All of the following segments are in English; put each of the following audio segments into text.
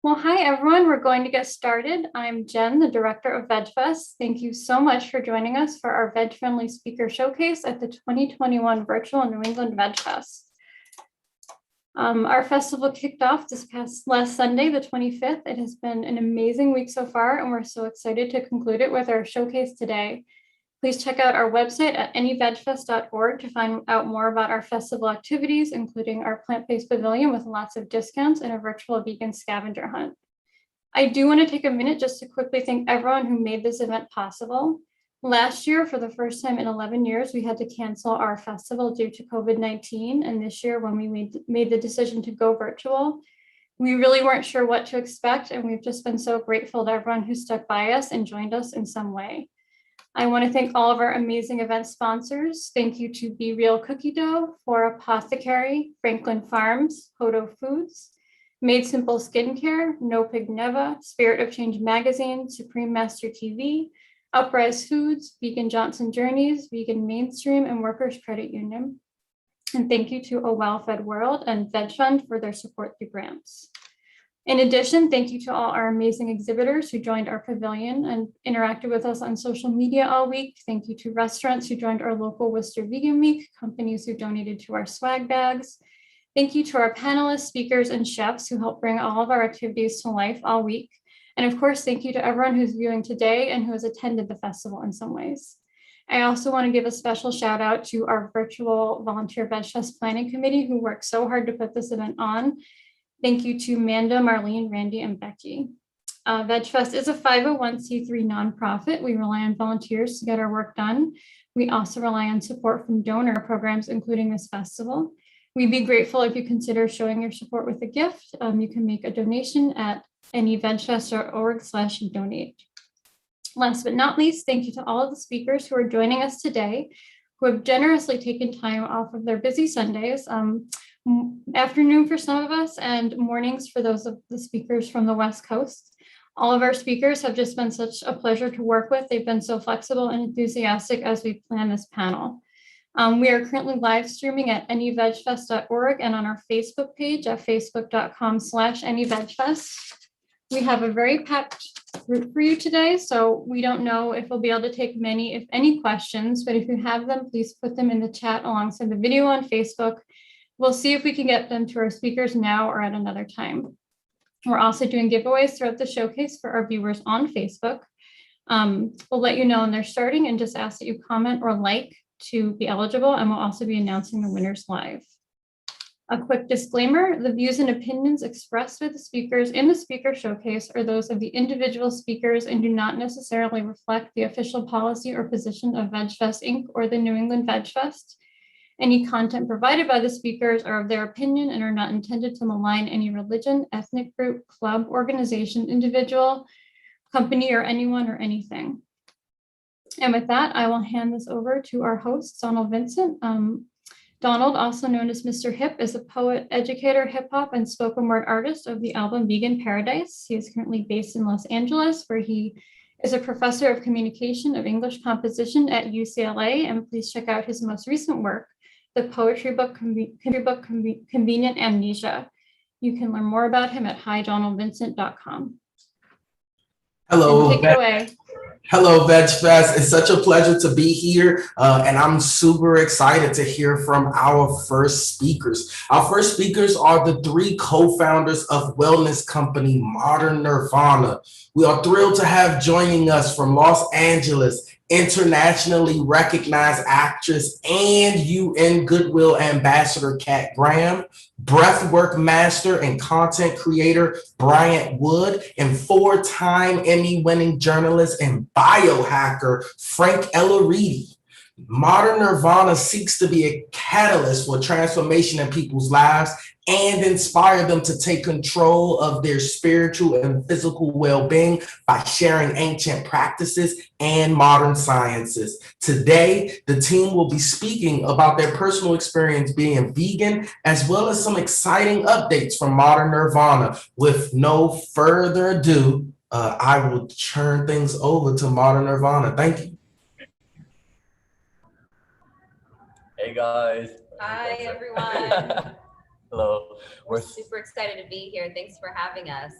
Well, hi everyone. We're going to get started. I'm Jen, the director of VegFest. Thank you so much for joining us for our veg-friendly speaker showcase at the 2021 virtual New England VegFest. Our festival kicked off this last Sunday, the 25th. It has been an amazing week so far, and we're so excited to conclude it with our showcase today. Please check out our website at anyvegfest.org to find out more about our festival activities, including our plant-based pavilion with lots of discounts and a virtual vegan scavenger hunt. I do want to take a minute just to quickly thank everyone who made this event possible. Last year, for the first time in 11 years, we had to cancel our festival due to COVID-19. And this year, when we made the decision to go virtual, we really weren't sure what to expect. And we've just been so grateful to everyone who stuck by us and joined us in some way. I want to thank all of our amazing event sponsors. Thank you to Be Real Cookie Dough, For Apothecary, Franklin Farms, Hodo Foods, Made Simple Skincare, No Pig Neva, Spirit of Change Magazine, Supreme Master TV, Uprise Foods, Vegan Johnson Journeys, Vegan Mainstream, and Workers Credit Union. And thank you to A Well-Fed World and Veg Fund for their support through grants. In addition, thank you to all our amazing exhibitors who joined our pavilion and interacted with us on social media all week. Thank you to restaurants who joined our local Worcester Vegan Week, companies who donated to our swag bags. Thank you to our panelists, speakers, and chefs who helped bring all of our activities to life all week. And of course, thank you to everyone who's viewing today and who has attended the festival in some ways. I also want to give a special shout out to our virtual volunteer VegFest planning committee who worked so hard to put this event on. Thank you to Manda, Marlene, Randy, and Becky. VegFest is a 501c3 nonprofit. We rely on volunteers to get our work done. We also rely on support from donor programs, including this festival. We'd be grateful if you consider showing your support with a gift. You can make a donation at anyvegfest.org/donate. Last but not least, thank you to all of the speakers who are joining us today, who have generously taken time off of their busy Sundays, afternoon for some of us, and mornings for those of the speakers from the West Coast. All of our speakers have just been such a pleasure to work with. They've been so flexible and enthusiastic as we plan this panel. We are currently live streaming at anyvegfest.org and on our Facebook page at facebook.com/anyvegfest. We have a very packed group for you today, so we don't know if we'll be able to take many, if any, questions, but if you have them, please put them in the chat alongside the video on Facebook. We'll see if we can get them to our speakers now or at another time. We're also doing giveaways throughout the showcase for our viewers on Facebook. We'll let you know when they're starting and just ask that you comment or like to be eligible, and we'll also be announcing the winners live. A quick disclaimer, the views and opinions expressed by the speakers in the speaker showcase are those of the individual speakers and do not necessarily reflect the official policy or position of VegFest Inc. or the New England VegFest. Any content provided by the speakers are of their opinion and are not intended to malign any religion, ethnic group, club, organization, individual, company, or anyone or anything. And with that, I will hand this over to our host, Donald Vincent. Donald, also known as Mr. Hip, is a poet, educator, hip hop, and spoken word artist of the album Vegan Paradise. He is currently based in Los Angeles, where he is a professor of communication of English composition at UCLA. And please check out his most recent work, the poetry book Convenient Amnesia. You can learn more about him at hidonaldvincent.com. Hello. And take it away. Hello, VegFest. It's such a pleasure to be here, and I'm super excited to hear from our first speakers. Our first speakers are the three co-founders of wellness company Modern Nirvana. We are thrilled to have joining us from Los Angeles, internationally recognized actress and UN Goodwill Ambassador Kat Graham, breathwork master and content creator Bryant Wood, and four-time Emmy-winning journalist and biohacker Frank Ellariti. Modern Nirvana seeks to be a catalyst for transformation in people's lives and inspire them to take control of their spiritual and physical well-being by sharing ancient practices and modern sciences. Today, the team will be speaking about their personal experience being vegan, as well as some exciting updates from Modern Nirvana. With no further ado, I will turn things over to Modern Nirvana. Thank you. Hey guys. Hi everyone. Hello. We're super excited to be here. Thanks for having us.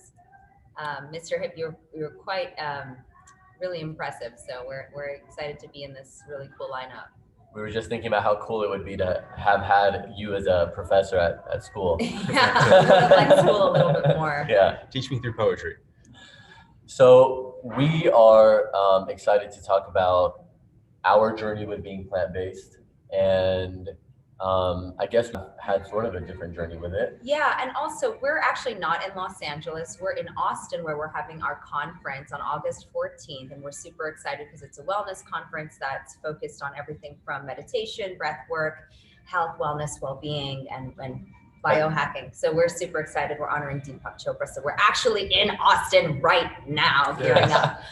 Mr. Hip, you're quite really impressive. So we're excited to be in this really cool lineup. We were just thinking about how cool it would be to have had you as a professor at school. Yeah, I would have liked school a little bit more. Yeah. Teach me through poetry. So we are excited to talk about our journey with being plant-based, and I guess we've had sort of a different journey with it. Yeah, and also we're actually not in Los Angeles. We're in Austin, where we're having our conference on August 14th, and we're super excited because it's a wellness conference that's focused on everything from meditation, breath work, health, wellness, well-being, and biohacking. So we're super excited. We're honoring Deepak Chopra. So we're actually in Austin right now, gearing up.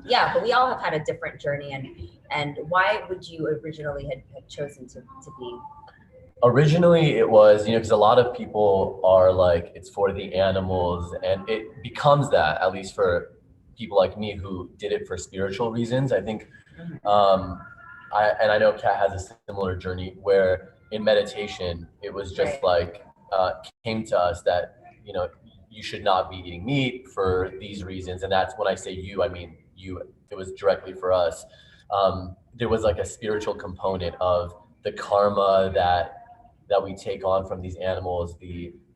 Yeah, but we all have had a different journey. And why would you originally had chosen to be? Originally, it was, because a lot of people are like, it's for the animals, and it becomes that, at least for people like me who did it for spiritual reasons. I think, I know Kat has a similar journey where in meditation, it was just like, came to us that, you should not be eating meat for these reasons. And that's when I say you, I mean you, it was directly for us. There was like a spiritual component of the karma that we take on from these animals,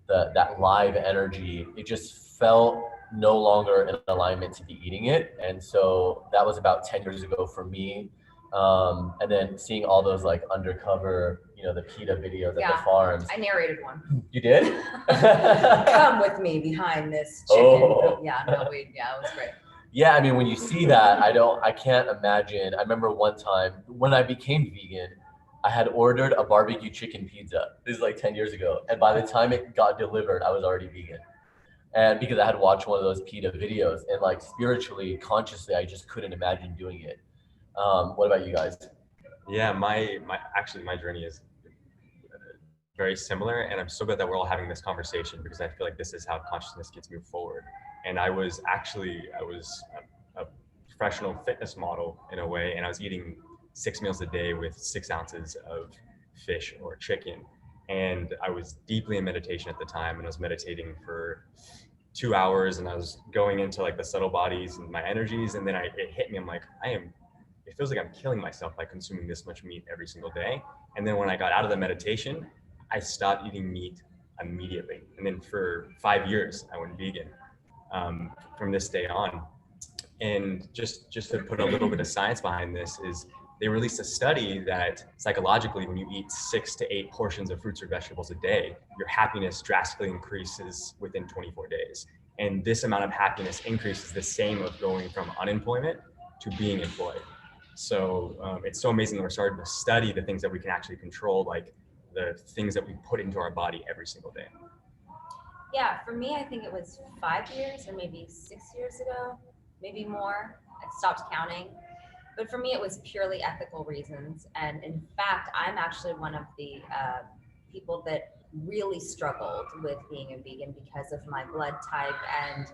that live energy. It just felt no longer in alignment to be eating it. And so that was about 10 years ago for me. And then seeing all those like undercover, the PETA videos at the farms. I narrated one. You did? Come with me behind this chicken. Oh. Yeah, it was great. Yeah, I mean, when you see that, I can't imagine. I remember one time when I became vegan, I had ordered a barbecue chicken pizza. This is like 10 years ago. And by the time it got delivered, I was already vegan. And because I had watched one of those PETA videos, and like spiritually, consciously, I just couldn't imagine doing it. What about you guys? Yeah, my journey is very similar, and I'm so glad that we're all having this conversation because I feel like this is how consciousness gets moved forward. And I was a professional fitness model in a way, and I was eating 6 meals a day with 6 ounces of fish or chicken. And I was deeply in meditation at the time, and I was meditating for 2 hours, and I was going into like the subtle bodies and my energies. And then it hit me. I'm like, it feels like I'm killing myself by consuming this much meat every single day. And then when I got out of the meditation, I stopped eating meat immediately. And then for 5 years, I went vegan from this day on. And just to put a little bit of science behind this is they released a study that psychologically, when you eat 6 to 8 portions of fruits or vegetables a day, your happiness drastically increases within 24 days. And this amount of happiness increase is the same of going from unemployment to being employed. So it's so amazing that we're starting to study the things that we can actually control, like the things that we put into our body every single day. Yeah, for me, I think it was 5 years or maybe 6 years ago, maybe more. I stopped counting. But for me, it was purely ethical reasons. And in fact, I'm actually one of the people that really struggled with being a vegan because of my blood type. And,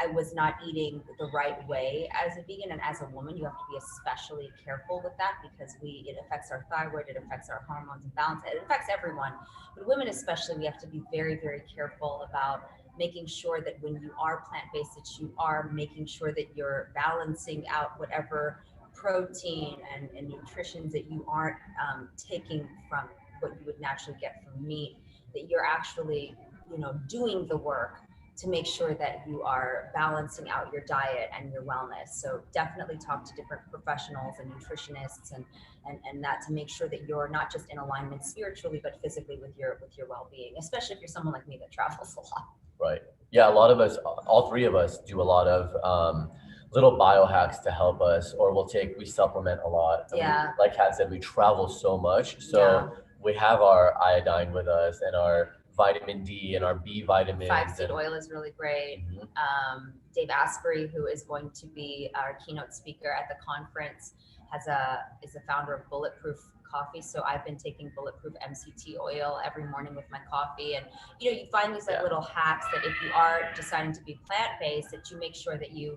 I was not eating the right way as a vegan. And as a woman, you have to be especially careful with that because it affects our thyroid, it affects our hormones and balance. It affects everyone. But women especially, we have to be very, very careful about making sure that when you are plant-based, that you are making sure that you're balancing out whatever protein and nutrition that you aren't taking from what you would naturally get from meat, that you're actually, doing the work to make sure that you are balancing out your diet and your wellness. So definitely talk to different professionals and nutritionists and that to make sure that you're not just in alignment spiritually, but physically with your well-being, especially if you're someone like me that travels a lot. Right. Yeah, a lot of us, all 3 of us do a lot of little biohacks to help us, or we supplement a lot. Yeah. Like Kat said, we travel so much. So we have our iodine with us and our vitamin D and our B vitamins. 5-seed oil is really great. Mm-hmm. Dave Asprey, who is going to be our keynote speaker at the conference, is a founder of Bulletproof Coffee. So I've been taking Bulletproof MCT oil every morning with my coffee. And you find these like little hacks that if you are deciding to be plant-based, that you make sure that you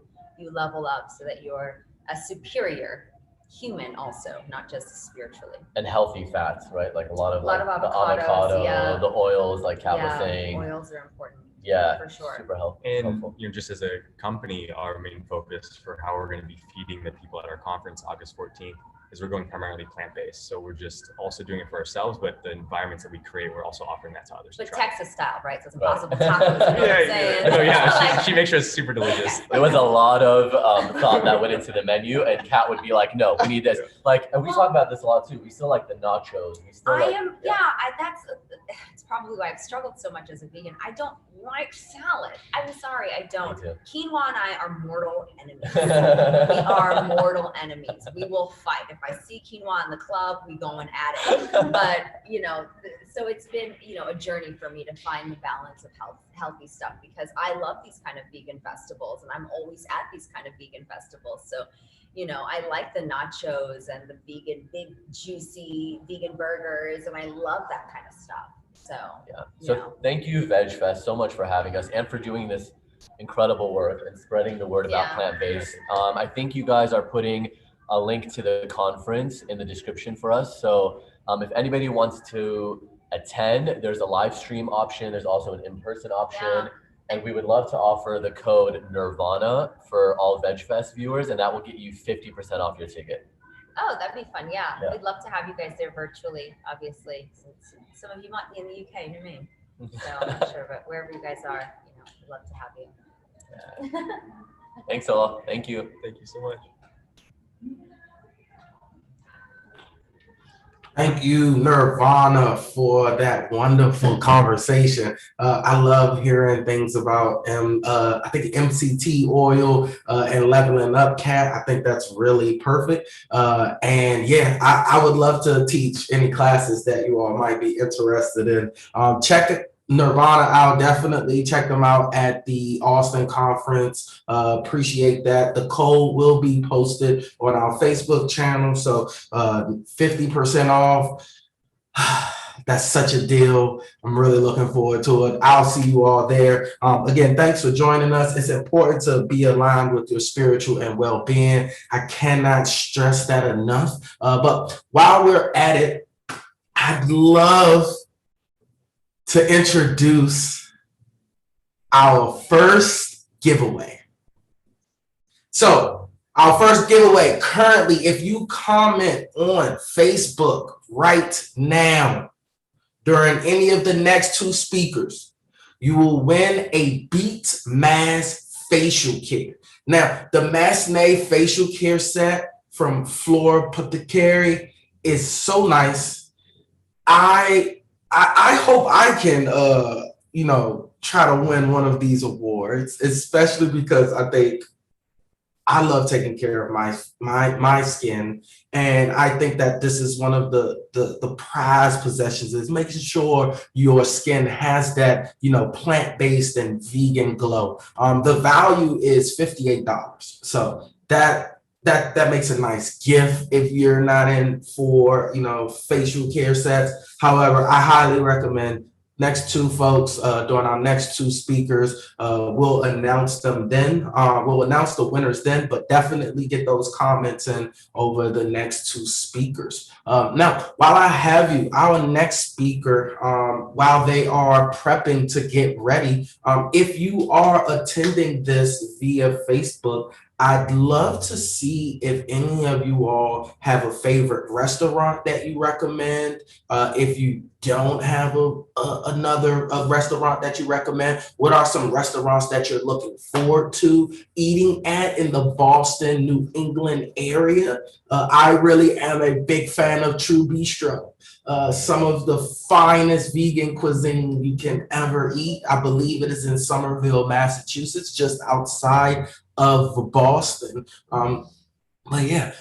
level up so that you're a superior human also, not just spiritually. And healthy fats, right? Like a lot of avocados, the avocado, yeah. the oils, like Kat was saying. Oils are important. Yeah, for sure. super helpful. And just as a company, our main focus for how we're going to be feeding the people at our conference August 14th is we're going primarily plant-based. So we're just also doing it for ourselves, but the environments that we create, we're also offering that to others. But to try. Texas style, right? So it's impossible tacos. You know what I'm saying? No, yeah, Like- she makes sure it's super delicious. There was a lot of thought that went into the menu, and Kat would be like, "No, we need this." Like, and we talk about this a lot too. We still like the nachos. We still that's it's probably why I've struggled so much as a vegan. I don't like salad. I'm sorry, I don't. Quinoa and I are mortal enemies. We are mortal enemies. We will fight. If I see quinoa in the club, we go and at it. But so it's been a journey for me to find the balance of healthy stuff, because I love these kind of vegan festivals, and I'm always at these kind of vegan festivals. So I like the nachos and the vegan, big, juicy vegan burgers, and I love that kind of stuff. So, So thank you, VegFest, so much for having us and for doing this incredible work and spreading the word about plant-based. I think you guys are putting a link to the conference in the description for us. So if anybody wants to attend, there's a live stream option. There's also an in-person option. Yeah. And we would love to offer the code Nirvana for all VegFest viewers, and that will get you 50% off your ticket. Oh, that'd be fun. Yeah. We'd love to have you guys there virtually, obviously, since some of you might be in the UK, you mean. So I'm not sure, but wherever you guys are, we'd love to have you. Thanks all. Thank you. Thank you so much. Thank you, Nirvana, for that wonderful conversation. I love hearing things about I think MCT oil and leveling up, Kat. I think that's really perfect. And yeah, I would love to teach any classes that you all might be interested in. Check Nirvana out. Definitely check them out at the Austin conference. Appreciate that. The code will be posted on our Facebook channel. So 50% off. That's such a deal. I'm really looking forward to it. I'll see you all there. Again, thanks for joining us. It's important to be aligned with your spiritual and well-being. I cannot stress that enough. But while we're at it, I'd love to introduce our first giveaway. So our first giveaway currently, if you comment on Facebook right now during any of the next two speakers, you will win a Beat Mask facial kit. Now, the Masne facial care set from Flora Apothecary is so nice. I hope I can, try to win one of these awards, especially because I think I love taking care of my skin, and I think that this is one of the prized possessions, is making sure your skin has that plant-based and vegan glow. The value is $58, so that makes a nice gift if you're not in for facial care sets. However, I highly recommend next two folks during our next two speakers. We'll announce them then. We'll announce the winners then, but definitely get those comments in over the next two speakers. Now, while I have you, our next speaker, while they are prepping to get ready, if you are attending this via Facebook, I'd love to see if any of you all have a favorite restaurant that you recommend. If you don't have another restaurant that you recommend, what are some restaurants that you're looking forward to eating at in the Boston, New England area? I really am a big fan of True Bistro. Some of the finest vegan cuisine you can ever eat. I believe it is in Somerville, Massachusetts, just outside of Boston. But yeah,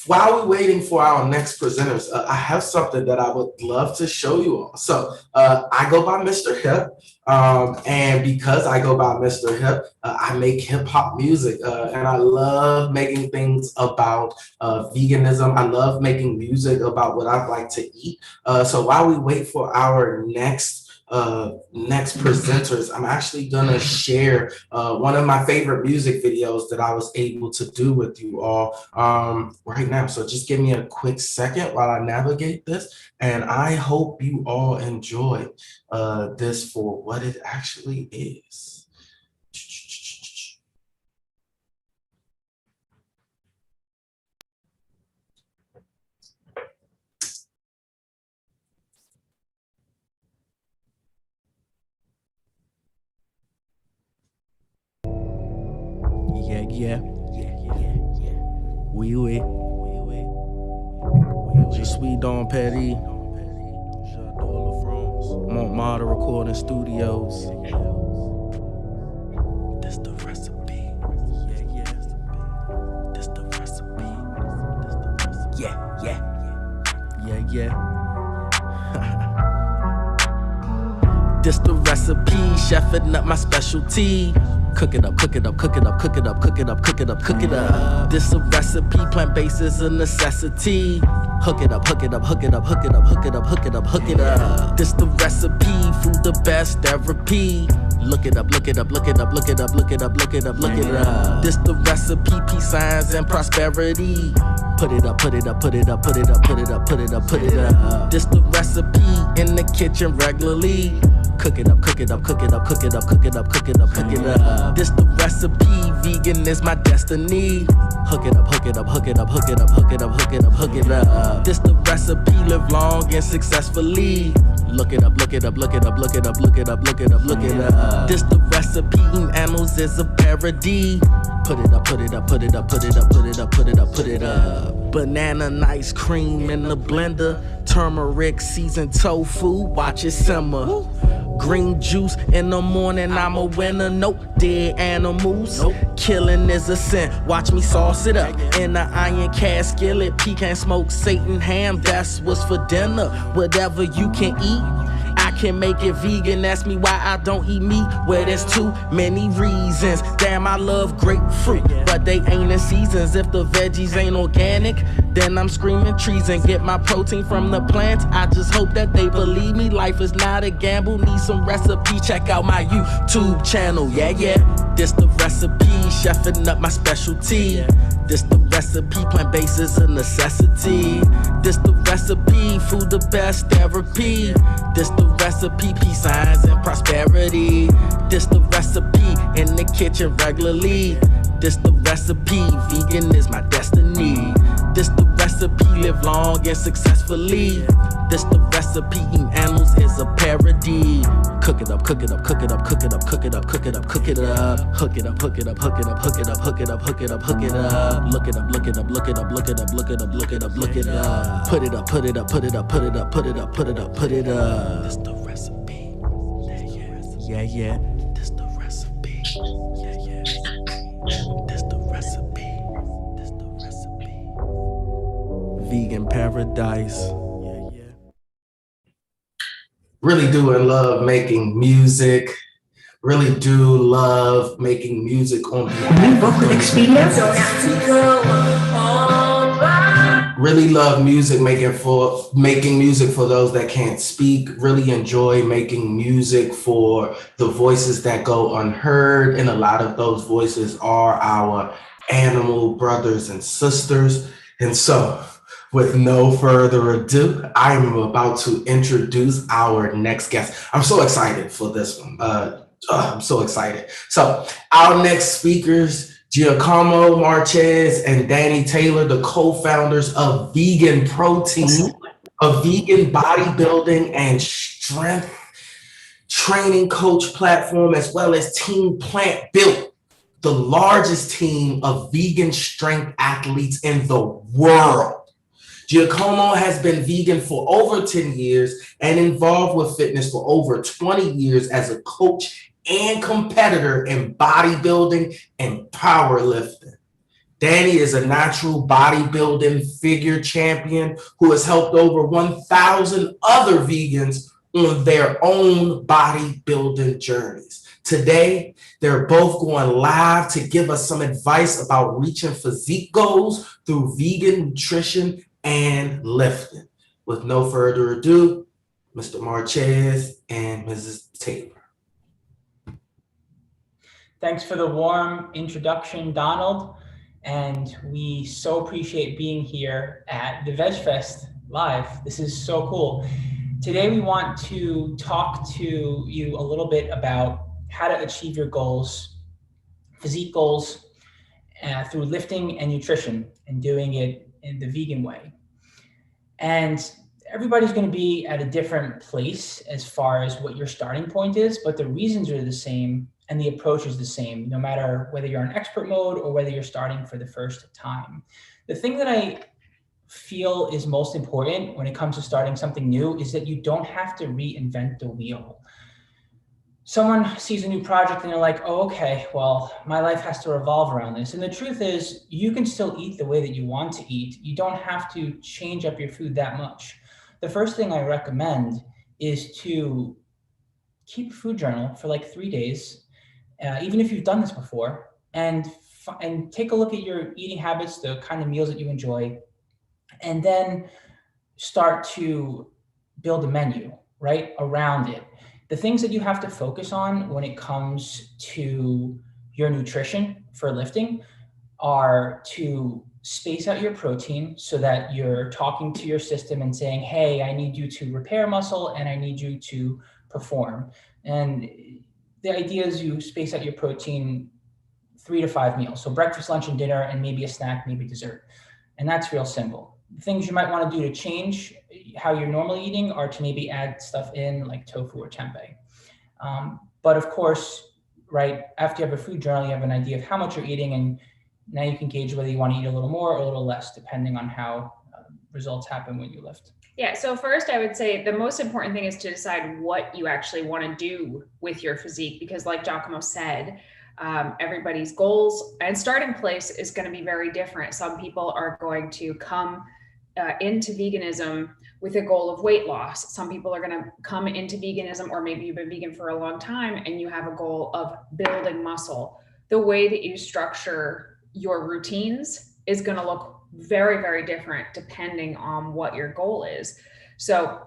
while we're waiting for our next presenters, I have something that I would love to show you all. So I go by Mr. Hip, and because I go by Mr. Hip, I make hip hop music, and I love making things about veganism. I love making music about what I like to eat. So while we wait for our next next presenters, I'm actually gonna share one of my favorite music videos that I was able to do with you all right now. So just give me a quick second while I navigate this, and I hope you all enjoy this for what it actually is. Yeah. Oui. Je suis dans Paris. J'adore la France. Montmartre Recording Studios. This the recipe. Yeah. This the recipe. Yeah. This the recipe, chefing up my specialty. Cook it up. This a recipe, plant-based is a necessity. Hook it up. This the recipe, food the best therapy. Look it up. This the recipe, peace, science, and prosperity. Put it up. This the recipe in the kitchen regularly. Cook it up. This the recipe, vegan is my destiny. Hook it up. This the recipe, live long and successfully. Look it up. This the recipe, eating animals is a parody. Put it up. Banana and ice cream in the blender. Turmeric, seasoned tofu, watch it simmer. Green juice in the morning, I'm a winner. Nope, dead animals. Killing is a sin. Watch me sauce it up in the iron cast skillet. Pecan smoked Satan ham, that's what's for dinner. Whatever you can eat, I can make it vegan. Ask me why I don't eat meat. Well, there's too many reasons. Damn, I love grapefruit, but they ain't in seasons. If the veggies ain't organic, then I'm screaming treason. Get my protein from the plants. I just hope that they believe me. Life is not a gamble. Need some recipe. Check out my YouTube channel. Yeah. This the recipe, chefing up my specialty. This the recipe, plant-based is a necessity. This the recipe, food the best therapy. This the recipe, peace, science, and prosperity. This the recipe, in the kitchen regularly. This the recipe, vegan is my destiny. This the recipe, live long and successfully. This the recipe, eating animals is a parody. Cook it up. Hook it up. Put it up. Put it up. This the recipe. Yeah. This the recipe. Yeah. This the recipe. Vegan paradise. Yeah. Really do and love making music. Really do love making music on Really love making music for those that can't speak. Really enjoy making music for the voices that go unheard. And a lot of those voices are our animal brothers and sisters. And so, with no further ado, I am about to introduce our next guest. I'm so excited for this one. I'm so excited. So our next speakers, Giacomo Marquez and Danny Taylor, the co-founders of Vegan Protein, a vegan bodybuilding and strength training coach platform, as well as Team Plant Built, the largest team of vegan strength athletes in the world. Giacomo has been vegan for over 10 years and involved with fitness for over 20 years as a coach and competitor in bodybuilding and powerlifting. Danny is a natural bodybuilding figure champion who has helped over 1,000 other vegans on their own bodybuilding journeys. Today, they're both going live to give us some advice about reaching physique goals through vegan nutrition and lifting. With no further ado, Mr. Marquez, and Mrs. Taylor. Thanks for the warm introduction, Donald. And we so appreciate being here at the VegFest live. This is so cool. Today, we want to talk to you a little bit about how to achieve your goals, physique goals, through lifting and nutrition, and doing it in the vegan way. And everybody's going to be at a different place as far as what your starting point is, but the reasons are the same and the approach is the same, no matter whether you're in expert mode or whether you're starting for the first time. The thing that I feel is most important when it comes to starting something new is that you don't have to reinvent the wheel. Someone sees a new project and they're like, oh, okay, well, my life has to revolve around this. And the truth is, you can still eat the way that you want to eat. You don't have to change up your food that much. The first thing I recommend is to keep a food journal for like 3 days, even if you've done this before, and take a look at your eating habits, the kind of meals that you enjoy, and then start to build a menu, right, around it. The things that you have to focus on when it comes to your nutrition for lifting are to space out your protein so that you're talking to your system and saying, hey, I need you to repair muscle and I need you to perform. And the idea is you space out your protein 3 to 5 meals. So breakfast, lunch, and dinner, and maybe a snack, maybe dessert. And that's real simple. Things you might want to do to change how you're normally eating are to maybe add stuff in like tofu or tempeh. But of course, right, after you have a food journal, you have an idea of how much you're eating, and now you can gauge whether you want to eat a little more or a little less, depending on how results happen when you lift. Yeah, so first I would say the most important thing is to decide what you actually want to do with your physique, because like Giacomo said, everybody's goals and starting place is going to be very different. Some people are going to come into veganism with a goal of weight loss. Some people are going to come into veganism, or maybe you've been vegan for a long time and you have a goal of building muscle. The way that you structure your routines is going to look very, very different depending on what your goal is. So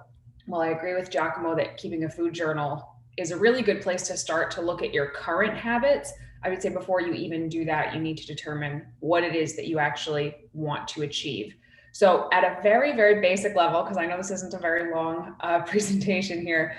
while I agree with Giacomo that keeping a food journal is a really good place to start to look at your current habits, I would say before you even do that, you need to determine what it is that you actually want to achieve. So at a very, very basic level, because I know this isn't a very long presentation here,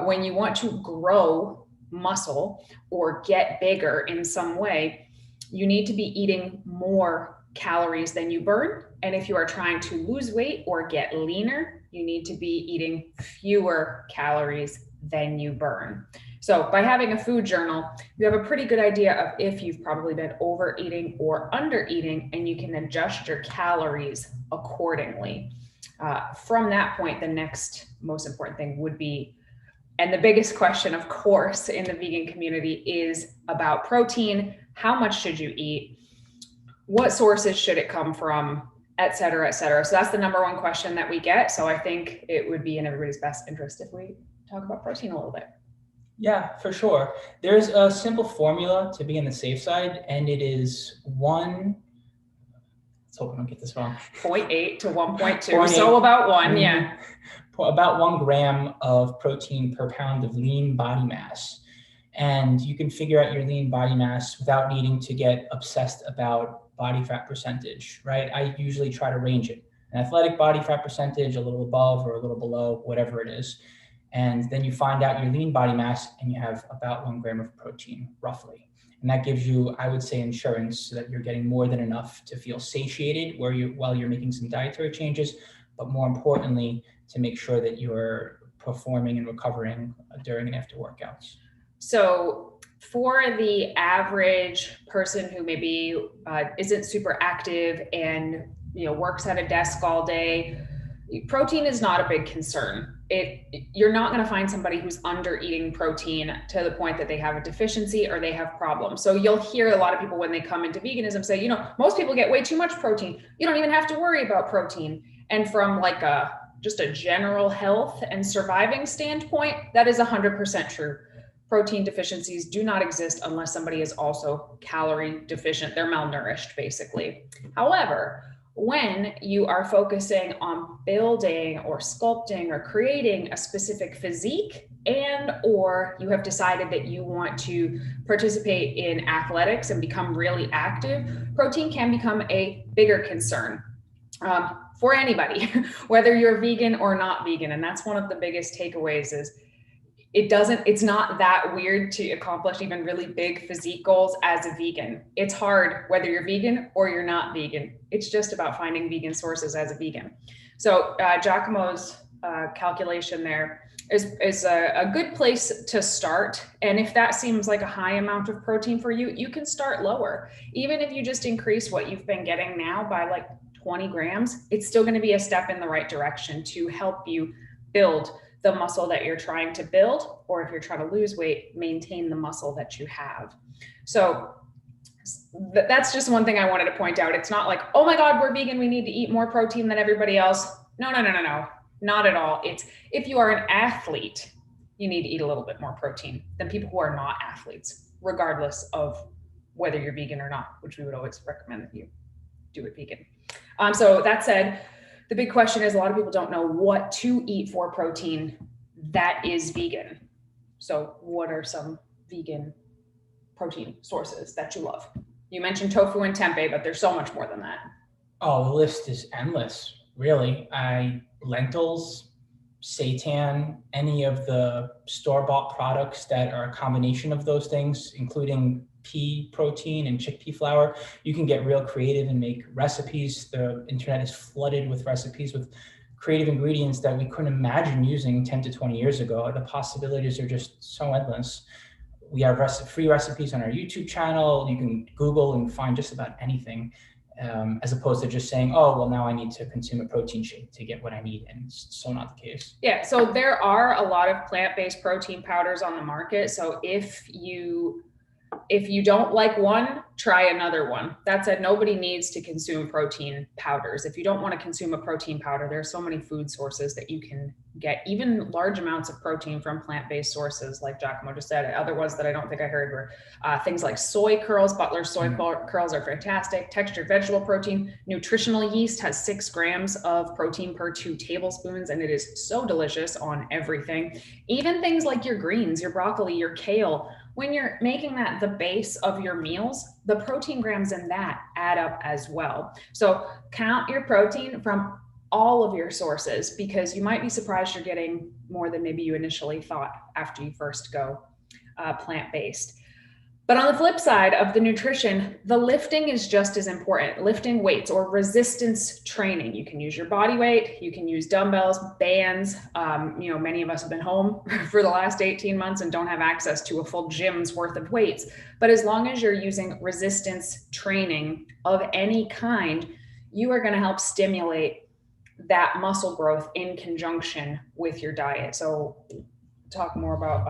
when you want to grow muscle or get bigger in some way, you need to be eating more calories than you burn. And if you are trying to lose weight or get leaner, you need to be eating fewer calories than you burn. So by having a food journal, you have a pretty good idea of if you've probably been overeating or undereating, and you can adjust your calories accordingly. From that point, the next most important thing would be, and the biggest question, of course, in the vegan community is about protein. How much should you eat? What sources should it come from, et cetera, et cetera. So that's the number one question that we get. So I think it would be in everybody's best interest if we talk about protein a little bit. Yeah, for sure. There's a simple formula to be on the safe side, and it is let's hope I don't get this wrong. 0.8 to 1.2. So about 1, yeah. About 1 gram of protein per pound of lean body mass. And you can figure out your lean body mass without needing to get obsessed about body fat percentage, right? I usually try to range it. An athletic body fat percentage, a little above or a little below, whatever it is. And then you find out your lean body mass and you have about 1 gram of protein, roughly. And that gives you, I would say, insurance so that you're getting more than enough to feel satiated while you're making some dietary changes, but more importantly, to make sure that you're performing and recovering during and after workouts. So for the average person who maybe isn't super active and works at a desk all day, protein is not a big concern. You're not going to find somebody who's under eating protein to the point that they have a deficiency or they have problems. So you'll hear a lot of people when they come into veganism say, most people get way too much protein. You don't even have to worry about protein. And from like just a general health and surviving standpoint, that is 100% true. Protein deficiencies do not exist unless somebody is also calorie deficient. They're malnourished, basically. However, when you are focusing on building or sculpting or creating a specific physique, and or you have decided that you want to participate in athletics and become really active, protein can become a bigger concern for anybody, whether you're vegan or not vegan. And that's one of the biggest takeaways is it's not that weird to accomplish even really big physique goals as a vegan. It's hard whether you're vegan or you're not vegan. It's just about finding vegan sources as a vegan. So Giacomo's calculation there is a good place to start. And if that seems like a high amount of protein for you, you can start lower. Even if you just increase what you've been getting now by like 20 grams, it's still going to be a step in the right direction to help you build the muscle that you're trying to build, or if you're trying to lose weight, maintain the muscle that you have. So that's just one thing I wanted to point out. It's not like, oh my God, we're vegan, we need to eat more protein than everybody else. No, not at all. It's if you are an athlete, you need to eat a little bit more protein than people who are not athletes, regardless of whether you're vegan or not, which we would always recommend that you do it vegan. So that said, the big question is a lot of people don't know what to eat for protein that is vegan. So what are some vegan protein sources that you love? You mentioned tofu and tempeh, but there's so much more than that. Oh, the list is endless, really. Lentils, seitan, any of the store-bought products that are a combination of those things, including pea protein and chickpea flour. You can get real creative and make recipes. The internet is flooded with recipes with creative ingredients that we couldn't imagine using 10 to 20 years ago. The possibilities are just so endless. We have free recipes on our YouTube channel. You can Google and find just about anything, as opposed to just saying, oh, well, now I need to consume a protein shake to get what I need. And it's so not the case. Yeah, so there are a lot of plant-based protein powders on the market. So if you don't like one, try another one. That said, nobody needs to consume protein powders. If you don't want to consume a protein powder, there are so many food sources that you can get even large amounts of protein from plant-based sources, like Giacomo just said. Other ones that I don't think I heard were things like soy curls. Butler's soy curls are fantastic. Textured vegetable protein. Nutritional yeast has 6 grams of protein per 2 tablespoons, and it is so delicious on everything. Even things like your greens, your broccoli, your kale. When you're making that the base of your meals, the protein grams in that add up as well. So count your protein from all of your sources, because you might be surprised you're getting more than maybe you initially thought after you first go plant-based. But on the flip side of the nutrition, the lifting is just as important. Lifting weights or resistance training. You can use your body weight, you can use dumbbells, bands. Many of us have been home for the last 18 months and don't have access to a full gym's worth of weights. But as long as you're using resistance training of any kind, you are going to help stimulate that muscle growth in conjunction with your diet. So talk more about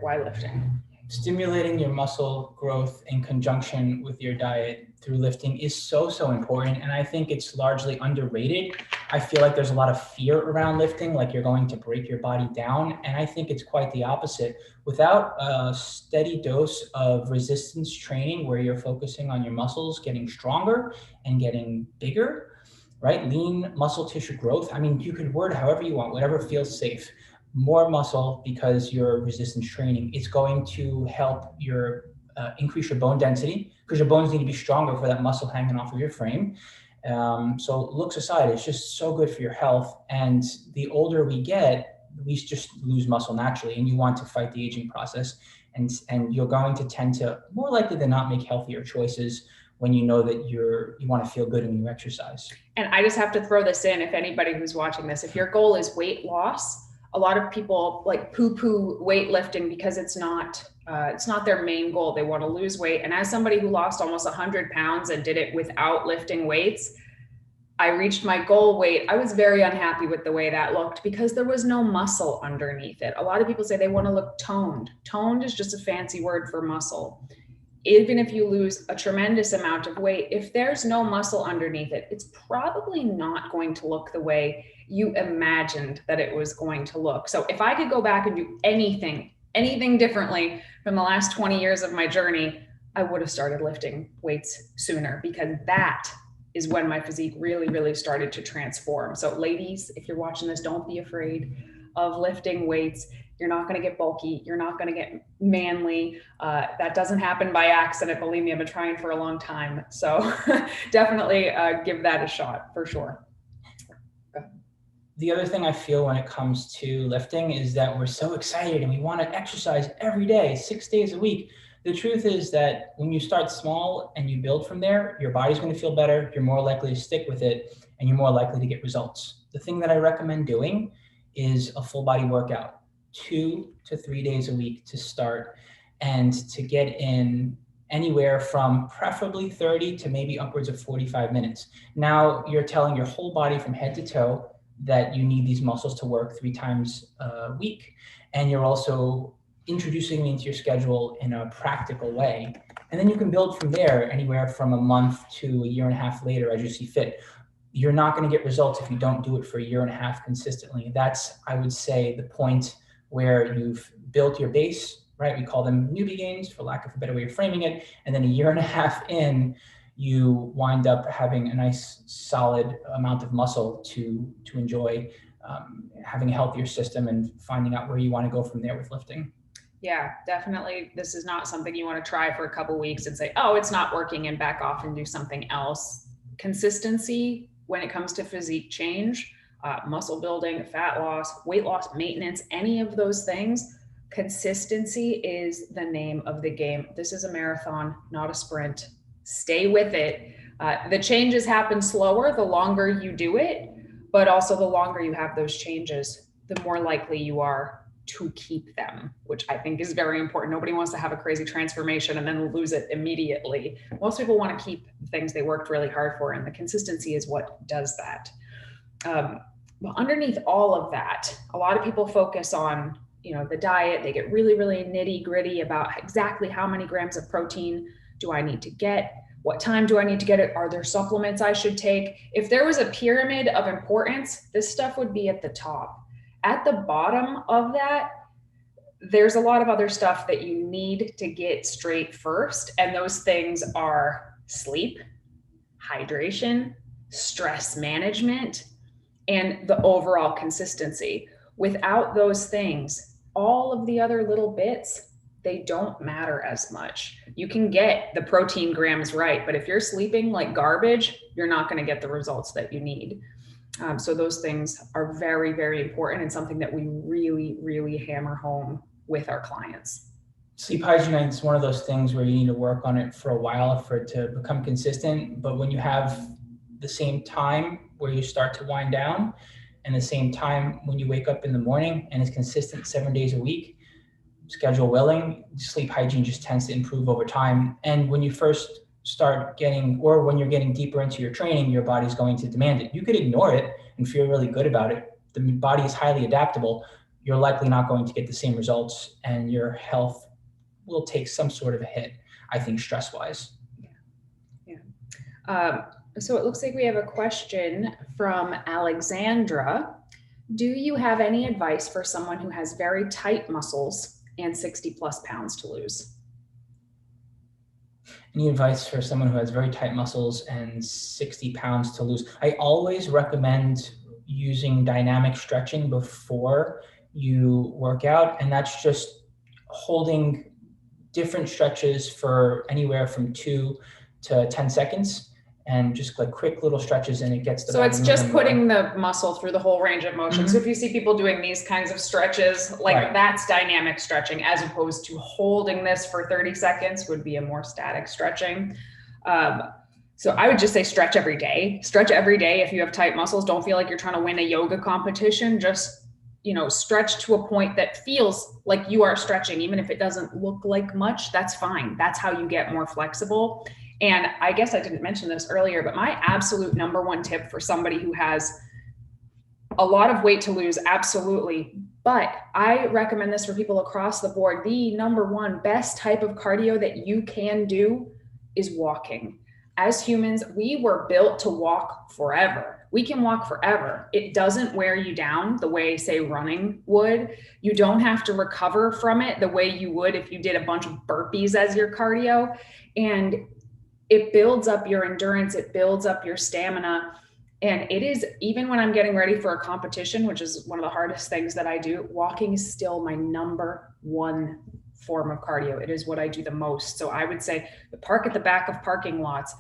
why lifting. Stimulating your muscle growth in conjunction with your diet through lifting is so important. And I think it's largely underrated. I feel like there's a lot of fear around lifting, like you're going to break your body down. And I think it's quite the opposite. Without a steady dose of resistance training where you're focusing on your muscles getting stronger and getting bigger, right? Lean muscle tissue growth. I mean, you can word however you want, whatever feels safe. More muscle because your resistance training is going to help your increase your bone density, because your bones need to be stronger for that muscle hanging off of your frame. So looks aside, it's just so good for your health. And the older we get, we just lose muscle naturally, and you want to fight the aging process. And you're going to tend to, more likely than not, make healthier choices when you know that you want to feel good when you exercise. And I just have to throw this in, if anybody who's watching this, if your goal is weight loss, a lot of people like poo-poo weightlifting because it's not their main goal. They want to lose weight. And as somebody who lost almost 100 pounds and did it without lifting weights, I reached my goal weight. I was very unhappy with the way that looked because there was no muscle underneath it. A lot of people say they want to look toned. Toned is just a fancy word for muscle. Even if you lose a tremendous amount of weight, if there's no muscle underneath it, it's probably not going to look the way you imagined that it was going to look. So if I could go back and do anything differently from the last 20 years of my journey, I would have started lifting weights sooner, because that is when my physique really, really started to transform. So ladies, if you're watching this, don't be afraid of lifting weights. You're not going to get bulky. You're not going to get manly. That doesn't happen by accident. Believe me, I've been trying for a long time. So definitely give that a shot for sure. The other thing I feel when it comes to lifting is that we're so excited and we want to exercise every day, 6 days a week. The truth is that when you start small and you build from there, your body's going to feel better. You're more likely to stick with it and you're more likely to get results. The thing that I recommend doing is a full body workout, 2 to 3 days a week to start, and to get in anywhere from preferably 30 to maybe upwards of 45 minutes. Now you're telling your whole body from head to toe that you need these muscles to work 3 times a week. And you're also introducing me into your schedule in a practical way. And then you can build from there anywhere from a month to a year and a half later as you see fit. You're not going to get results if you don't do it for a year and a half consistently. That's, I would say, the point where you've built your base, right? We call them newbie gains, for lack of a better way of framing it. And then a year and a half in, you wind up having a nice solid amount of muscle to enjoy, having a healthier system and finding out where you want to go from there with lifting. Yeah, definitely. This is not something you want to try for a couple weeks and say, oh, it's not working, and back off and do something else. Consistency when it comes to physique change, muscle building, fat loss, weight loss, maintenance, any of those things, consistency is the name of the game. This is a marathon, not a sprint. Stay with it. The changes happen slower the longer you do it, but also the longer you have those changes, the more likely you are to keep them, which I think is very important. Nobody wants to have a crazy transformation and then lose it immediately. Most people want to keep the things they worked really hard for, and the consistency is what does that. Well, underneath all of that, a lot of people focus on, the diet. They get really, really nitty gritty about exactly how many grams of protein do I need to get? What time do I need to get it? Are there supplements I should take? If there was a pyramid of importance, this stuff would be at the top. At the bottom of that, there's a lot of other stuff that you need to get straight first. And those things are sleep, hydration, stress management, and the overall consistency. Without those things, all of the other little bits, they don't matter as much. You can get the protein grams right, but if you're sleeping like garbage, you're not going to get the results that you need. So those things are very, very important, and something that we really, really hammer home with our clients. Sleep hygiene is one of those things where you need to work on it for a while for it to become consistent. But when you have the same time where you start to wind down and the same time when you wake up in the morning, and it's consistent 7 days a week, schedule willing, sleep hygiene just tends to improve over time. And when you first start getting, or when you're getting deeper into your training, your body's going to demand it. You could ignore it and feel really good about it. The body is highly adaptable. You're likely not going to get the same results, and your health will take some sort of a hit, I think, stress-wise. Yeah. So it looks like we have a question from Alexandra. Do you have any advice for someone who has very tight muscles and 60 plus pounds to lose? Any advice for someone who has very tight muscles and 60 pounds to lose? I always recommend using dynamic stretching before you work out, and that's just holding different stretches for anywhere from 2 to 10 seconds. And just like quick little stretches, and it gets the. So it's just putting the muscle through the whole range of motion. Mm-hmm. So if you see people doing these kinds of stretches, like right, that's dynamic stretching, as opposed to holding this for 30 seconds would be a more static stretching. So I would just say stretch every day. Stretch every day if you have tight muscles. Don't feel like you're trying to win a yoga competition. Just, stretch to a point that feels like you are stretching, even if it doesn't look like much. That's fine. That's how you get more flexible. And I guess I didn't mention this earlier, but my absolute number one tip for somebody who has a lot of weight to lose, absolutely. But I recommend this for people across the board. The number one best type of cardio that you can do is walking. As humans, we were built to walk forever. We can walk forever. It doesn't wear you down the way, say, running would. You don't have to recover from it the way you would if you did a bunch of burpees as your cardio. And it builds up your endurance, it builds up your stamina. And it is, even when I'm getting ready for a competition, which is one of the hardest things that I do, walking is still my number one form of cardio. It is what I do the most. So I would say the park at the back of parking lots,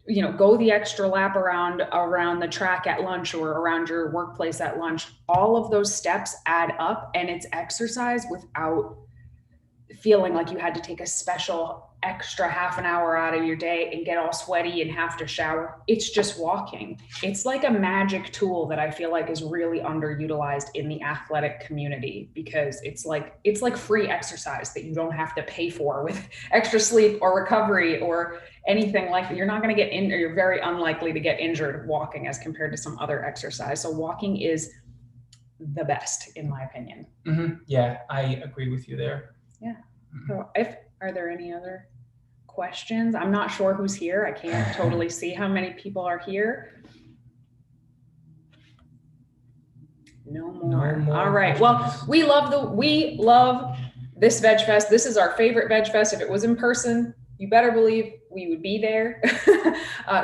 you know, go the extra lap around the track at lunch or around your workplace at lunch. All of those steps add up, and it's exercise without feeling like you had to take a special extra half an hour out of your day and get all sweaty and have to shower. It's just walking. It's like a magic tool that I feel like is really underutilized in the athletic community, because it's like free exercise that you don't have to pay for with extra sleep or recovery or anything like that. You're not going to get in, or you're very unlikely to get injured walking as compared to some other exercise. So walking is the best, in my opinion. Yeah, I agree with you there. Yeah. So are there any other questions? I'm not sure who's here. I can't totally see how many people are here. No more. All right. Well, we love this VegFest. This is our favorite VegFest. If it was in person, you better believe we would be there,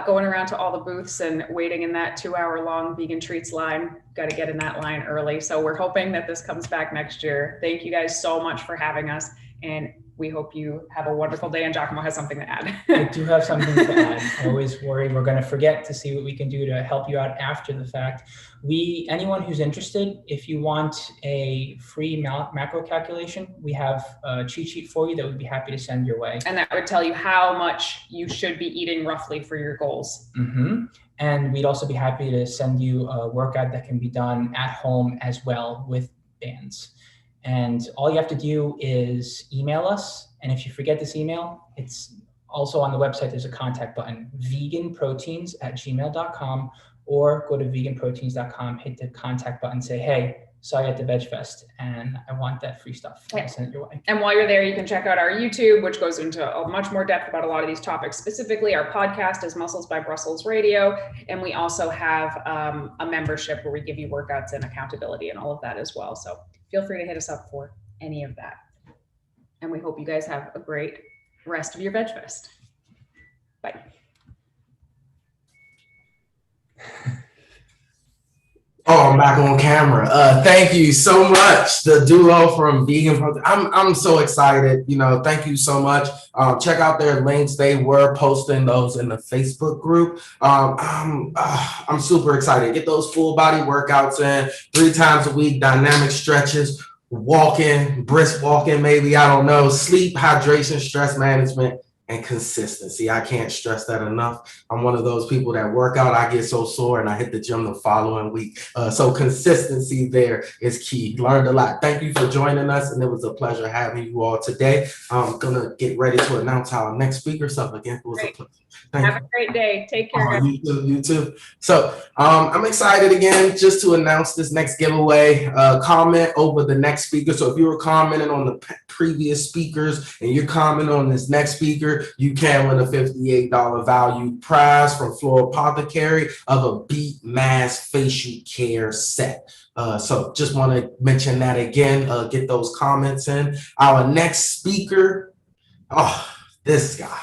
going around to all the booths and waiting in that 2-hour long vegan treats line. Got to get in that line early. So we're hoping that this comes back next year. Thank you guys so much for having us, and we hope you have a wonderful day. And Giacomo has something to add. I do have something to add. I always worry we're going to forget to see what we can do to help you out after the fact. Anyone who's interested, if you want a free macro calculation, we have a cheat sheet for you that we'd be happy to send your way. And that would tell you how much you should be eating roughly for your goals. And we'd also be happy to send you a workout that can be done at home as well with bands. And all you have to do is email us. And if you forget this email, it's also on the website. There's a contact button, veganproteins@gmail.com, or go to veganproteins.com, hit the contact button, say, hey, saw you at the VegFest and I want that free stuff. I'll send it your way. And while you're there, you can check out our YouTube, which goes into much more depth about a lot of these topics. Specifically, our podcast is Muscles by Brussels Radio. And we also have a membership where we give you workouts and accountability and all of that as well. So feel free to hit us up for any of that. And we hope you guys have a great rest of your VegFest. Bye. Oh, I'm back on camera. Thank you so much, the duo from Vegan Protein. I'm so excited. You know, thank you so much. Check out their links. They were posting those in the Facebook group. I'm super excited. Get those full body workouts in 3 times a week, dynamic stretches, walking, brisk walking, maybe, I don't know, sleep, hydration, stress management, and consistency. I can't stress that enough. I'm one of those people that work out, I get so sore and I hit the gym the following week. So consistency there is key. Learned a lot. Thank you for joining us, and it was a pleasure having you all today. I'm gonna get ready to announce our next speaker. So again, it was a pleasure. Have a great day. Take care. You too. So I'm excited again just to announce this next giveaway. Comment over the next speaker. So if you were commenting on the previous speakers and you're commenting on this next speaker, you can win a $58 value prize from Floral Apothecary of a Beat Mask facial care set. So just want to mention that again. Get those comments in. Our next speaker, this guy.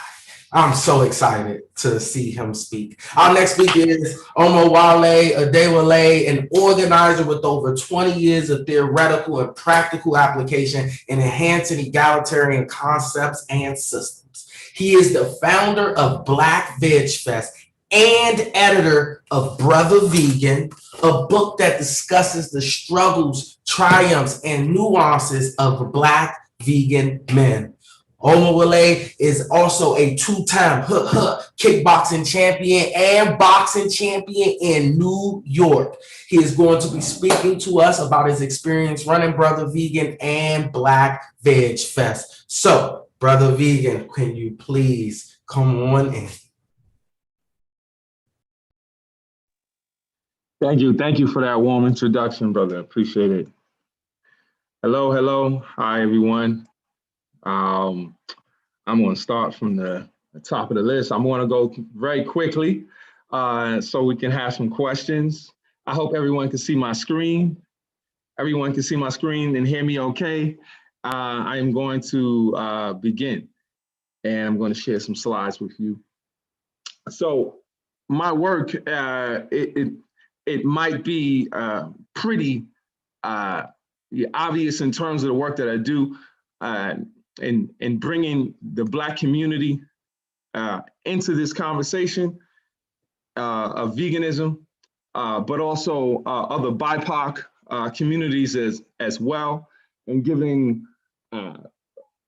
I'm so excited to see him speak. Our next speaker is Omowale Adewale, an organizer with over 20 years of theoretical and practical application in enhancing egalitarian concepts and systems. He is the founder of Black VegFest and editor of Brother Vegan, a book that discusses the struggles, triumphs, and nuances of Black vegan men. Omowale is also a 2-time kickboxing champion and boxing champion in New York. He is going to be speaking to us about his experience running Brother Vegan and Black VegFest. So, Brother Vegan, can you please come on in? Thank you for that warm introduction, brother. Appreciate it. Hello. Hi, everyone. I'm going to start from the top of the list. I'm going to go very quickly so we can have some questions. I hope everyone can see my screen. Everyone can see my screen and hear me okay. I am going to begin, and I'm going to share some slides with you. So my work, it might be pretty obvious in terms of the work that I do in bringing the Black community into this conversation of veganism, but also other BIPOC communities as well, and giving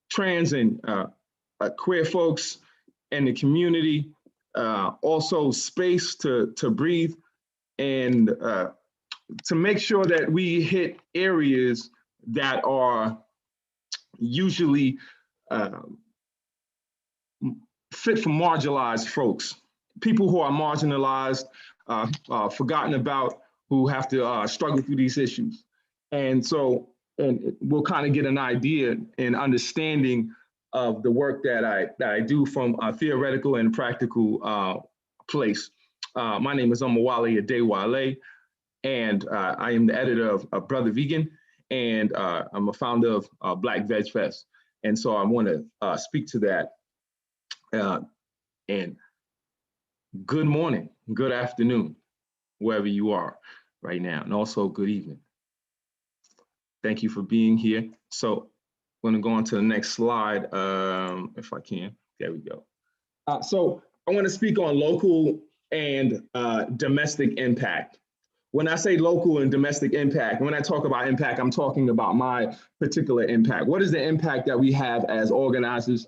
trans and queer folks in the community also space to breathe and to make sure that we hit areas that are usually fit for marginalized folks, people who are marginalized, forgotten about, who have to struggle through these issues. And so, and we'll kind of get an idea and understanding of the work that I do from a theoretical and practical place. My name is Omawale Adewale, and I am the editor of Brother Vegan, and I'm a founder of Black VegFest. And so I want to speak to that. And good morning, good afternoon, wherever you are right now, and also good evening. Thank you for being here. So I'm going to go on to the next slide, if I can. There we go. So I want to speak on local and domestic impact. When I say local and domestic impact, when I talk about impact, I'm talking about my particular impact. What is the impact that we have as organizers,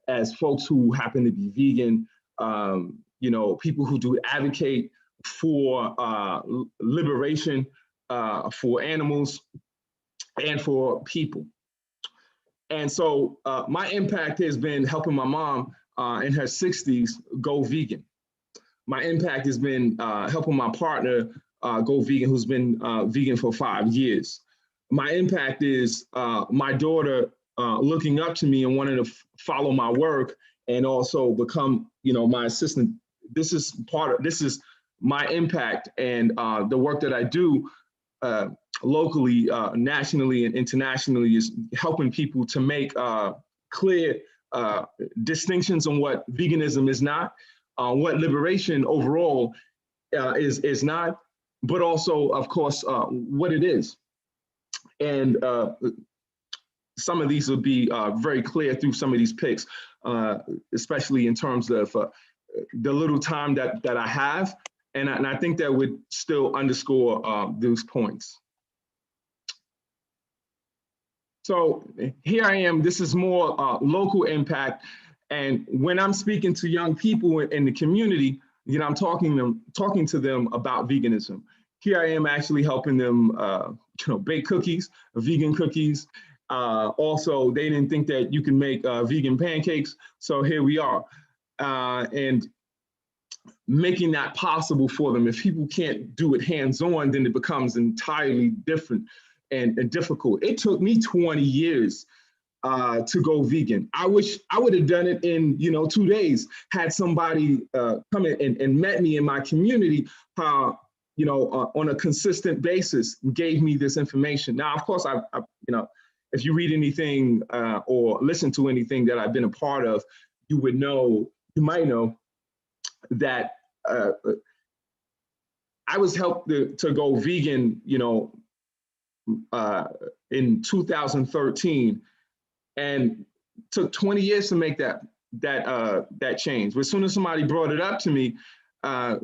as folks who happen to be vegan, you know, people who do advocate for liberation for animals and for people. And so my impact has been helping my mom in her 60s go vegan. My impact has been helping my partner go vegan, who's been vegan for 5 years. My impact is my daughter looking up to me and wanting to follow my work and also become, you know, my assistant. This is my impact, and the work that I do locally, nationally, and internationally is helping people to make clear distinctions on what veganism is not, what liberation overall is not, but also, of course, what it is. And some of these will be very clear through some of these picks, especially in terms of the little time that I have. And I think that would still underscore those points. So here I am, this is more local impact. And when I'm speaking to young people in the community, you know, I'm talking to them about veganism. Here I am actually helping them, you know, bake cookies, vegan cookies. Also, they didn't think that you can make vegan pancakes. So here we are. And making that possible for them. If people can't do it hands-on, then it becomes entirely different and difficult. It took me 20 years to go vegan. I wish I would have done it in, you know, 2 days, had somebody come in and met me in my community, you know, on a consistent basis, gave me this information. Now, of course, I you know, if you read anything or listen to anything that I've been a part of, you would know, you might know that I was helped to go vegan, you know, in 2013, and took 20 years to make that change. As soon as somebody brought it up to me, I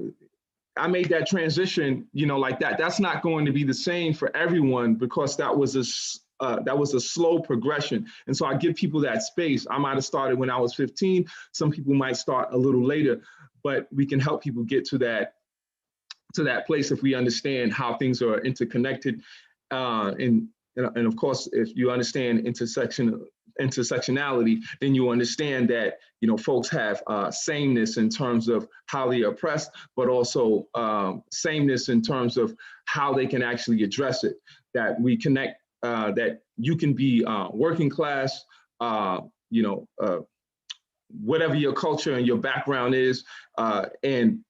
made that transition, you know, like that. That's not going to be the same for everyone, because that was a slow progression. And so I give people that space. I might have started when I was 15. Some people might start a little later, but we can help people get to that place if we understand how things are interconnected. And of course, if you understand intersectionality, then you understand that, you know, folks have sameness in terms of how they are oppressed, but also sameness in terms of how they can actually address it. That we connect, that you can be working class, you know, whatever your culture and your background is, and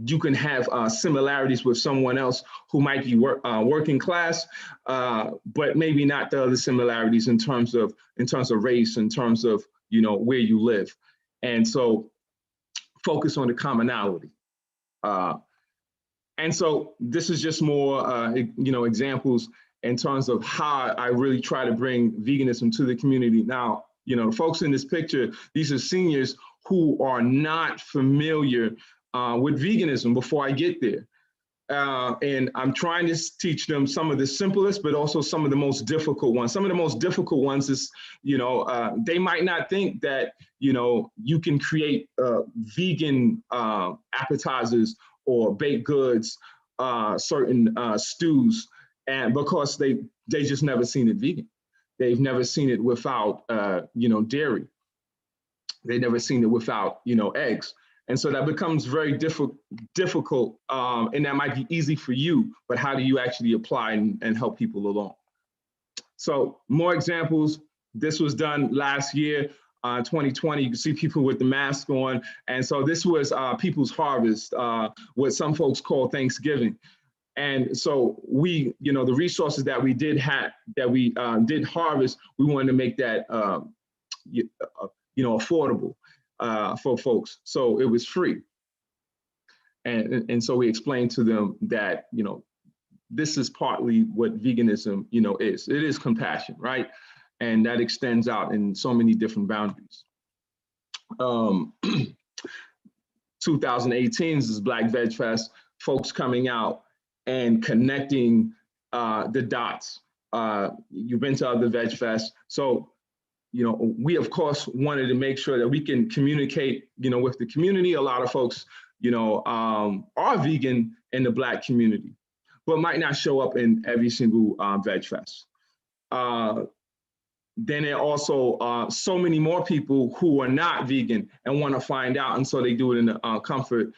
you can have similarities with someone else who might be working class, but maybe not the other similarities in terms of race, in terms of, you know, where you live. And so focus on the commonality. And so this is just more, examples in terms of how I really try to bring veganism to the community. Now, the folks in this picture, these are seniors who are not familiar with veganism before I get there. And I'm trying to teach them some of the simplest, but also some of the most difficult ones. Some of the most difficult ones is, they might not think that, you can create vegan appetizers or baked goods, certain stews, and because they just never seen it vegan. They've never seen it without, dairy. They've never seen it without, eggs. And so that becomes very difficult, and that might be easy for you, but how do you actually apply and help people along? So more examples. This was done last year, 2020. You can see people with the mask on. And so this was People's Harvest, what some folks call Thanksgiving. And so we, the resources that we did did harvest, we wanted to make that, affordable for folks. So it was free. And so we explained to them that, this is partly what veganism, is. It is compassion, right? And that extends out in so many different boundaries. 2018 is Black VegFest, folks coming out and connecting the dots. You've been to other VegFests. So, we of course wanted to make sure that we can communicate, with the community. A lot of folks, are vegan in the Black community, but might not show up in every single VegFest. Then there are also so many more people who are not vegan and want to find out, and so they do it in the comfort,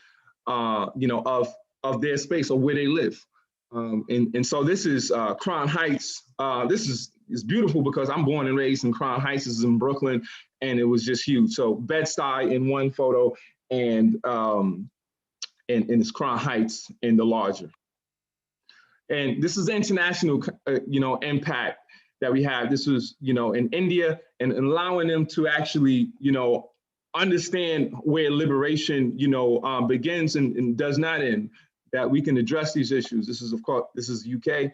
of their space or where they live. And so this is Crown Heights. This is beautiful because I'm born and raised in Crown Heights. This is in Brooklyn, and it was just huge. So Bed-Stuy in one photo, and it's Crown Heights in the larger. And this is the international, impact that we have. This was, in India, and allowing them to actually, understand where liberation, begins and does not end, that we can address these issues. This is, of course, this is UK.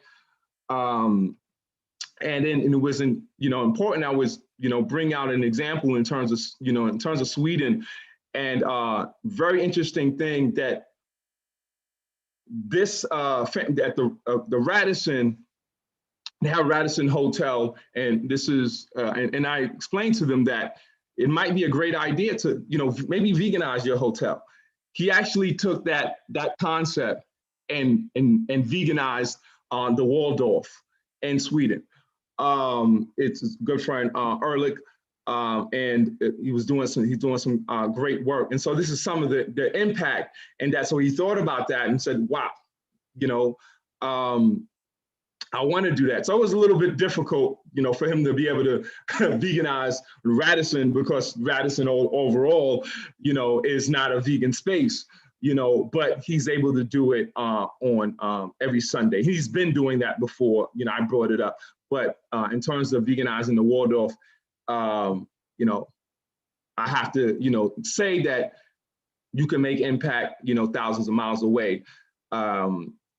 And then it was, important. I was, bring out an example in terms of, Sweden, and very interesting thing that this, at the Radisson, they have Radisson Hotel, and this is, and I explained to them that it might be a great idea to, maybe veganize your hotel. He actually took that concept and veganized the Waldorf in Sweden. It's his good friend Ehrlich, and he's doing some great work. And so this is some of the impact, and that's so he thought about that and said, wow, I want to do that. So it was a little bit difficult, for him to be able to veganize Radisson, because Radisson overall, is not a vegan space, but he's able to do it on every Sunday. He's been doing that before, I brought it up. But in terms of veganizing the Waldorf, I have to, say that you can make impact, thousands of miles away.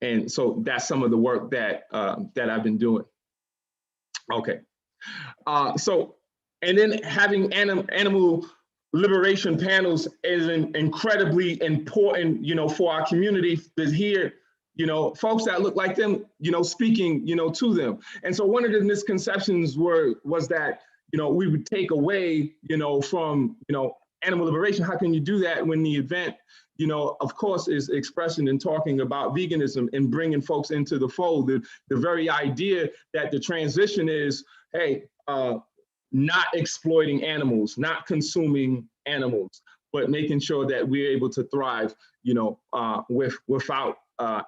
And so that's some of the work that I've been doing. Okay. So, and then having animal liberation panels is incredibly important, for our community to hear, folks that look like them, speaking, to them. And so one of the misconceptions was that, we would take away, from, animal liberation. How can you do that when the event, of course, is expressing and talking about veganism and bringing folks into the fold? The very idea that the transition is, hey, not exploiting animals, not consuming animals, but making sure that we're able to thrive, without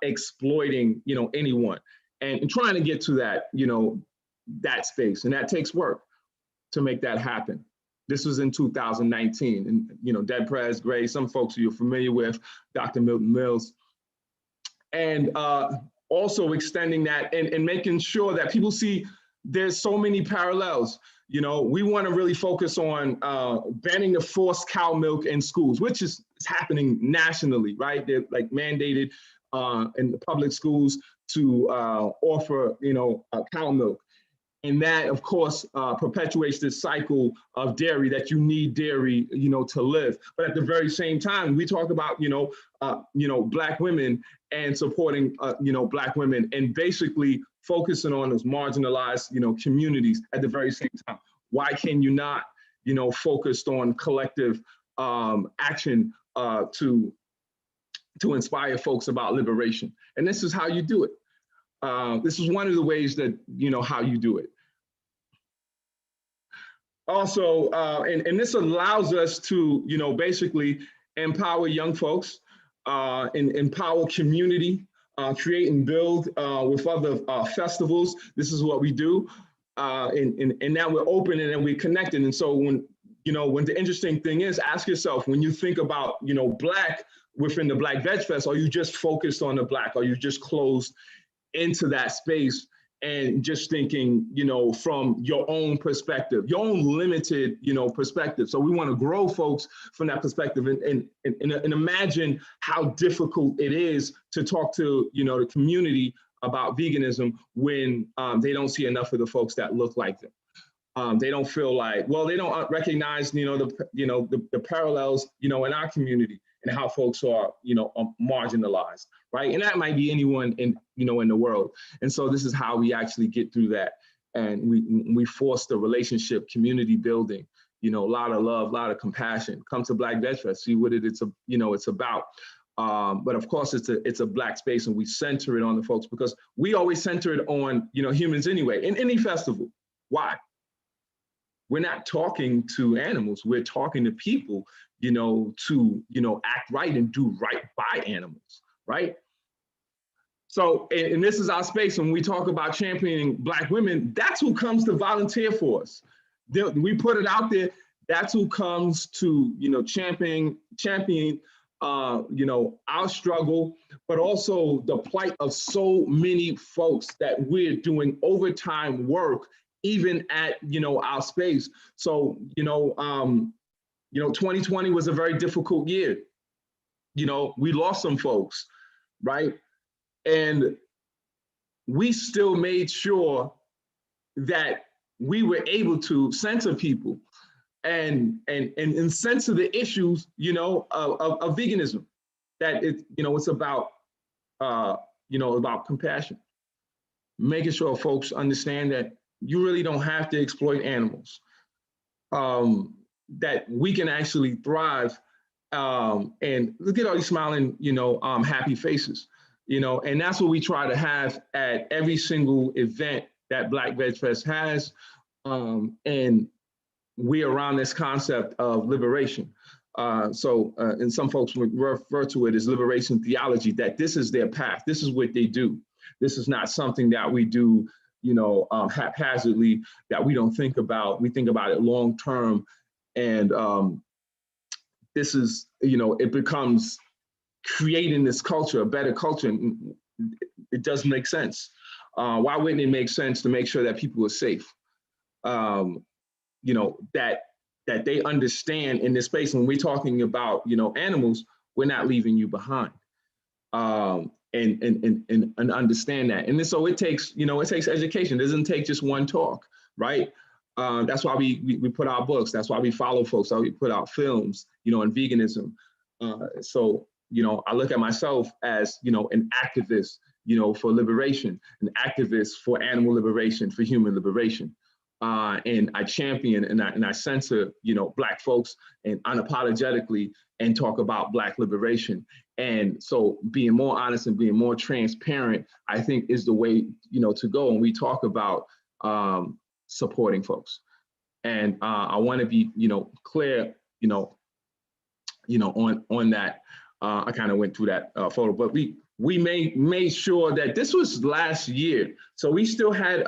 exploiting, anyone, and trying to get to that, that space. And that takes work to make that happen. This was in 2019, and Dead Prez Gray, some folks you're familiar with, Dr. Milton Mills, and also extending that and making sure that people see there's so many parallels. You know, we want to really focus on banning the forced cow milk in schools, which is happening nationally, right? They're like mandated in the public schools to offer, you know, cow milk. And that, of course, perpetuates this cycle of dairy, that you need dairy, you know, to live. But at the very same time, we talk about, you know, Black women and supporting, you know, Black women, and basically focusing on those marginalized, you know, communities at the very same time. Why can you not, you know, focus on collective action to inspire folks about liberation? And this is how you do it. This is one of the ways that, you know, how you do it. Also, and this allows us to, you know, basically empower young folks, and empower community, create and build with other festivals. This is what we do. And now we're open and then we're connected. And so when the interesting thing is, ask yourself, when you think about, you know, Black within the Black VegFest, are you just focused on the Black? Are you just closed into that space and just thinking, you know, from your own perspective, your own limited, you know, perspective? So we want to grow folks from that perspective, and imagine how difficult it is to talk to, you know, the community about veganism when they don't see enough of the folks that look like them. They don't feel like, well, they don't recognize, the parallels, you know, in our community and how folks are, you know, marginalized, right? And that might be anyone in, you know, in the world. And so this is how we actually get through that. And we foster relationship, community building, you know, a lot of love, a lot of compassion. Come to Black VegFest, see what it's about. But of course, it's a Black space, and we center it on the folks because we always center it on, you know, humans anyway, in any festival. Why? We're not talking to animals, we're talking to people, you know, to, you know, act right and do right by animals, right? So, and this is our space. When we talk about championing Black women, that's who comes to volunteer for us. We put it out there, that's who comes to, you know, champion, you know, our struggle, but also the plight of so many folks that we're doing overtime work, even at, you know, our space. So, 2020 was a very difficult year. You know, we lost some folks, right? And we still made sure that we were able to center people and center the issues, you know, of veganism, that it's about, about compassion, making sure folks understand that you really don't have to exploit animals, that we can actually thrive, and look at all these smiling, happy faces, and that's what we try to have at every single event that Black VegFest has, and we're around this concept of liberation. And some folks would refer to it as liberation theology, that this is their path, this is what they do. This is not something that we do, haphazardly, that we don't think about. We think about it long term, and this is, it becomes creating this culture, a better culture. And it does make sense. Why wouldn't it make sense to make sure that people are safe? That they understand in this space, when we're talking about, animals, we're not leaving you behind. And understand that. And so it takes, it takes education. It doesn't take just one talk, right? That's why we put out books. That's why we follow folks. That's why we put out films, on veganism. So, I look at myself as, an activist, for liberation, an activist for animal liberation, for human liberation. And I champion and I censor, Black folks, and unapologetically, and talk about Black liberation. And so being more honest and being more transparent, I think, is the way, to go. And we talk about supporting folks. And I want to be, clear, on that. I kind of went through that photo, but we made sure that this was last year. So we still had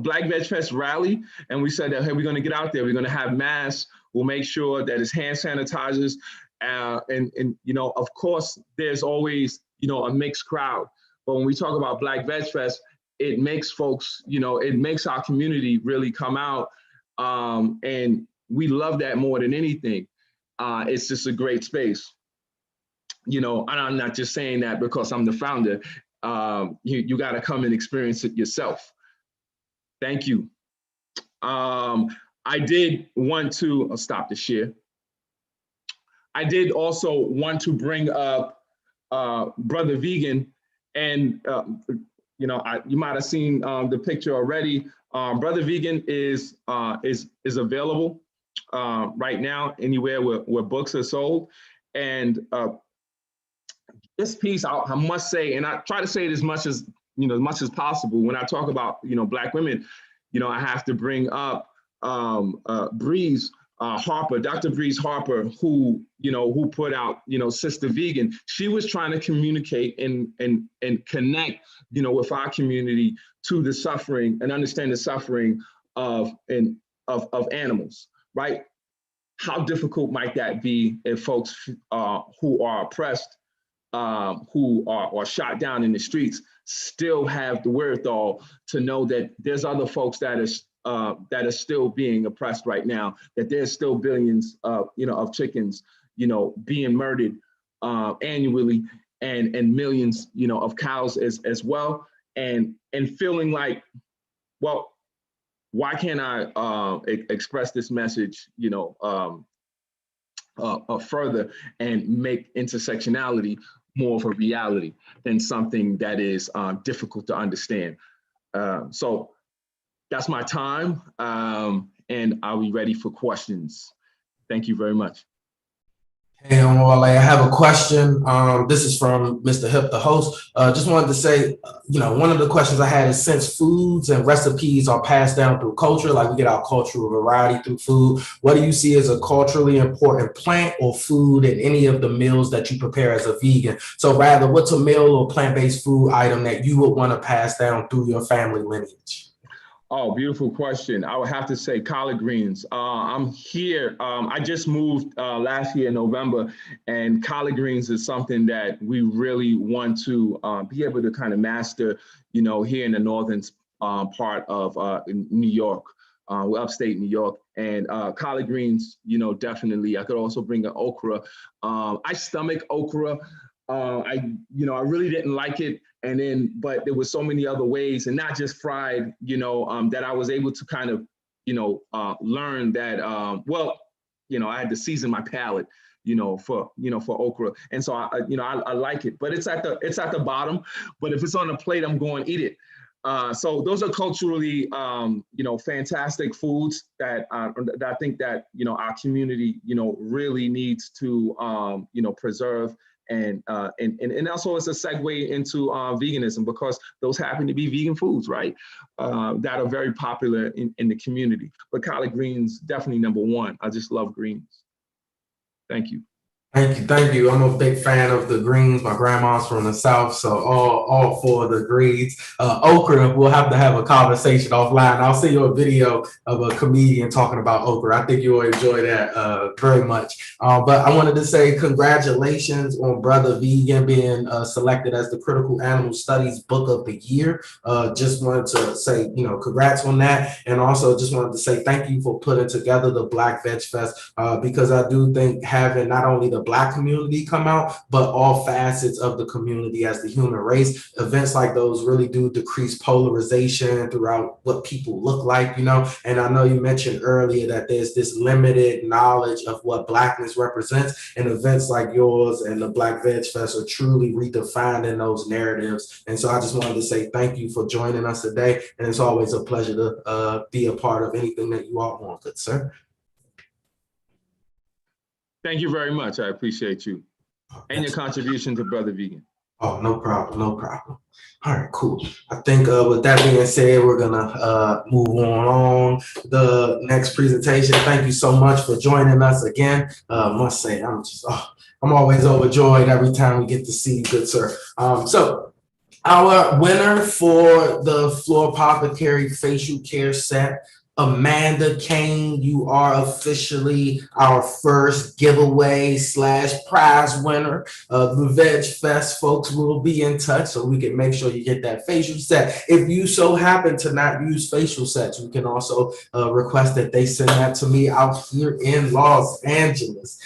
Black VegFest rally, and we said that, hey, we're going to get out there. We're going to have masks. We'll make sure that it's hand sanitizers. And of course, there's always, a mixed crowd. But when we talk about Black VegFest, it makes folks, it makes our community really come out. And we love that more than anything. It's just a great space. And I'm not just saying that because I'm the founder. You got to come and experience it yourself. Thank you. I did want to, I'll stop the share. I did also want to bring up Brother Vegan, and you might have seen the picture already. Brother Vegan is available right now anywhere where books are sold, and this piece I must say, and I try to say it as much as possible when I talk about Black women. I have to bring up Breeze Harper, Dr. Breeze Harper, who put out Sister Vegan. She was trying to communicate and connect with our community to the suffering and understand the suffering of animals, right? How difficult might that be if folks who are oppressed, who are shot down in the streets, still have the wherewithal to know that there's other folks that are still being oppressed right now, that there's still billions of chickens being murdered annually, and millions of cows as well, and feeling like, well, why can't I express this message further and make intersectionality more of a reality than something that is difficult to understand. So that's my time, and I'll be ready for questions. Thank you very much. Hey, I have a question. This is from Mr. Hip, the host. Just wanted to say, one of the questions I had is, since foods and recipes are passed down through culture, like we get our cultural variety through food, what do you see as a culturally important plant or food in any of the meals that you prepare as a vegan? So rather, what's a meal or plant-based food item that you would want to pass down through your family lineage? Oh, beautiful question. I would have to say collard greens. I'm here. I just moved last year in November, and collard greens is something that we really want to be able to kind of master, here in the northern part of New York, upstate New York. And collard greens, definitely. I could also bring an okra. I stomach okra. I really didn't like it. But there were so many other ways, and not just fried, that I was able to kind of, learn that, I had to season my palate, for okra. And so I like it, but it's at the bottom, but if it's on the plate, I'm going to eat it. So those are culturally, fantastic foods that I think that, our community, really needs to, preserve. And also it's a segue into veganism, because those happen to be vegan foods, right? That are very popular in the community. But collard greens, definitely number one. I just love greens. Thank you. Thank you. I'm a big fan of the greens. My grandma's from the South, so all for the greens. Okra, we'll have to have a conversation offline. I'll send you a video of a comedian talking about okra. I think you'll enjoy that very much. But I wanted to say congratulations on Brother Vegan being selected as the Critical Animal Studies Book of the Year. Just wanted to say, congrats on that. And also just wanted to say thank you for putting together the Black VegFest, because I do think having not only the Black community come out, but all facets of the community as the human race. Events like those really do decrease polarization throughout what people look like, And I know you mentioned earlier that there's this limited knowledge of what Blackness represents, and events like yours and the Black Veg Fest are truly redefining those narratives. And so I just wanted to say thank you for joining us today. And it's always a pleasure to be a part of anything that you all want, good sir. Thank you very much. I appreciate you and your contribution to Brother Vegan. Oh, no problem. No problem. All right, cool. I think with that being said, we're going to move on the next presentation. Thank you so much for joining us again. Must say, I'm always overjoyed every time we get to see you, good sir. So our winner for the Floor Apothecary facial care set Amanda Kane, you are officially our first giveaway / prize winner of the Veg Fest. Folks will be in touch so we can make sure you get that facial set. If you so happen to not use facial sets, you can also request that they send that to me out here in Los Angeles.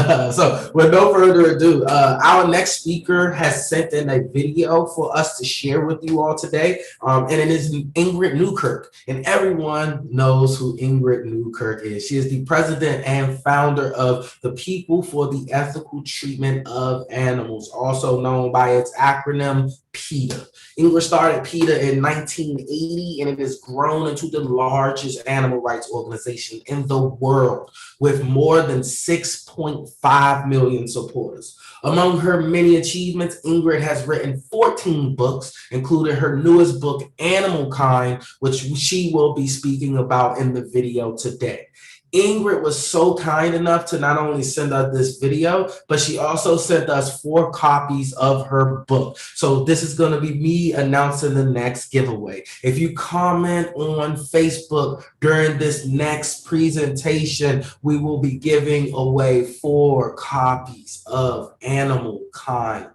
So with no further ado, our next speaker has sent in a video for us to share with you all today. And it is Ingrid Newkirk, and everyone knows who Ingrid Newkirk is. She is the president and founder of the People for the Ethical Treatment of Animals, also known by its acronym PETA. Ingrid started PETA in 1980, and it has grown into the largest animal rights organization in the world with more than 6.5 million supporters. Among her many achievements, Ingrid has written 14 books, including her newest book, Animal Kind, which she will be speaking about in the video today. Ingrid was so kind enough to not only send us this video, but she also sent us 4 copies of her book. So this is going to be me announcing the next giveaway. If you comment on Facebook during this next presentation, we will be giving away 4 copies of Animal Kind.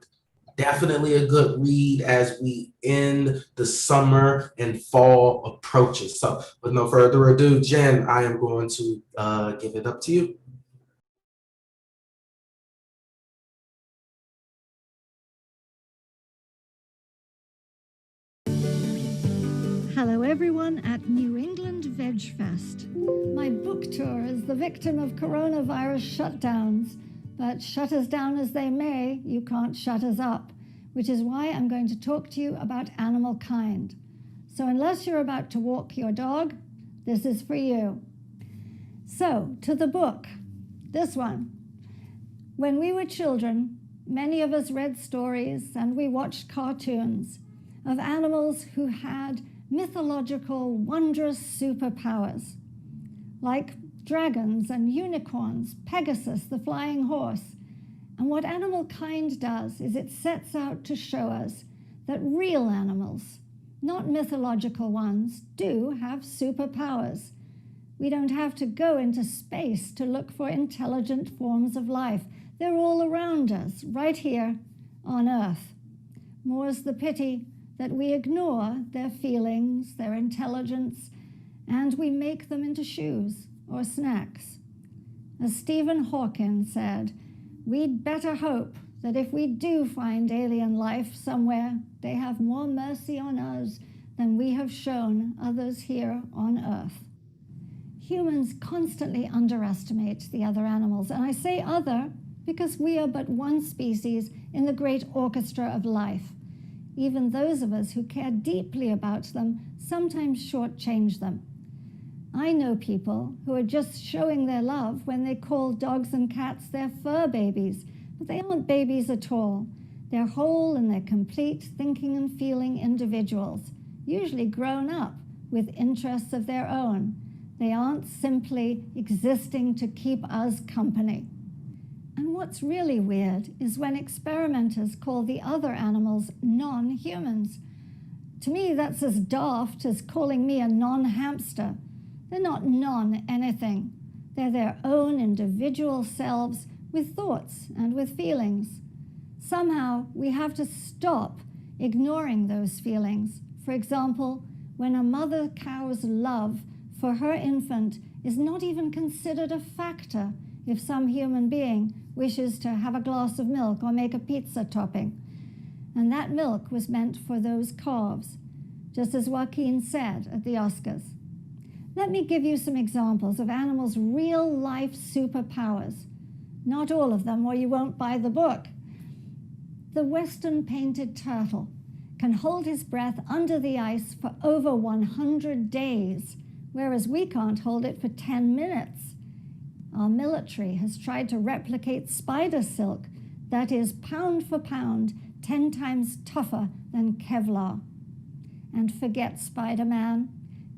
Definitely a good read as we end the summer and fall approaches. So with no further ado, Jen, I am going to give it up to you. Hello everyone at New England VegFest. My book tour is the victim of coronavirus shutdowns, but shut us down as they may, you can't shut us up, which is why I'm going to talk to you about Animal Kind. So unless you're about to walk your dog, this is for you. So to the book, this one. When we were children, many of us read stories and we watched cartoons of animals who had mythological, wondrous superpowers, like dragons and unicorns, Pegasus, the flying horse. And what Animal Kind does is it sets out to show us that real animals, not mythological ones, do have superpowers. We don't have to go into space to look for intelligent forms of life. They're all around us, right here on Earth. More's the pity that we ignore their feelings, their intelligence, and we make them into shoes or snacks. As Stephen Hawking said, we'd better hope that if we do find alien life somewhere, they have more mercy on us than we have shown others here on Earth. Humans constantly underestimate the other animals, and I say other because we are but one species in the great orchestra of life. Even those of us who care deeply about them sometimes shortchange them. I know people who are just showing their love when they call dogs and cats their fur babies, but they aren't babies at all. They're whole and they're complete thinking and feeling individuals, usually grown up with interests of their own. They aren't simply existing to keep us company. And what's really weird is when experimenters call the other animals non-humans. To me, that's as daft as calling me a non-hamster. They're not non-anything. They're their own individual selves with thoughts and with feelings. Somehow, we have to stop ignoring those feelings. For example, when a mother cow's love for her infant is not even considered a factor if some human being wishes to have a glass of milk or make a pizza topping. And that milk was meant for those calves, just as Joaquin said at the Oscars. Let me give you some examples of animals' real-life superpowers. Not all of them, or you won't buy the book. The Western painted turtle can hold his breath under the ice for over 100 days, whereas we can't hold it for 10 minutes. Our military has tried to replicate spider silk that is pound for pound 10 times tougher than Kevlar. And forget Spider-Man.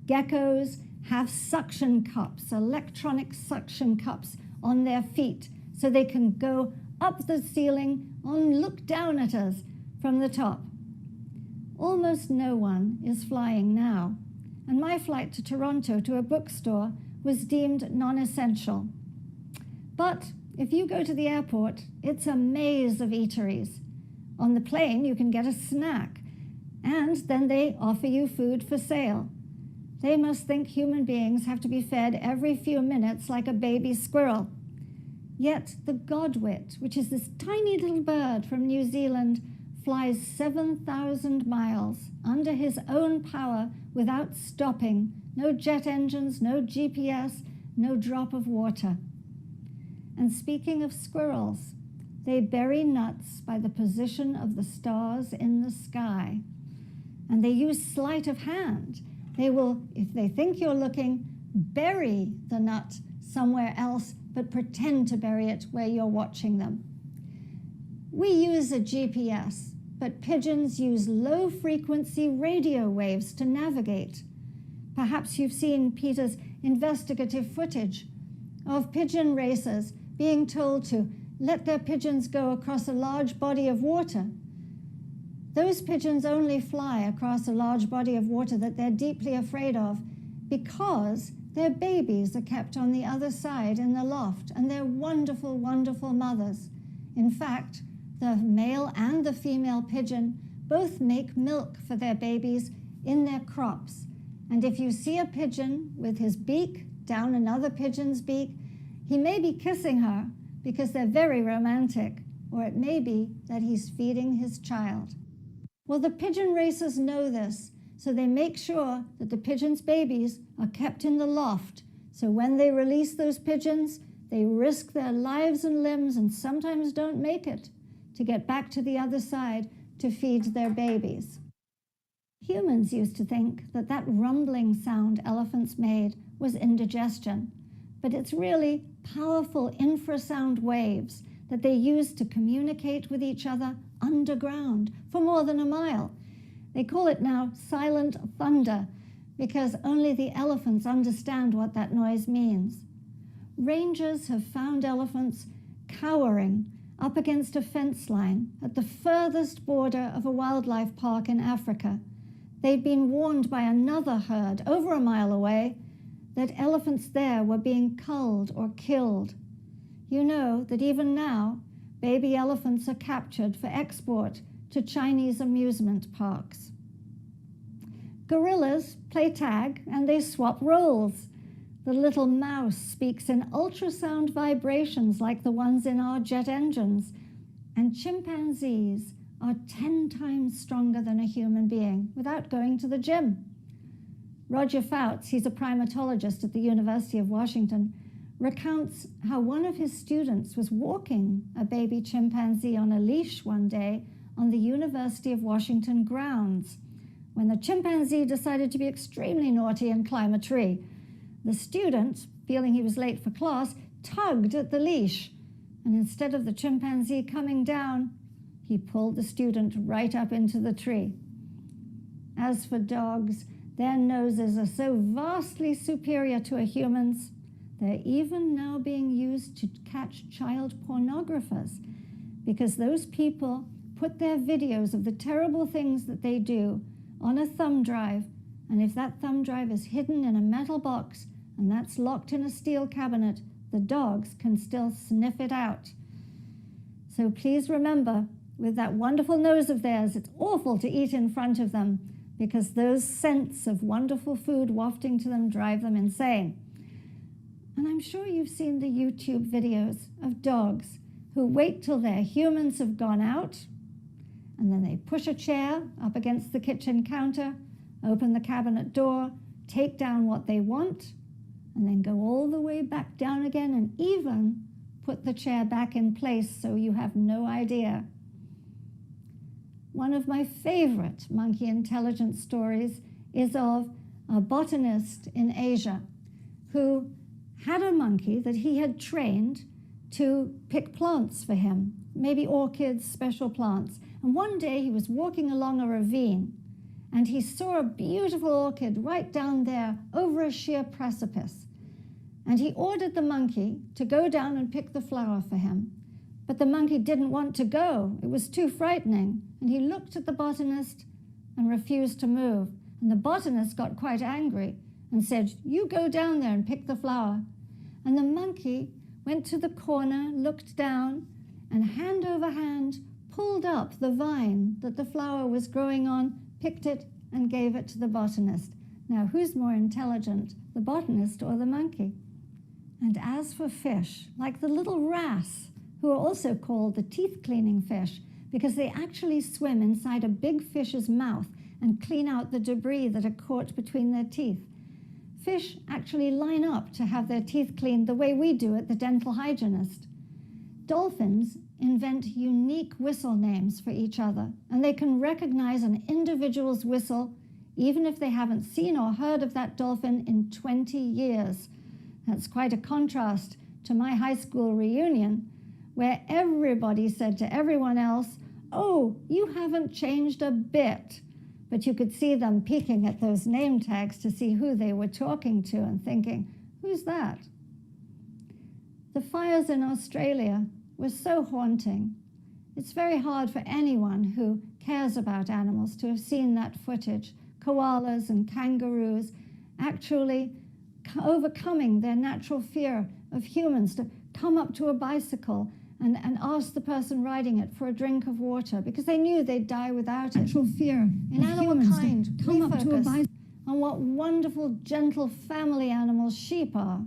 Geckos have suction cups, electronic suction cups on their feet so they can go up the ceiling and look down at us from the top. Almost no one is flying now, and my flight to Toronto to a bookstore was deemed non-essential. But if you go to the airport, it's a maze of eateries. On the plane, you can get a snack, and then they offer you food for sale. They must think human beings have to be fed every few minutes like a baby squirrel. Yet the godwit, which is this tiny little bird from New Zealand, flies 7,000 miles under his own power without stopping. No jet engines, no GPS, no drop of water. And speaking of squirrels, they bury nuts by the position of the stars in the sky. And they use sleight of hand. They will, if they think you're looking, bury the nut somewhere else, but pretend to bury it where you're watching them. We use a GPS, but pigeons use low-frequency radio waves to navigate. Perhaps you've seen Peter's investigative footage of pigeon racers being told to let their pigeons go across a large body of water. Those pigeons only fly across a large body of water that they're deeply afraid of because their babies are kept on the other side in the loft, and they're wonderful, wonderful mothers. In fact, the male and the female pigeon both make milk for their babies in their crops. And if you see a pigeon with his beak down another pigeon's beak, he may be kissing her because they're very romantic, or it may be that he's feeding his child. Well, the pigeon racers know this, so they make sure that the pigeons' babies are kept in the loft. So when they release those pigeons, they risk their lives and limbs and sometimes don't make it to get back to the other side to feed their babies. Humans used to think that that rumbling sound elephants made was indigestion, but it's really powerful infrasound waves that they use to communicate with each other underground for more than a mile. They call it now silent thunder because only the elephants understand what that noise means. Rangers have found elephants cowering up against a fence line at the furthest border of a wildlife park in Africa. They'd been warned by another herd over a mile away that elephants there were being culled or killed. You know that even now, baby elephants are captured for export to Chinese amusement parks. Gorillas play tag and they swap roles. The little mouse speaks in ultrasound vibrations like the ones in our jet engines, and chimpanzees are 10 times stronger than a human being without going to the gym. Roger Fouts, he's a primatologist at the University of Washington, recounts how one of his students was walking a baby chimpanzee on a leash one day on the University of Washington grounds when the chimpanzee decided to be extremely naughty and climb a tree. The student, feeling he was late for class, tugged at the leash, and instead of the chimpanzee coming down, he pulled the student right up into the tree. As for dogs, their noses are so vastly superior to a human's, they're even now being used to catch child pornographers because those people put their videos of the terrible things that they do on a thumb drive, and if that thumb drive is hidden in a metal box and that's locked in a steel cabinet, the dogs can still sniff it out. So please remember, with that wonderful nose of theirs, it's awful to eat in front of them because those scents of wonderful food wafting to them drive them insane. And I'm sure you've seen the YouTube videos of dogs who wait till their humans have gone out, and then they push a chair up against the kitchen counter, open the cabinet door, take down what they want, and then go all the way back down again and even put the chair back in place so you have no idea. One of my favorite monkey intelligence stories is of a botanist in Asia who had a monkey that he had trained to pick plants for him, maybe orchids, special plants. And one day he was walking along a ravine and he saw a beautiful orchid right down there over a sheer precipice. And he ordered the monkey to go down and pick the flower for him. But the monkey didn't want to go. It was too frightening. And he looked at the botanist and refused to move. And the botanist got quite angry and said, "You go down there and pick the flower." And the monkey went to the corner, looked down, and hand over hand pulled up the vine that the flower was growing on, picked it, and gave it to the botanist. Now, who's more intelligent, the botanist or the monkey? And as for fish, like the little wrasse, who are also called the teeth-cleaning fish, because they actually swim inside a big fish's mouth and clean out the debris that are caught between their teeth. Fish actually line up to have their teeth cleaned the way we do at the dental hygienist. Dolphins invent unique whistle names for each other, and they can recognize an individual's whistle even if they haven't seen or heard of that dolphin in 20 years. That's quite a contrast to my high school reunion, where everybody said to everyone else, "Oh, you haven't changed a bit." But you could see them peeking at those name tags to see who they were talking to and thinking, "Who's that?" The fires in Australia were so haunting. It's very hard for anyone who cares about animals to have seen that footage. Koalas and kangaroos actually overcoming their natural fear of humans to come up to a bicycle and ask the person riding it for a drink of water because they knew they'd die without it. Natural fear in animal kind. Come up to a bicycle on what wonderful, gentle family animals sheep are.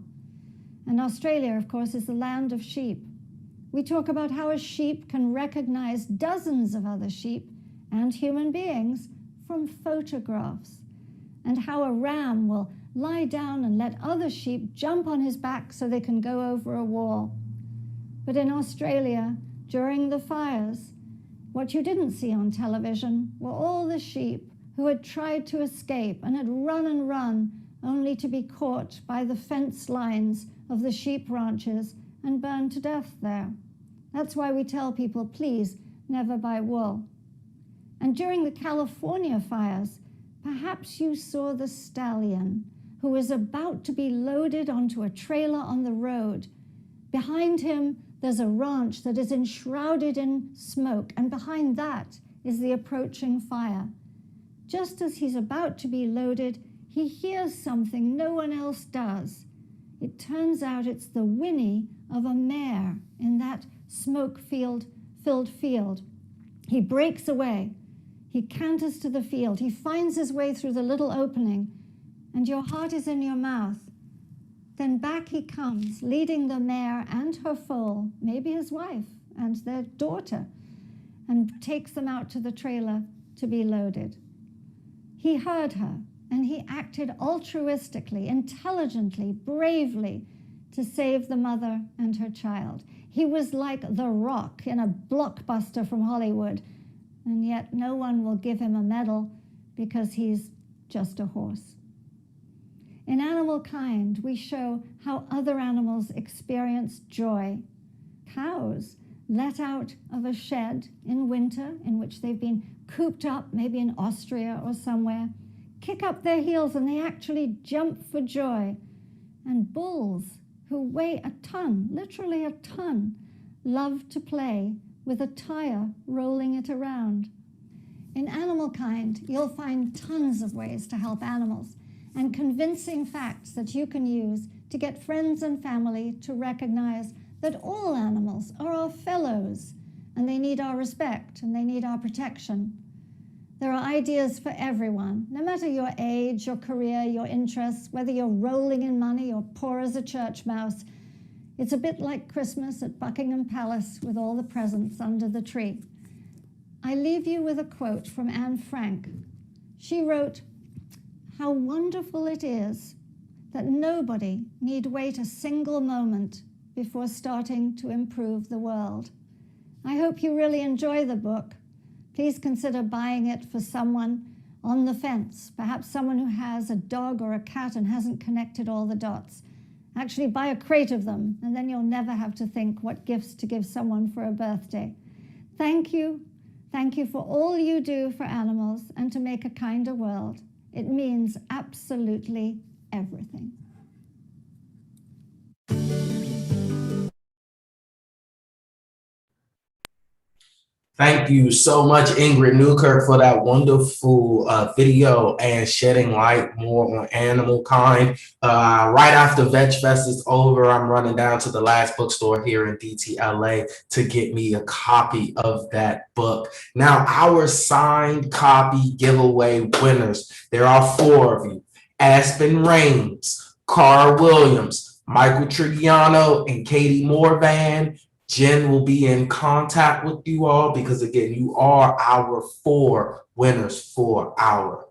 And Australia, of course, is the land of sheep. We talk about how a sheep can recognize dozens of other sheep and human beings from photographs, and how a ram will lie down and let other sheep jump on his back so they can go over a wall. But in Australia, during the fires, what you didn't see on television were all the sheep who had tried to escape and had run and run only to be caught by the fence lines of the sheep ranches and burned to death there. That's why we tell people, please never buy wool. And during the California fires, perhaps you saw the stallion who was about to be loaded onto a trailer on the road. Behind him, there's a ranch that is enshrouded in smoke, and behind that is the approaching fire. Just as he's about to be loaded, he hears something no one else does. It turns out it's the whinny of a mare in that smoke-filled field. He breaks away. He canters to the field. He finds his way through the little opening, and your heart is in your mouth. Then back he comes, leading the mare and her foal, maybe his wife and their daughter, and takes them out to the trailer to be loaded. He heard her, and he acted altruistically, intelligently, bravely to save the mother and her child. He was like The Rock in a blockbuster from Hollywood, and yet no one will give him a medal because he's just a horse. In Animal Kind, we show how other animals experience joy. Cows let out of a shed in winter in which they've been cooped up, maybe in Austria or somewhere, kick up their heels and they actually jump for joy. And bulls, who weigh a ton, literally a ton, love to play with a tire rolling it around. In Animal Kind, you'll find tons of ways to help animals and convincing facts that you can use to get friends and family to recognize that all animals are our fellows and they need our respect and they need our protection. There are ideas for everyone, no matter your age, your career, your interests, whether you're rolling in money or poor as a church mouse. It's a bit like Christmas at Buckingham Palace with all the presents under the tree. I leave you with a quote from Anne Frank. She wrote, "How wonderful it is that nobody need wait a single moment before starting to improve the world." I hope you really enjoy the book. Please consider buying it for someone on the fence, perhaps someone who has a dog or a cat and hasn't connected all the dots. Actually, buy a crate of them, and then you'll never have to think what gifts to give someone for a birthday. Thank you. Thank you for all you do for animals and to make a kinder world. It means absolutely everything. Thank you so much, Ingrid Newkirk, for that wonderful video and shedding light more on animal kind. Right after VegFest is over, I'm running down to the last bookstore here in DTLA to get me a copy of that book. Now, our signed copy giveaway winners, there are 4 of you. Aspen Rains, Carr Williams, Michael Trigiano, and Katie Morvan. Jen will be in contact with you all because, again, you are our 4 winners for our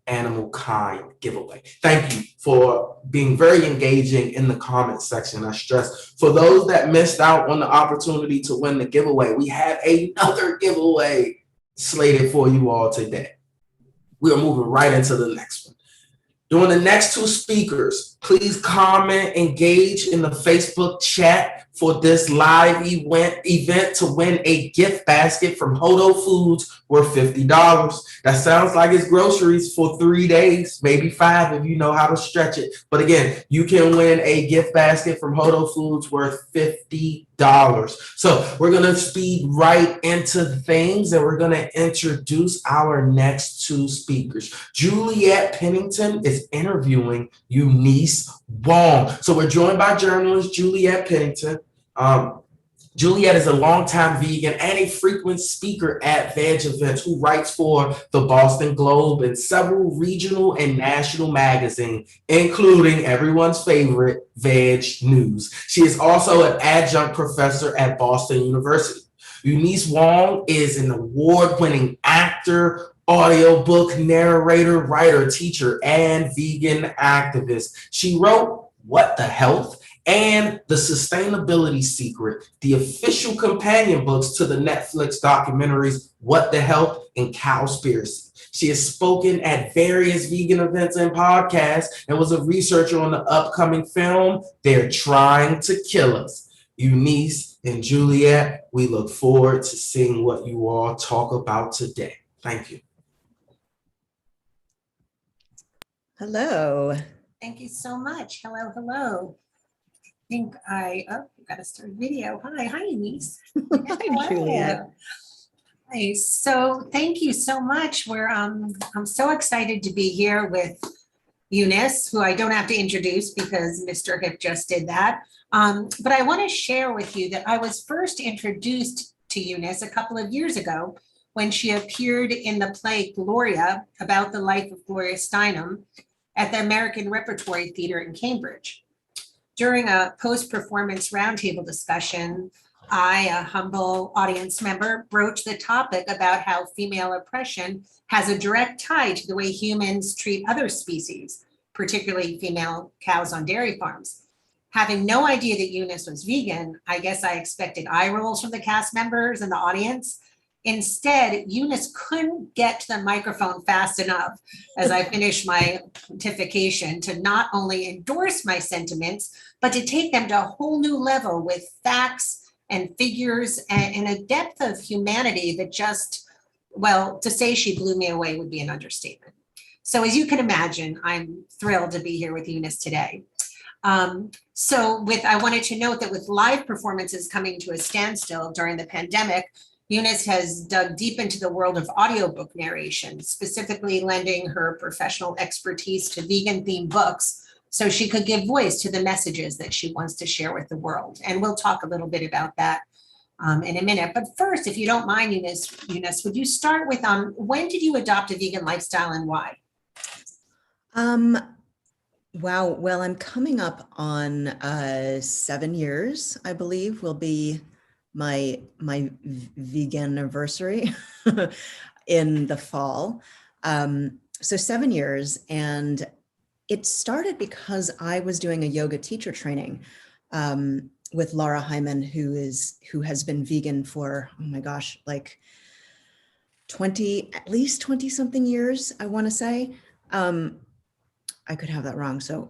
animal kind giveaway. Thank you for being very engaging in the comment section. I stress, for those that missed out on the opportunity to win the giveaway, we have another giveaway slated for you all today. We are moving right into the next one. During the next 2 speakers, please comment, engage in the Facebook chat for this live event to win a gift basket from Hodo Foods worth $50. That sounds like it's groceries for 3 days, maybe 5 if you know how to stretch it. But again, you can win a gift basket from Hodo Foods worth $50. So we're going to speed right into things, and we're going to introduce our next 2 speakers. Juliet Pennington is interviewing Eunice Wong. So we're joined by journalist Juliet Pennington. Juliet is a longtime vegan and a frequent speaker at veg events who writes for the Boston Globe and several regional and national magazines, including everyone's favorite, Veg News. She is also an adjunct professor at Boston University. Eunice Wong is an award-winning actor, audiobook narrator, writer, teacher, and vegan activist. She wrote What the Health and The Sustainability Secret, the official companion books to the Netflix documentaries What the Health and Cowspiracy. She has spoken at various vegan events and podcasts and was a researcher on the upcoming film They're Trying to Kill Us. Eunice and Juliet, we look forward to seeing what you all talk about today. Thank you. Hello. Thank you so much. Hello, hello. Think we got to start video. Hi, Eunice. Hi, Juliet. Hi. So thank you so much. I'm so excited to be here with Eunice, who I don't have to introduce because Mr. Hip just did that. But I want to share with you that I was first introduced to Eunice a couple of years ago when she appeared in the play Gloria, about the life of Gloria Steinem, at the American Repertory Theatre in Cambridge. During a post-performance roundtable discussion, I, a humble audience member, broached the topic about how female oppression has a direct tie to the way humans treat other species, particularly female cows on dairy farms. Having no idea that Eunice was vegan, I guess I expected eye rolls from the cast members and the audience. Instead, Eunice couldn't get to the microphone fast enough as I finished my pontification to not only endorse my sentiments, but to take them to a whole new level with facts and figures and a depth of humanity that just, well, to say she blew me away would be an understatement. So as you can imagine, I'm thrilled to be here with Eunice today. I wanted to note that with live performances coming to a standstill during the pandemic, Eunice has dug deep into the world of audiobook narration, specifically lending her professional expertise to vegan-themed books so she could give voice to the messages that she wants to share with the world. And we'll talk a little bit about that in a minute. But first, if you don't mind, Eunice, would you start with when did you adopt a vegan lifestyle and why? Wow. Well, I'm coming up on 7 years, I believe, will be my vegan anniversary in the fall. So 7 years, and it started because I was doing a yoga teacher training with Laura Hyman, who has been vegan for, oh my gosh, like at least 20 something years, I want to say. I could have that wrong, so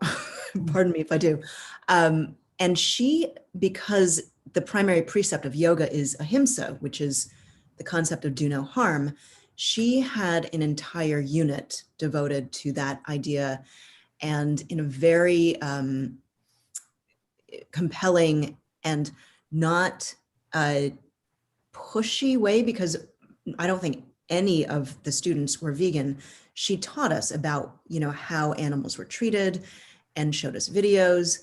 pardon me if I do. And she, because the primary precept of yoga is ahimsa, which is the concept of do no harm, she had an entire unit devoted to that idea, and in a very compelling and not pushy way, because I don't think any of the students were vegan. She taught us about, how animals were treated and showed us videos.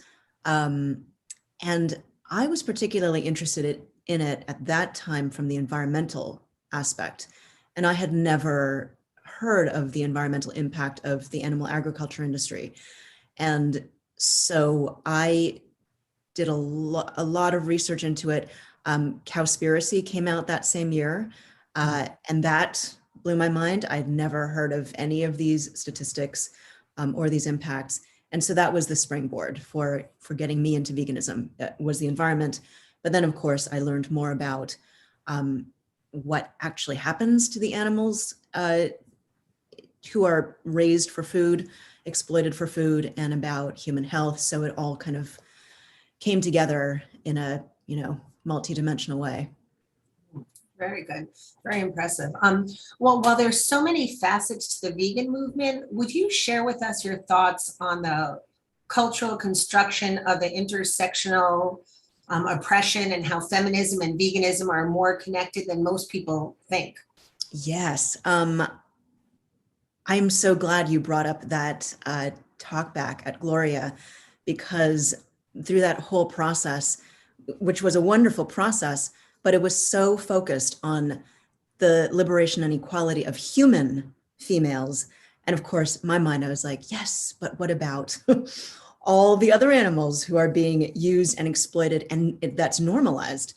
And I was particularly interested in it at that time from the environmental aspect. And I had never heard of the environmental impact of the animal agriculture industry. And so I did a lot of research into it. Cowspiracy came out that same year, and that blew my mind. I'd never heard of any of these statistics or these impacts. And so that was the springboard for getting me into veganism, was the environment. But then, of course, I learned more about what actually happens to the animals who are raised for food, exploited for food, and about human health. So it all kind of came together in a, multidimensional way. Very good. Very impressive. Well, while there's so many facets to the vegan movement, would you share with us your thoughts on the cultural construction of the intersectional oppression and how feminism and veganism are more connected than most people think? Yes. I'm so glad you brought up that talk back at Gloria, because through that whole process, which was a wonderful process, but it was so focused on the liberation and equality of human females. And of course, in my mind, I was like, yes, but what about all the other animals who are being used and exploited, and that's normalized?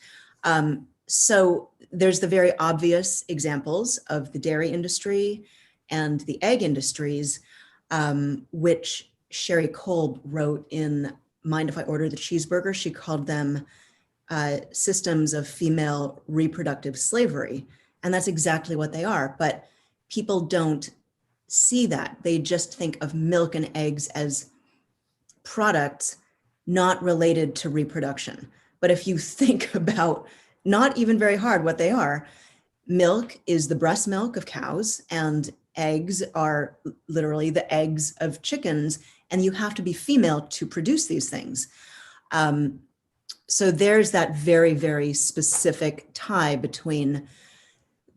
So there's the very obvious examples of the dairy industry and the egg industries, which Sherry Kolb wrote in Mind If I Order the Cheeseburger. She called them systems of female reproductive slavery. And that's exactly what they are. But people don't see that. They just think of milk and eggs as products not related to reproduction. But if you think about, not even very hard, what they are, milk is the breast milk of cows, and eggs are literally the eggs of chickens, and you have to be female to produce these things. So there's that very, very specific tie between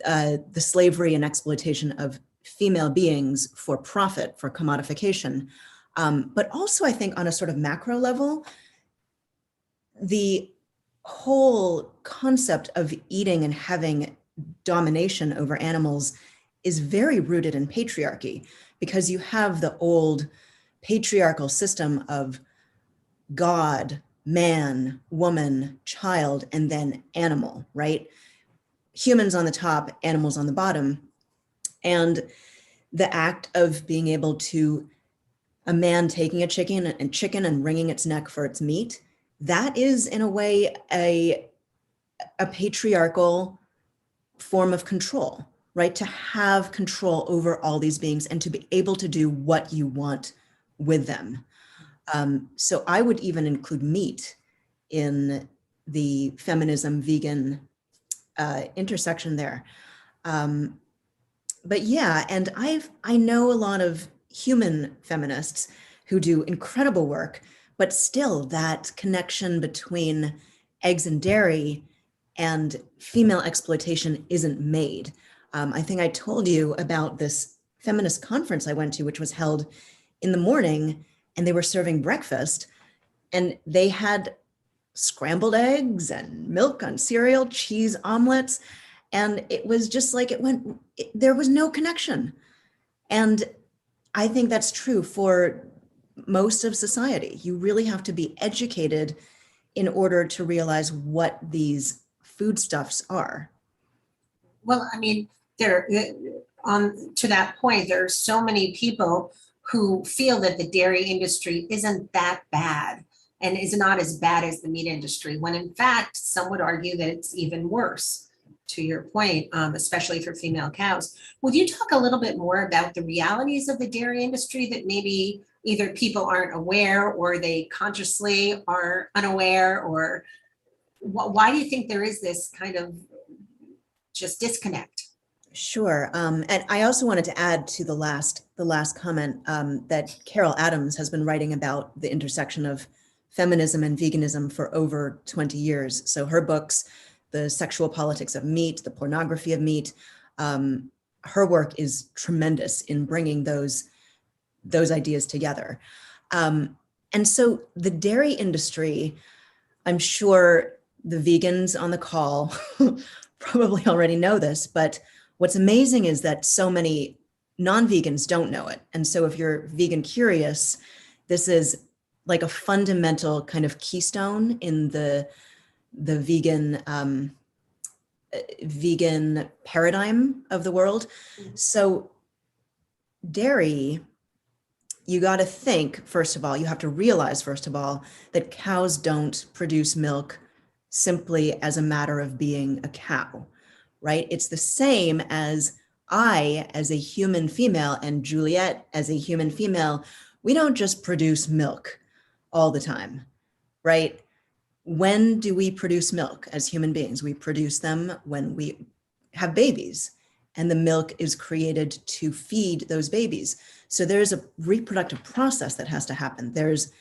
the slavery and exploitation of female beings for profit, for commodification. But also, I think on a sort of macro level, the whole concept of eating and having domination over animals is very rooted in patriarchy, because you have the old patriarchal system of God, man, woman, child, and then animal, right? Humans on the top, animals on the bottom. And the act of being able to, a man taking a chicken and wringing its neck for its meat, that is in a way a patriarchal form of control, right? To have control over all these beings and to be able to do what you want with them. So I would even include meat in the feminism vegan intersection there. But yeah, and I know a lot of human feminists who do incredible work, but still that connection between eggs and dairy and female exploitation isn't made. I think I told you about this feminist conference I went to, which was held in the morning, and they were serving breakfast, and they had scrambled eggs and milk on cereal, cheese omelets. And it was just like there was no connection. And I think that's true for most of society. You really have to be educated in order to realize what these foodstuffs are. Well, I mean, to that point, there are so many people who feel that the dairy industry isn't that bad and is not as bad as the meat industry, when in fact, some would argue that it's even worse, to your point, especially for female cows. Would you talk a little bit more about the realities of the dairy industry that maybe either people aren't aware or they consciously are unaware, or why do you think there is this kind of just disconnect? Sure. And I also wanted to add to the last comment that Carol Adams has been writing about the intersection of feminism and veganism for over 20 years. So her books, the sexual politics of meat, the pornography of meat. Her work is tremendous in bringing those ideas together. And so the dairy industry, I'm sure the vegans on the call probably already know this, but what's amazing is that so many non-vegans don't know it. And so if you're vegan curious, this is like a fundamental kind of keystone in the vegan paradigm of the world. So dairy, you got to think, first of all, you have to realize, first of all, that cows don't produce milk simply as a matter of being a cow, right? It's the same as I, as a human female, and Juliet, as a human female, we don't just produce milk all the time, right? When do we produce milk as human beings? We produce them when we have babies, and the milk is created to feed those babies. So there's a reproductive process that has to happen. There's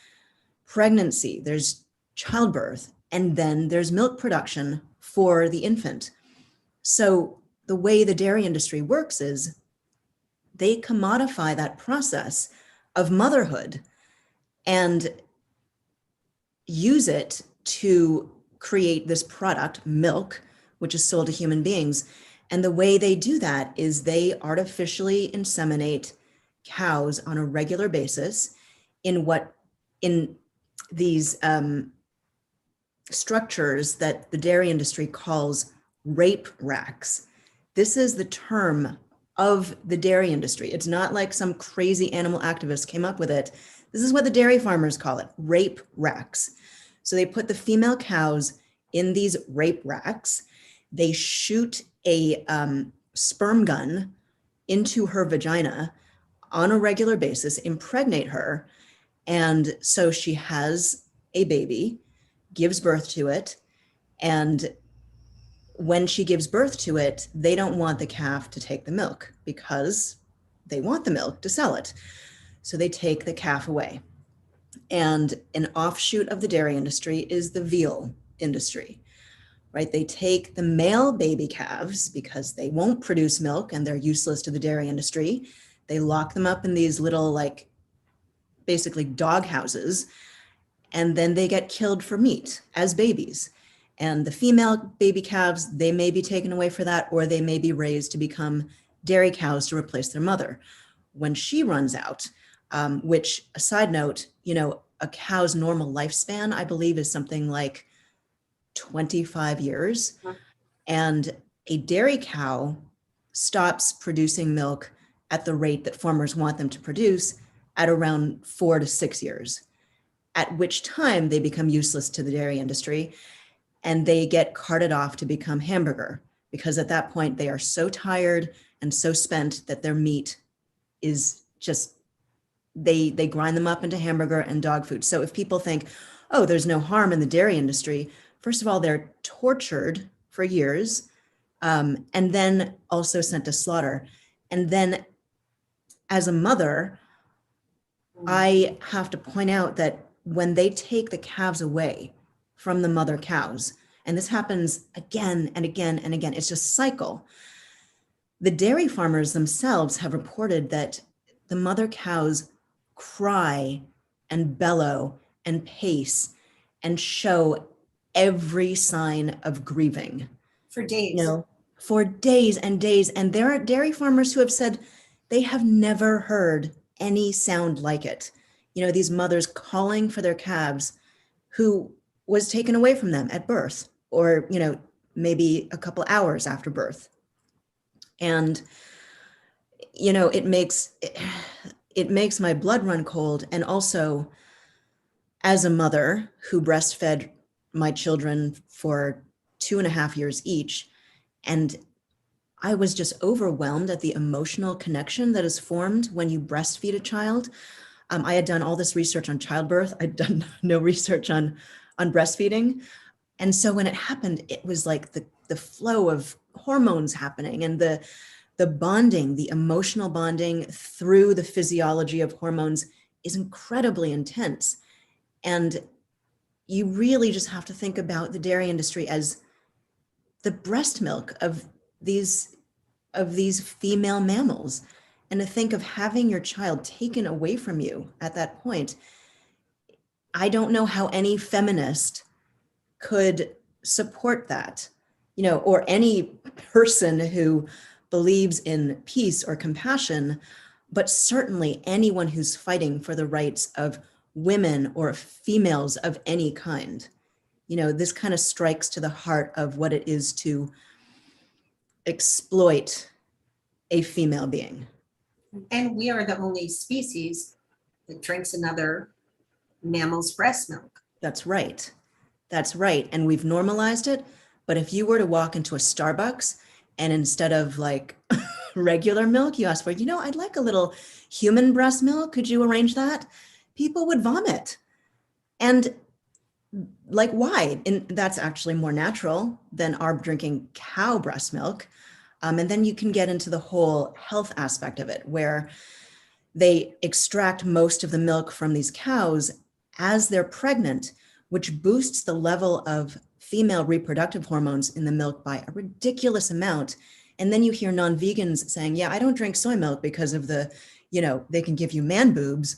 pregnancy, there's childbirth, and then there's milk production for the infant. So the way the dairy industry works is they commodify that process of motherhood and use it to create this product, milk, which is sold to human beings. And the way they do that is they artificially inseminate cows on a regular basis in these structures that the dairy industry calls rape racks. This is the term of the dairy industry. It's not like some crazy animal activist came up with it. This is what the dairy farmers call it, rape racks. So they put the female cows in these rape racks. They shoot a sperm gun into her vagina on a regular basis, impregnate her. And so she has a baby, gives birth to it. And when she gives birth to it, they don't want the calf to take the milk because they want the milk to sell it. So they take the calf away. And an offshoot of the dairy industry is the veal industry, right? They take the male baby calves because they won't produce milk and they're useless to the dairy industry. They lock them up in these little, like, basically dog houses, and then they get killed for meat as babies. And the female baby calves, they may be taken away for that, or they may be raised to become dairy cows to replace their mother. When she runs out, which, a side note, a cow's normal lifespan, I believe, is something like 25 years. And a dairy cow stops producing milk at the rate that farmers want them to produce at around 4 to 6 years, at which time they become useless to the dairy industry and they get carted off to become hamburger, because at that point they are so tired and so spent that their meat is just, they grind them up into hamburger and dog food. So if people think, oh, there's no harm in the dairy industry, first of all, they're tortured for years, and then also sent to slaughter. And then as a mother, I have to point out that when they take the calves away from the mother cows, and this happens again and again and again, it's just cycle. The dairy farmers themselves have reported that the mother cows cry and bellow and pace and show every sign of grieving. For days. For days and days. And there are dairy farmers who have said they have never heard any sound like it. These mothers calling for their calves who was taken away from them at birth, or, maybe a couple hours after birth. And, it makes my blood run cold. And also, as a mother who breastfed my children for 2.5 years each, and I was just overwhelmed at the emotional connection that is formed when you breastfeed a child. I had done all this research on childbirth. I'd done no research on breastfeeding. And so when it happened, it was like the flow of hormones happening and the bonding, the emotional bonding through the physiology of hormones is incredibly intense. And you really just have to think about the dairy industry as the breast milk of these female mammals. And to think of having your child taken away from you at that point, I don't know how any feminist could support that, or any person who believes in peace or compassion, but certainly anyone who's fighting for the rights of women or females of any kind. This kind of strikes to the heart of what it is to exploit a female being. And we are the only species that drinks another mammal's breast milk. That's right. That's right. And we've normalized it. But if you were to walk into a Starbucks and instead of like regular milk, you ask for, I'd like a little human breast milk. Could you arrange that? People would vomit. And like, why? And that's actually more natural than our drinking cow breast milk. And then you can get into the whole health aspect of it, where they extract most of the milk from these cows as they're pregnant, which boosts the level of female reproductive hormones in the milk by a ridiculous amount. And then you hear non-vegans saying, yeah, I don't drink soy milk because of the, they can give you man boobs.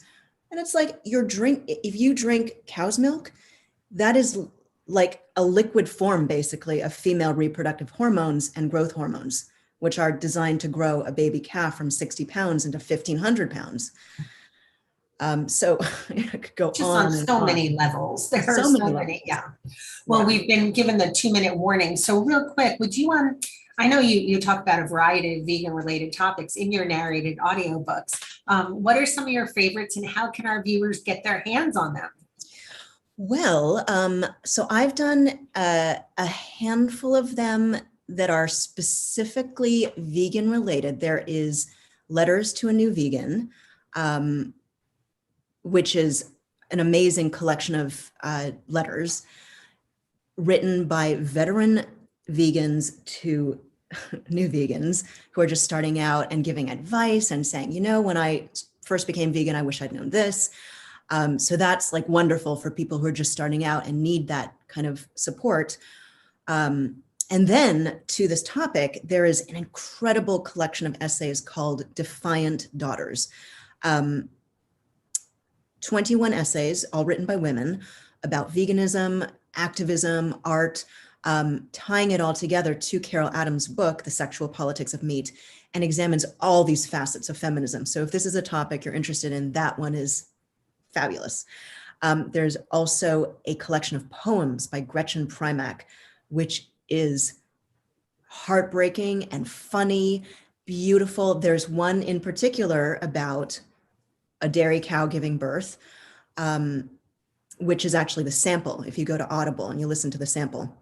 And it's like if you drink cow's milk, that is like a liquid form, basically, of female reproductive hormones and growth hormones, which are designed to grow a baby calf from 60 pounds into 1,500 pounds. So I could go Just on. on so many levels. There are So so many many, levels. yeah. Well, Yeah. we've been given the 2-minute warning. So real quick, would you, I know you talk about a variety of vegan related topics in your narrated audiobooks. What are some of your favorites and how can our viewers get their hands on them? Well, so I've done a handful of them that are specifically vegan related. There is Letters to a New Vegan, which is an amazing collection of letters written by veteran vegans to new vegans who are just starting out and giving advice and saying, when I first became vegan, I wish I'd known this. So that's like wonderful for people who are just starting out and need that kind of support. And then to this topic, there is an incredible collection of essays called Defiant Daughters. 21 essays, all written by women, about veganism, activism, art, tying it all together to Carol Adams' book, The Sexual Politics of Meat, and examines all these facets of feminism. So if this is a topic you're interested in, that one is fabulous. There's also a collection of poems by Gretchen Primack, which is heartbreaking and funny, beautiful. There's one in particular about a dairy cow giving birth, which is actually the sample. If you go to Audible and you listen to the sample,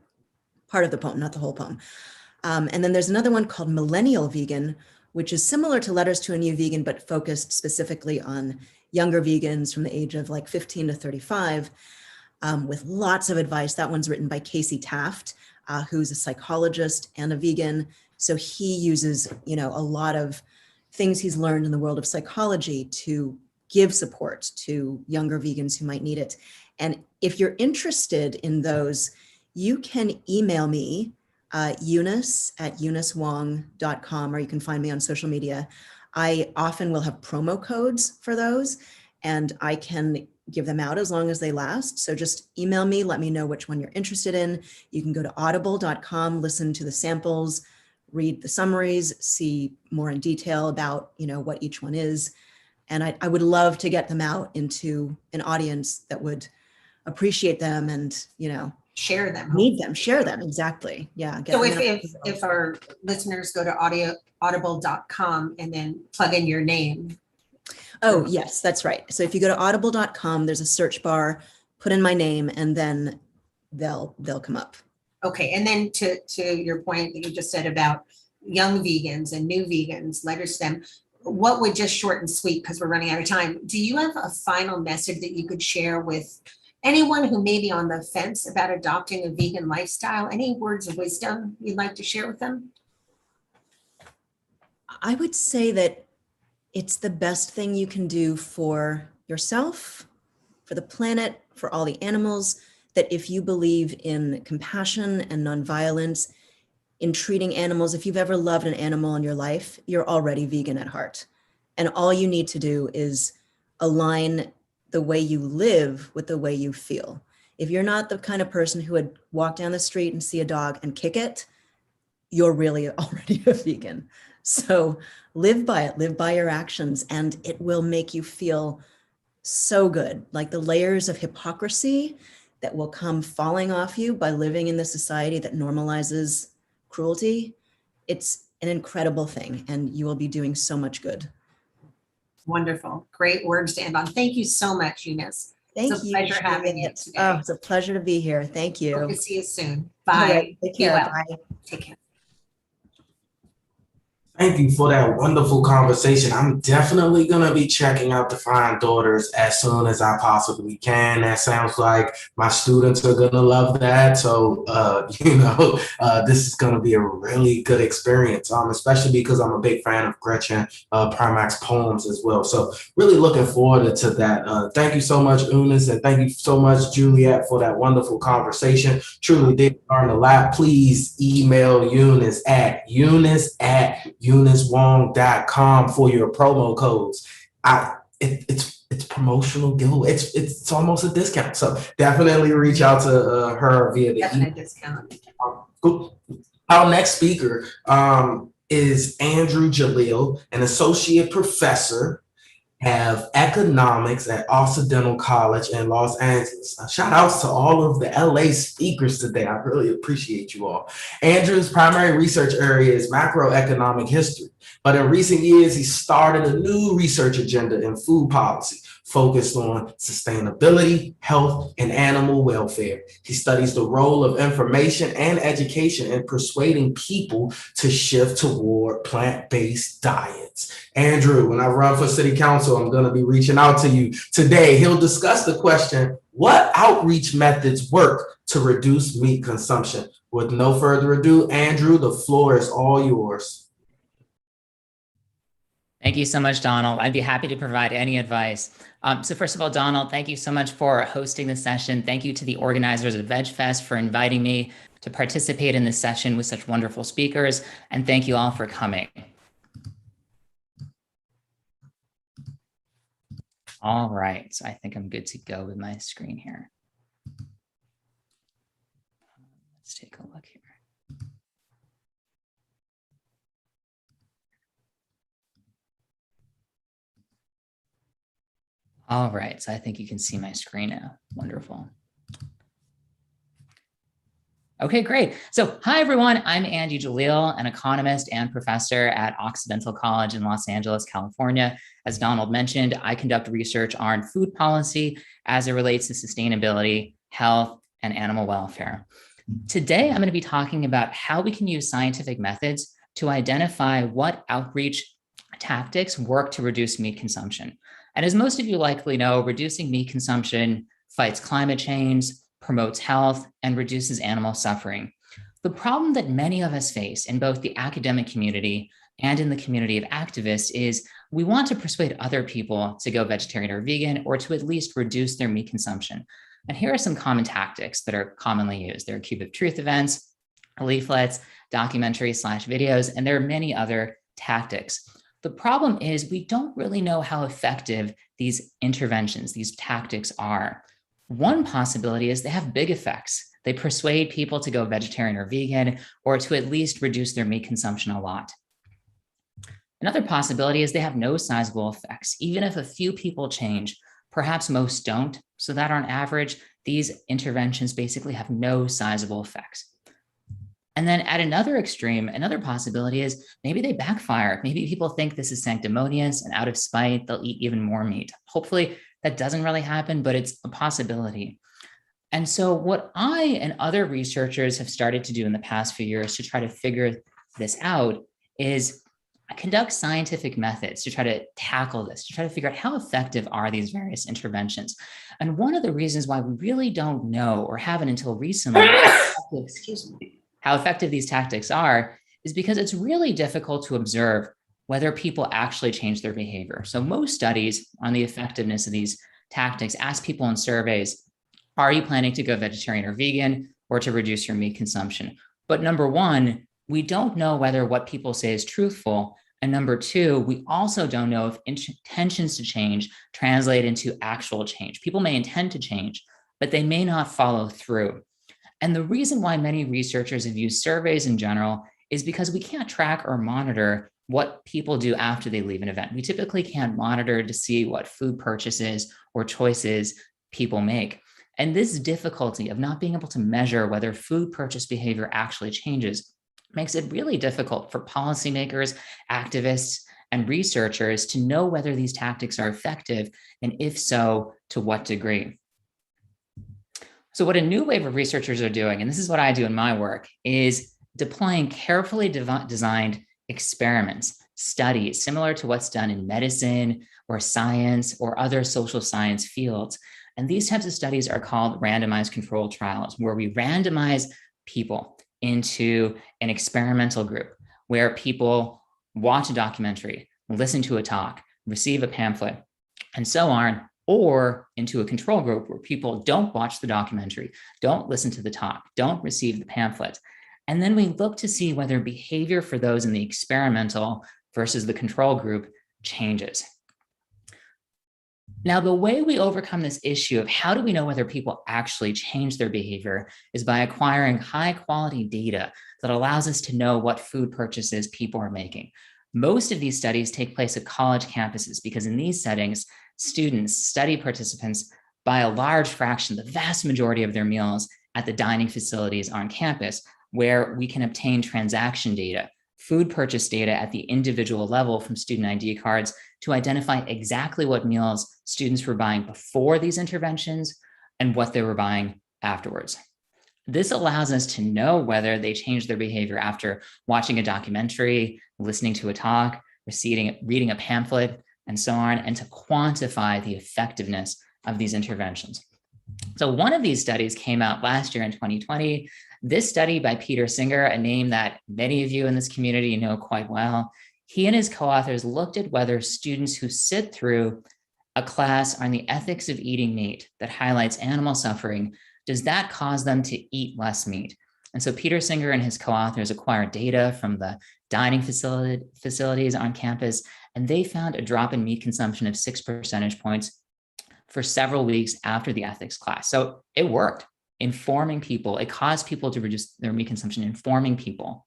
part of the poem, not the whole poem. And then there's another one called Millennial Vegan, which is similar to Letters to a New Vegan, but focused specifically on younger vegans from the age of like 15 to 35, with lots of advice. That one's written by Casey Taft, who's a psychologist and a vegan. So he uses, a lot of things he's learned in the world of psychology to give support to younger vegans who might need it. And if you're interested in those, you can email me, eunice@eunice.wong.com, or you can find me on social media. I often will have promo codes for those, and I can give them out as long as they last. So just email me, let me know which one you're interested in. You can go to audible.com, listen to the samples, read the summaries, see more in detail about, what each one is. And I would love to get them out into an audience that would appreciate them and, Share them. need them, share them. Exactly. Yeah. So if our listeners go to audible.com and then plug in your name. Oh, yes, that's right. So if you go to audible.com, there's a search bar, put in my name, and then they'll come up. Okay. And then to your point that you just said about young vegans and new vegans, letters to them, what would, just short and sweet, because we're running out of time, do you have a final message that you could share with anyone who may be on the fence about adopting a vegan lifestyle? Any words of wisdom you'd like to share with them? I would say that it's the best thing you can do for yourself, for the planet, for all the animals, that if you believe in compassion and nonviolence, in treating animals. If you've ever loved an animal in your life, you're already vegan at heart. And all you need to do is align the way you live with the way you feel. If you're not the kind of person who would walk down the street and see a dog and kick it, you're really already a vegan. So live by it, live by your actions, and it will make you feel so good. Like the layers of hypocrisy that will come falling off you by living in the society that normalizes cruelty. It's an incredible thing, and you will be doing so much good. Wonderful. Great words to end on. Thank you so much, Eunice. Thank It's a you. pleasure having you today. Oh, it's a pleasure to be here. Thank you. Hope to see you soon. All Bye. right, take Be care. well. Bye. Take care. Thank you for that wonderful conversation. I'm definitely going to be checking out the Fine Daughters as soon as I possibly can. That sounds like my students are going to love that. So, this is going to be a really good experience, especially because I'm a big fan of Gretchen Primack's poems as well. So really looking forward to that. Thank you so much, Eunice, and thank you so much, Juliet, for that wonderful conversation. Truly did learn a lot. Please email Eunice at eunice@eunice.wong.com for your promo codes. It's promotional giveaway. It's almost a discount. So definitely reach out to her via the Definite discount. Cool. Our next speaker is Andrew Jalil, an associate professor of economics at Occidental College in Los Angeles. Shout outs to all of the LA speakers today. I really appreciate you all. Andrew's primary research area is macroeconomic history, but in recent years, he started a new research agenda in food policy focused on sustainability, health, and animal welfare. He studies the role of information and education in persuading people to shift toward plant-based diets. Andrew, when I run for city council, I'm going to be reaching out to you today. He'll discuss the question, what outreach methods work to reduce meat consumption? With no further ado, Andrew, the floor is all yours. Thank you so much, Donald. I'd be happy to provide any advice. So first of all, Donald, thank you so much for hosting this session. Thank you to the organizers of VegFest for inviting me to participate in this session with such wonderful speakers. And thank you all for coming. All right, so I think I'm good to go with my screen here. Let's take a look here. All right, so I think you can see my screen now. Wonderful. Okay, great. So hi, everyone. I'm Andy Jalil, an economist and professor at Occidental College in Los Angeles, California. As Donald mentioned, I conduct research on food policy as it relates to sustainability, health, and animal welfare. Today, I'm going to be talking about how we can use scientific methods to identify what outreach tactics work to reduce meat consumption. And as most of you likely know, reducing meat consumption fights climate change, promotes health, and reduces animal suffering. The problem that many of us face in both the academic community and in the community of activists is we want to persuade other people to go vegetarian or vegan, or to at least reduce their meat consumption. And here are some common tactics that are commonly used. There are Cube of Truth events, leaflets, documentaries/videos, and there are many other tactics. The problem is we don't really know how effective these interventions, these tactics are. One possibility is they have big effects. They persuade people to go vegetarian or vegan, or to at least reduce their meat consumption a lot. Another possibility is they have no sizable effects. Even if a few people change, perhaps most don't, so that on average, these interventions basically have no sizable effects. And then at another extreme, another possibility is maybe they backfire. Maybe people think this is sanctimonious, and out of spite, they'll eat even more meat. Hopefully that doesn't really happen, but it's a possibility. And so what I and other researchers have started to do in the past few years to try to figure this out is conduct scientific methods to try to tackle this, to try to figure out how effective are these various interventions. And one of the reasons why we really don't know, or haven't until recently, how effective these tactics are is because it's really difficult to observe whether people actually change their behavior. So most studies on the effectiveness of these tactics ask people in surveys, are you planning to go vegetarian or vegan, or to reduce your meat consumption? But number one, we don't know whether what people say is truthful. And number two, we also don't know if intentions to change translate into actual change. People may intend to change, but they may not follow through. And the reason why many researchers have used surveys in general is because we can't track or monitor what people do after they leave an event. We typically can't monitor to see what food purchases or choices people make. And this difficulty of not being able to measure whether food purchase behavior actually changes makes it really difficult for policymakers, activists, and researchers to know whether these tactics are effective, and if so, to what degree. So what a new wave of researchers are doing, and this is what I do in my work, is deploying carefully designed experiments, studies, similar to what's done in medicine or science or other social science fields. And these types of studies are called randomized controlled trials, where we randomize people into an experimental group where people watch a documentary, listen to a talk, receive a pamphlet, and so on, or into a control group where people don't watch the documentary, don't listen to the talk, don't receive the pamphlet. And then we look to see whether behavior for those in the experimental versus the control group changes. Now, the way we overcome this issue of how do we know whether people actually change their behavior is by acquiring high quality data that allows us to know what food purchases people are making. Most of these studies take place at college campuses because in these settings, students, study participants, buy a large fraction, the vast majority of their meals at the dining facilities on campus, where we can obtain transaction data, food purchase data at the individual level from student ID cards to identify exactly what meals students were buying before these interventions and what they were buying afterwards. This allows us to know whether they changed their behavior after watching a documentary, listening to a talk, reading a pamphlet, and so on, and to quantify the effectiveness of these interventions. So one of these studies came out last year in 2020. This study by Peter Singer, a name that many of you in this community know quite well, he and his co-authors looked at whether students who sit through a class on the ethics of eating meat that highlights animal suffering, does that cause them to eat less meat? And so Peter Singer and his co-authors acquired data from the dining facilities on campus, and they found a drop in meat consumption of 6 percentage points for several weeks after the ethics class. So it worked, informing people. It caused people to reduce their meat consumption, informing people,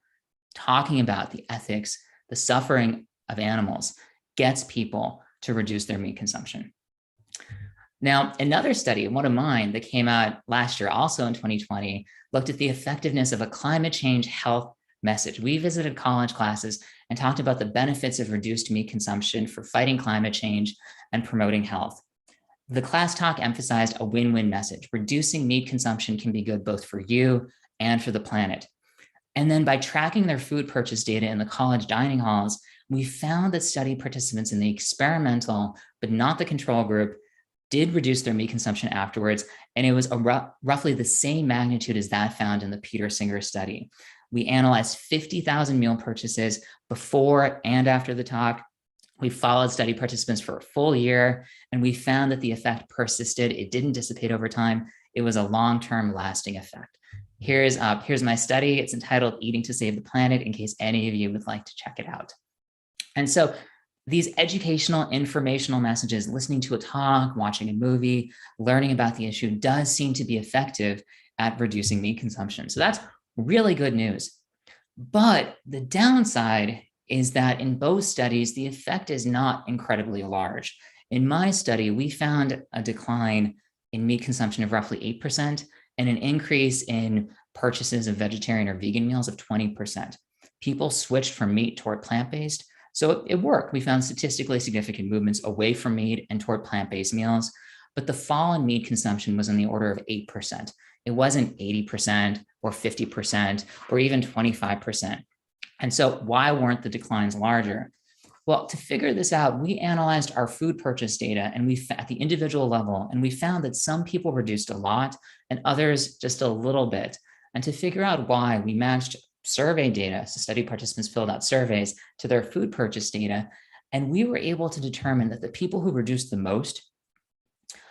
talking about the ethics, the suffering of animals gets people to reduce their meat consumption. Now, another study, one of mine that came out last year, also in 2020, looked at the effectiveness of a climate change health message. We visited college classes and talked about the benefits of reduced meat consumption for fighting climate change and promoting health. The class talk emphasized a win-win message. Reducing meat consumption can be good both for you and for the planet. And then by tracking their food purchase data in the college dining halls, we found that study participants in the experimental, but not the control group, did reduce their meat consumption afterwards, and it was roughly the same magnitude as that found in the Peter Singer study. We analyzed 50,000 meal purchases before and after the talk. We followed study participants for a full year, and we found that the effect persisted. It didn't dissipate over time. It was a long-term lasting effect. Here's my study. It's entitled Eating to Save the Planet, in case any of you would like to check it out. And so these educational, informational messages, listening to a talk, watching a movie, learning about the issue does seem to be effective at reducing meat consumption. So that's really good news. But the downside is that in both studies, the effect is not incredibly large. In my study, we found a decline in meat consumption of roughly 8% and an increase in purchases of vegetarian or vegan meals of 20%. People switched from meat toward plant-based. So it worked. We found statistically significant movements away from meat and toward plant-based meals, but the fall in meat consumption was in the order of 8%. It wasn't 80% or 50% or even 25%. And so why weren't the declines larger? Well, to figure this out, we analyzed our food purchase data and at the individual level, and we found that some people reduced a lot and others just a little bit. And to figure out why, we matched survey data, so study participants filled out surveys, to their food purchase data, and we were able to determine that the people who reduced the most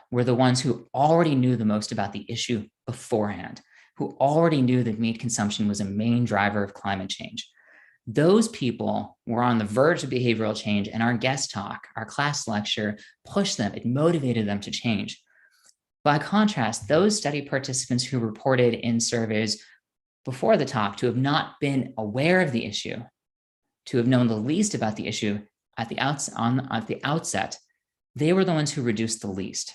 were the ones who already knew the most about the issue beforehand. who already knew that meat consumption was a main driver of climate change. Those people were on the verge of behavioral change, and our guest talk, our class lecture, pushed them, it motivated them to change. By contrast, those study participants who reported in surveys before the talk to have not been aware of the issue, to have known the least about the issue at the outset, they were the ones who reduced the least.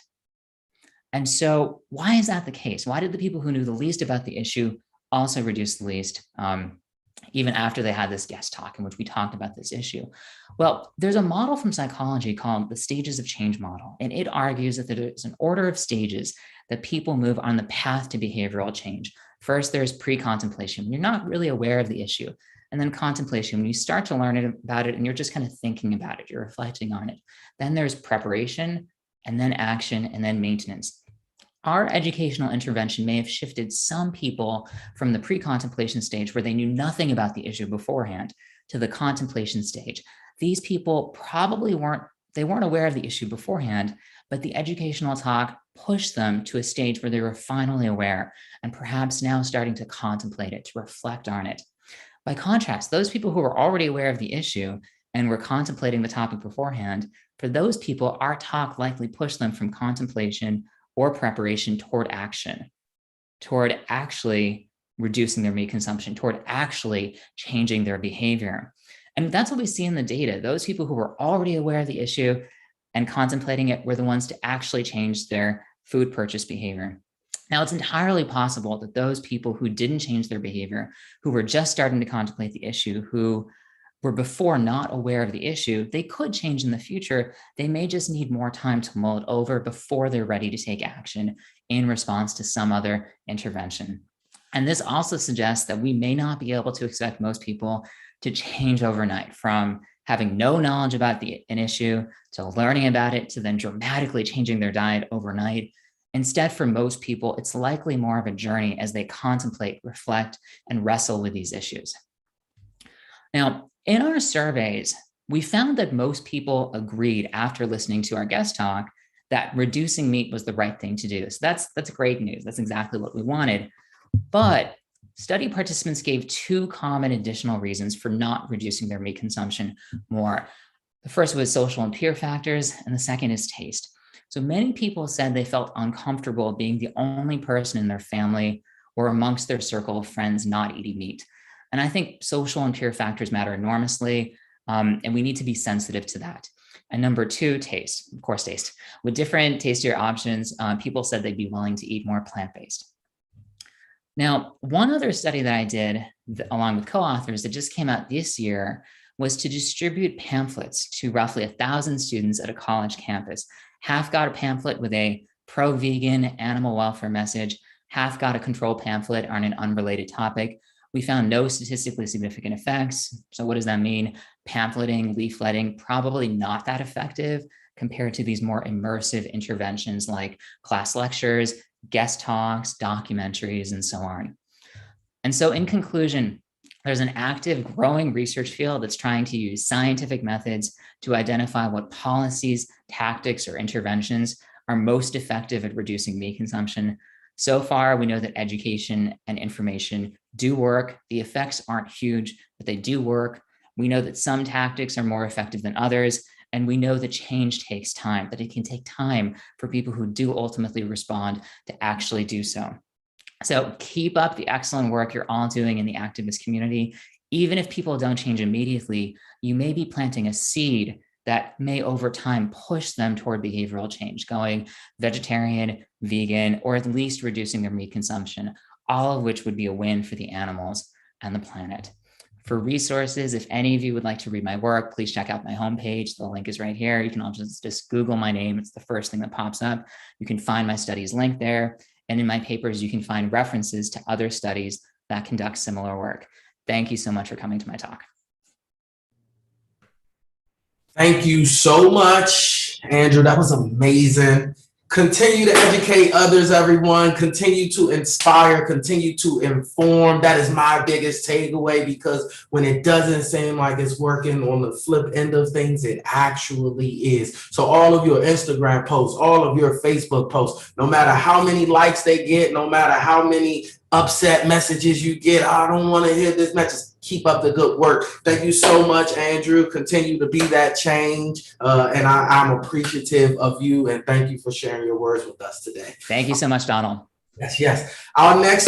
And so why is that the case? Why did the people who knew the least about the issue also reduce the least, even after they had this guest talk in which we talked about this issue? Well, there's a model from psychology called the stages of change model, and it argues that there's an order of stages that people move on the path to behavioral change. First, there's pre-contemplation, when you're not really aware of the issue, and then contemplation, when you start to learn about it and you're just kind of thinking about it, you're reflecting on it. Then there's preparation, and then action, and then maintenance. Our educational intervention may have shifted some people from the pre-contemplation stage, where they knew nothing about the issue beforehand, to the contemplation stage. These people probably weren't aware of the issue beforehand, but the educational talk pushed them to a stage where they were finally aware and perhaps now starting to contemplate it, to reflect on it. By contrast, those people who were already aware of the issue and were contemplating the topic beforehand, for those people, our talk likely pushed them from contemplation or preparation toward action, toward actually reducing their meat consumption, toward actually changing their behavior. And that's what we see in the data. Those people who were already aware of the issue and contemplating it were the ones to actually change their food purchase behavior. Now, it's entirely possible that those people who didn't change their behavior, who were just starting to contemplate the issue, who were before not aware of the issue, they could change in the future. They may just need more time to mull it over before they're ready to take action in response to some other intervention. And this also suggests that we may not be able to expect most people to change overnight, from having no knowledge about an issue to learning about it to then dramatically changing their diet overnight. Instead, for most people, it's likely more of a journey as they contemplate, reflect, and wrestle with these issues. Now, in our surveys, we found that most people agreed after listening to our guest talk that reducing meat was the right thing to do. So that's great news. That's exactly what we wanted. But study participants gave two common additional reasons for not reducing their meat consumption more. The first was social and peer factors, and the second is taste. So many people said they felt uncomfortable being the only person in their family or amongst their circle of friends not eating meat. And I think social and peer factors matter enormously, and we need to be sensitive to that. And number two, taste, of course, taste. With different tastier options, people said they'd be willing to eat more plant-based. Now, one other study that I did along with co-authors that just came out this year was to distribute pamphlets to roughly 1,000 students at a college campus. Half got a pamphlet with a pro-vegan animal welfare message, half got a control pamphlet on an unrelated topic. We found no statistically significant effects. So what does that mean? Pamphleting, leafletting, probably not that effective compared to these more immersive interventions like class lectures, guest talks, documentaries, and so on. And so in conclusion, there's an active, growing research field that's trying to use scientific methods to identify what policies, tactics, or interventions are most effective at reducing meat consumption. So far, we know that education and information do work. The effects aren't huge, but they do work. We know that some tactics are more effective than others, and we know that change takes time, that it can take time for people who do ultimately respond to actually do so. So keep up the excellent work you're all doing in the activist community. Even if people don't change immediately, you may be planting a seed that may over time push them toward behavioral change, going vegetarian, vegan, or at least reducing their meat consumption, all of which would be a win for the animals and the planet. For resources, if any of you would like to read my work, please check out my homepage. The link is right here. You can also just Google my name. It's the first thing that pops up. You can find my studies link there. And in my papers, you can find references to other studies that conduct similar work. Thank you so much for coming to my talk. Thank you so much, Andrew. That was amazing. Continue to educate others, everyone. Continue to inspire, continue to inform. That is my biggest takeaway, because when it doesn't seem like it's working on the flip end of things, it actually is. So all of your Instagram posts, all of your Facebook posts, no matter how many likes they get, no matter how many upset messages you get. I don't want to hear this message. Keep up the good work. Thank you so much, Andrew. Continue to be that change. And I'm appreciative of you. And thank you for sharing your words with us today. Thank you so much, Donald. Yes, yes. Our next,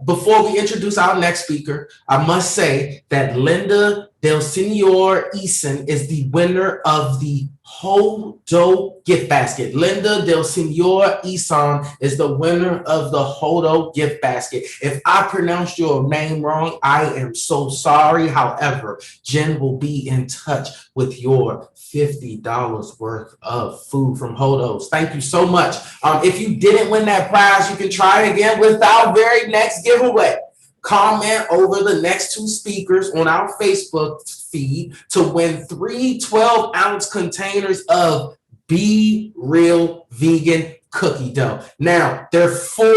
before we introduce our next speaker, I must say that Linda Del Senor Eason is the winner of the Hodo gift basket. Linda Del Senor Eason is the winner of the Hodo gift basket. If I pronounced your name wrong, I am so sorry. However, Jen will be in touch with your $50 worth of food from Hodos. Thank you so much. If you didn't win that prize, you can try it again with our very next giveaway. Comment over the next two speakers on our Facebook feed to win 3 12-ounce containers of Be Real Vegan cookie dough. Now, there are 4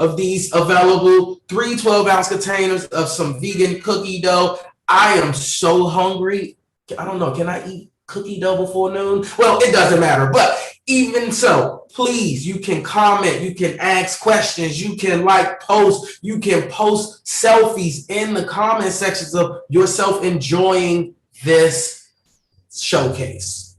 of these available, 3 12-ounce containers of some vegan cookie dough. I am so hungry. I don't know, can I eat cookie dough before noon? Well, it doesn't matter, but even so, please, you can comment, you can ask questions, you can like posts, you can post selfies in the comment sections of yourself enjoying this showcase.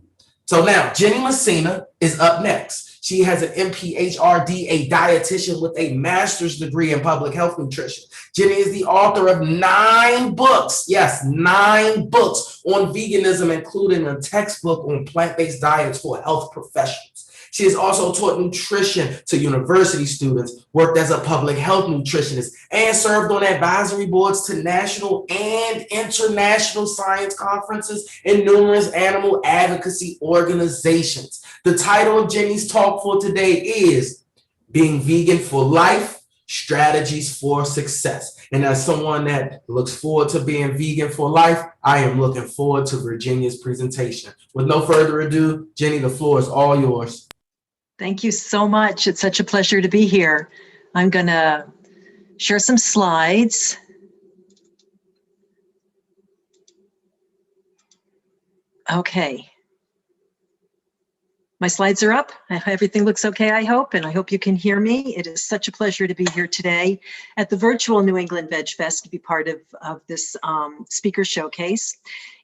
So now, Jenny Messina is up next. She has an MPHRD, a dietitian with a master's degree in public health nutrition. Jenny is the author of 9 books, yes, 9 books on veganism, including a textbook on plant-based diets for health professionals. She has also taught nutrition to university students, worked as a public health nutritionist, and served on advisory boards to national and international science conferences and numerous animal advocacy organizations. The title of Jenny's talk for today is Being Vegan for Life, Strategies for Success. And as someone that looks forward to being vegan for life, I am looking forward to Virginia's presentation. With no further ado, Jenny, the floor is all yours. Thank you so much. It's such a pleasure to be here. I'm going to share some slides. Okay. My slides are up. Everything looks okay, I hope, and I hope you can hear me. It is such a pleasure to be here today at the virtual New England VegFest to be part of this speaker showcase.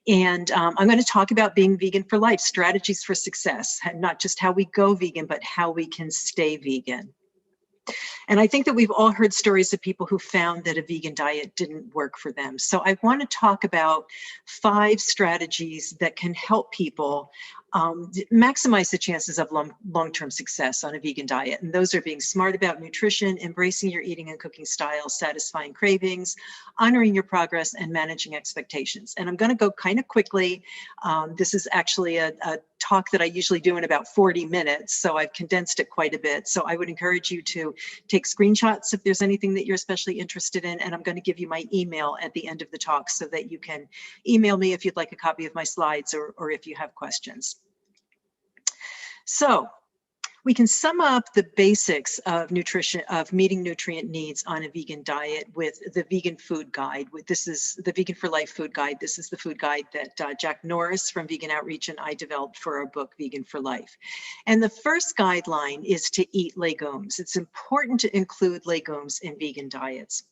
And I'm going to talk about being vegan for life, strategies for success, not just how we go vegan, but how we can stay vegan. And I think that we've all heard stories of people who found that a vegan diet didn't work for them. So I want to talk about 5 strategies that can help people maximize the chances of long-term success on a vegan diet. And those are being smart about nutrition, embracing your eating and cooking style, satisfying cravings, honoring your progress, and managing expectations. And I'm going to go kind of quickly. This is actually a talk that I usually do in about 40 minutes, so I've condensed it quite a bit. So I would encourage you to take screenshots if there's anything that you're especially interested in, and I'm going to give you my email at the end of the talk so that you can email me if you'd like a copy of my slides or if you have questions. So we can sum up the basics of nutrition, of meeting nutrient needs on a vegan diet with the Vegan Food Guide. This is the Vegan for Life Food Guide. This is the food guide that Jack Norris from Vegan Outreach and I developed for our book, Vegan for Life. And the first guideline is to eat legumes. It's important to include legumes in vegan diets.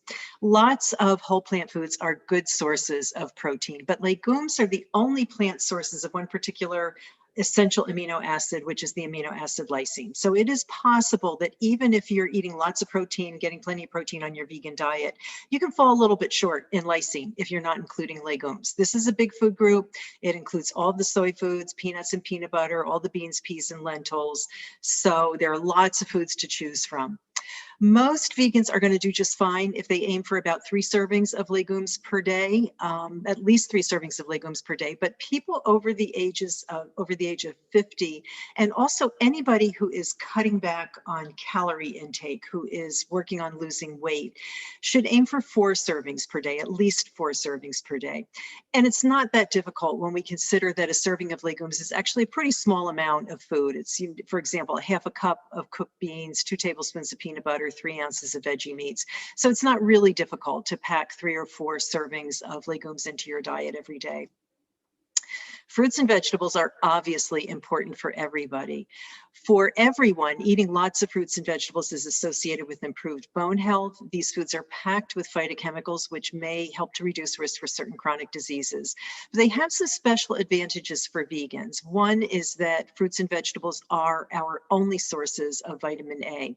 Lots of whole plant foods are good sources of protein, but legumes are the only plant sources of one particular essential amino acid, which is the amino acid lysine. So it is possible that even if you're eating lots of protein, getting plenty of protein on your vegan diet, you can fall a little bit short in lysine if you're not including legumes. This is a big food group. It includes all the soy foods, peanuts and peanut butter, all the beans, peas, and lentils. So there are lots of foods to choose from. Most vegans are going to do just fine if they aim for about 3 servings of legumes per day, at least 3 servings of legumes per day. But people over the age of 50, and also anybody who is cutting back on calorie intake, who is working on losing weight, should aim for 4 servings per day, at least 4 servings per day. And it's not that difficult when we consider that a serving of legumes is actually a pretty small amount of food. It's, for example, ½ a cup of cooked beans, 2 tablespoons of peanut butter, 3 ounces of veggie meats. So it's not really difficult to pack 3 or 4 servings of legumes into your diet every day. Fruits and vegetables are obviously important for everybody. For everyone, eating lots of fruits and vegetables is associated with improved bone health. These foods are packed with phytochemicals, which may help to reduce risk for certain chronic diseases. But they have some special advantages for vegans. One is that fruits and vegetables are our only sources of vitamin A.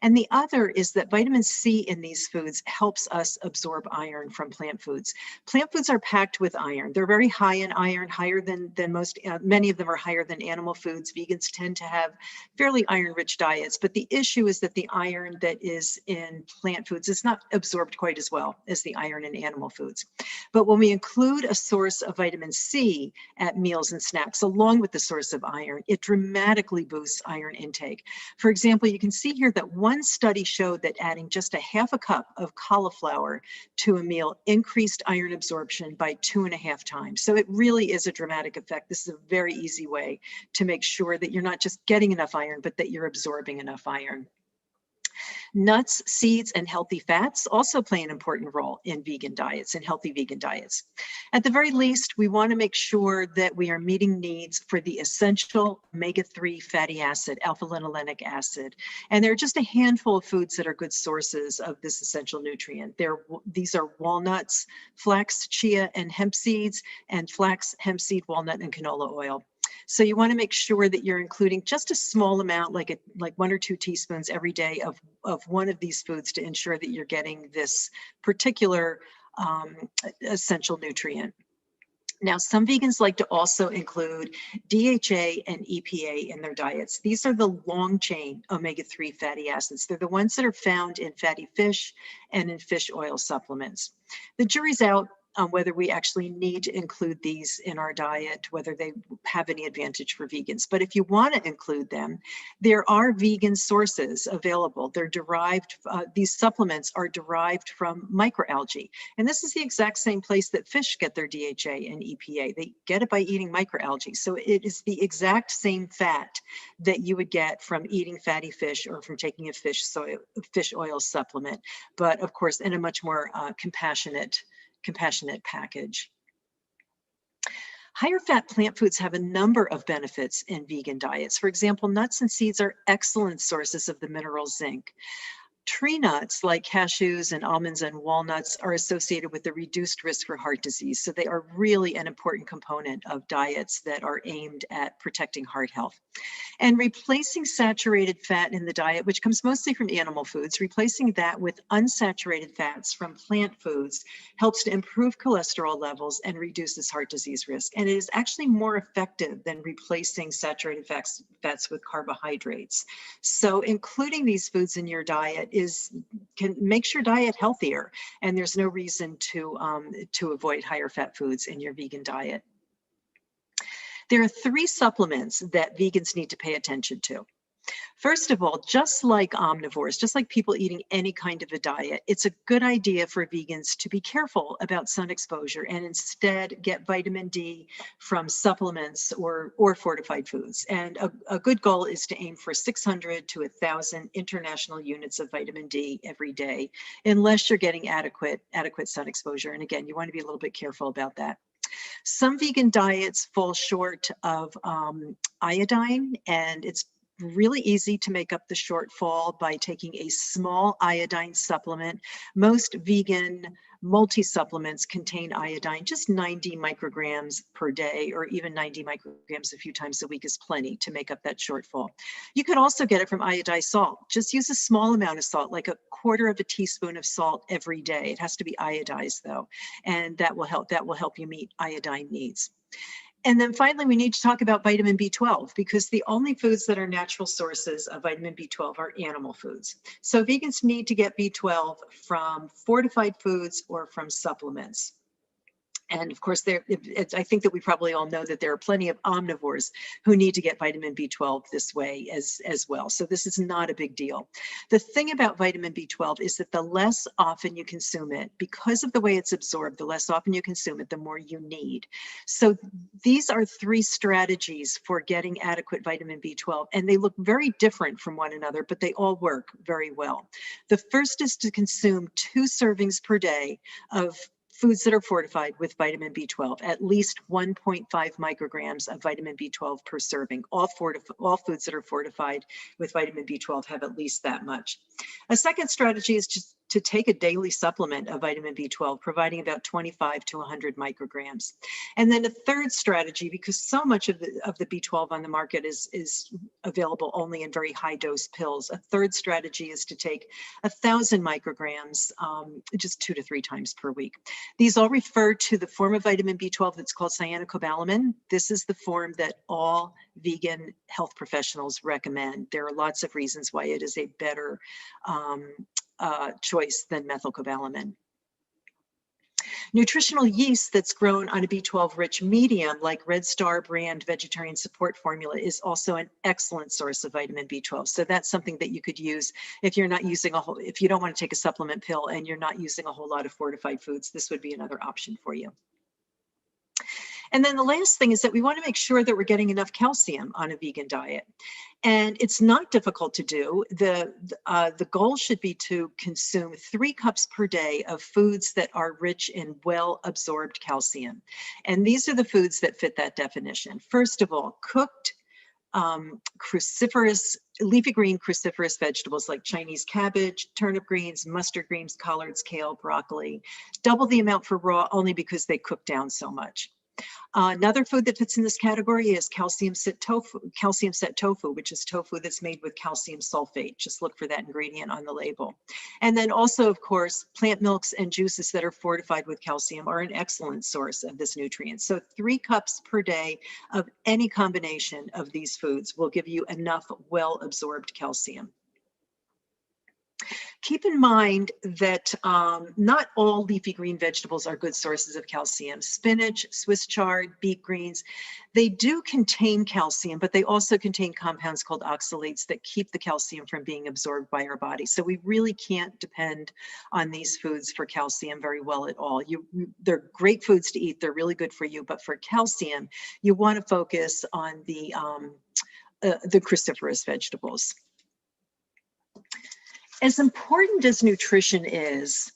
And the other is that vitamin C in these foods helps us absorb iron from plant foods. Plant foods are packed with iron. They're very high in iron, higher than most, many of them are higher than animal foods. Vegans tend to have fairly iron-rich diets, but the issue is that the iron that is in plant foods is not absorbed quite as well as the iron in animal foods. But when we include a source of vitamin C at meals and snacks, along with the source of iron, it dramatically boosts iron intake. For example, you can see here that one study showed that adding just a half a cup of cauliflower to a meal increased iron absorption by 2.5 times. So it really is a dramatic effect. This is a very easy way to make sure that you're not just getting enough iron, but that you're absorbing enough iron. Nuts, seeds, and healthy fats also play an important role in vegan diets and healthy vegan diets. At the very least, we want to make sure that we are meeting needs for the essential omega-3 fatty acid, alpha-linolenic acid. And there are just a handful of foods that are good sources of this essential nutrient. These are walnuts, flax, chia, and hemp seeds, and flax, hemp seed, walnut, and canola oil. So you want to make sure that you're including just a small amount, like 1 or 2 teaspoons every day of one of these foods to ensure that you're getting this particular essential nutrient. Now, some vegans like to also include DHA and EPA in their diets. These are the long chain omega-3 fatty acids. They're the ones that are found in fatty fish and in fish oil supplements. The jury's out on whether we actually need to include these in our diet, whether they have any advantage for vegans. But if you want to include them, there are vegan sources available. They're derived, these supplements are derived from microalgae. And this is the exact same place that fish get their DHA and EPA. They get it by eating microalgae. So it is the exact same fat that you would get from eating fatty fish or from taking a fish oil supplement, but of course in a much more compassionate package. Higher fat plant foods have a number of benefits in vegan diets. For example, nuts and seeds are excellent sources of the mineral zinc. Tree nuts like cashews and almonds and walnuts are associated with a reduced risk for heart disease. So they are really an important component of diets that are aimed at protecting heart health. And replacing saturated fat in the diet, which comes mostly from animal foods, replacing that with unsaturated fats from plant foods helps to improve cholesterol levels and reduces heart disease risk. And it is actually more effective than replacing saturated fats with carbohydrates. So including these foods in your diet can make your diet healthier, and there's no reason to avoid higher fat foods in your vegan diet. There are 3 supplements that vegans need to pay attention to. First of all, just like omnivores, just like people eating any kind of a diet, it's a good idea for vegans to be careful about sun exposure and instead get vitamin D from supplements or fortified foods. And a good goal is to aim for 600 to 1,000 international units of vitamin D every day, unless you're getting adequate sun exposure. And again, you want to be a little bit careful about that. Some vegan diets fall short of iodine, and it's really easy to make up the shortfall by taking a small iodine supplement. Most vegan multi-supplements contain iodine, just 90 micrograms per day, or even 90 micrograms a few times a week is plenty to make up that shortfall. You could also get it from iodized salt. Just use a small amount of salt, like 1/4 teaspoon of salt every day. It has to be iodized though, and that will help you meet iodine needs. And then finally, we need to talk about vitamin B12, because the only foods that are natural sources of vitamin B12 are animal foods. So vegans need to get B12 from fortified foods or from supplements. And of course, I think that we probably all know that there are plenty of omnivores who need to get vitamin B12 this way as well. So this is not a big deal. The thing about vitamin B12 is that the less often you consume it, because of the way it's absorbed, the less often you consume it, the more you need. So these are 3 strategies for getting adequate vitamin B12, and they look very different from one another, but they all work very well. The first is to consume 2 servings per day of foods that are fortified with vitamin B12, at least 1.5 micrograms of vitamin B12 per serving. All foods that are fortified with vitamin B12 have at least that much. A second strategy is just to take a daily supplement of vitamin B12, providing about 25 to 100 micrograms. And then a third strategy, because so much of the B12 on the market is available only in very high dose pills, a third strategy is to take 1,000 micrograms just 2 to 3 times per week. These all refer to the form of vitamin B12 that's called cyanocobalamin. This is the form that all vegan health professionals recommend. There are lots of reasons why it is a better choice than methylcobalamin. Nutritional yeast that's grown on a B12 rich medium like Red Star brand vegetarian support formula is also an excellent source of vitamin B12. So that's something that you could use if you're not using if you don't want to take a supplement pill and you're not using a whole lot of fortified foods, this would be another option for you. And then the last thing is that we want to make sure that we're getting enough calcium on a vegan diet. And it's not difficult to do. The goal should be to consume 3 cups per day of foods that are rich in well-absorbed calcium. And these are the foods that fit that definition. First of all, cooked cruciferous, leafy green cruciferous vegetables like Chinese cabbage, turnip greens, mustard greens, collards, kale, broccoli. Double the amount for raw only because they cook down so much. Another food that fits in this category is calcium set tofu, which is tofu that's made with calcium sulfate. Just look for that ingredient on the label. And then also, of course, plant milks and juices that are fortified with calcium are an excellent source of this nutrient. So 3 cups per day of any combination of these foods will give you enough well-absorbed calcium. Keep in mind that not all leafy green vegetables are good sources of calcium. Spinach, Swiss chard, beet greens, they do contain calcium, but they also contain compounds called oxalates that keep the calcium from being absorbed by our body. So we really can't depend on these foods for calcium very well at all. They're great foods to eat. They're really good for you, but for calcium, you want to focus on the cruciferous vegetables. As important as nutrition is,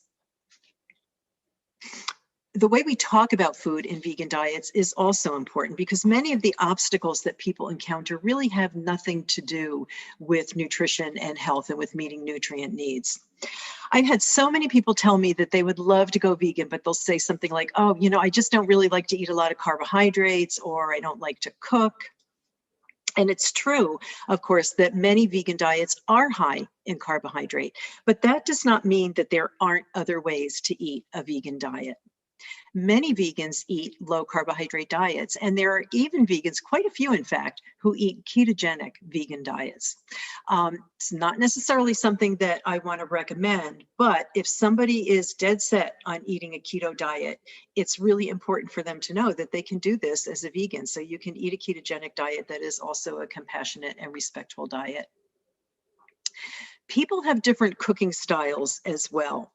the way we talk about food in vegan diets is also important because many of the obstacles that people encounter really have nothing to do with nutrition and health and with meeting nutrient needs. I've had so many people tell me that they would love to go vegan, but they'll say something like, oh, you know, I just don't really like to eat a lot of carbohydrates, or I don't like to cook. And it's true, of course, that many vegan diets are high in carbohydrate, but that does not mean that there aren't other ways to eat a vegan diet. Many vegans eat low carbohydrate diets, and there are even vegans, quite a few in fact, who eat ketogenic vegan diets. It's not necessarily something that I want to recommend, but if somebody is dead set on eating a keto diet, it's really important for them to know that they can do this as a vegan. So you can eat a ketogenic diet that is also a compassionate and respectful diet. People have different cooking styles as well.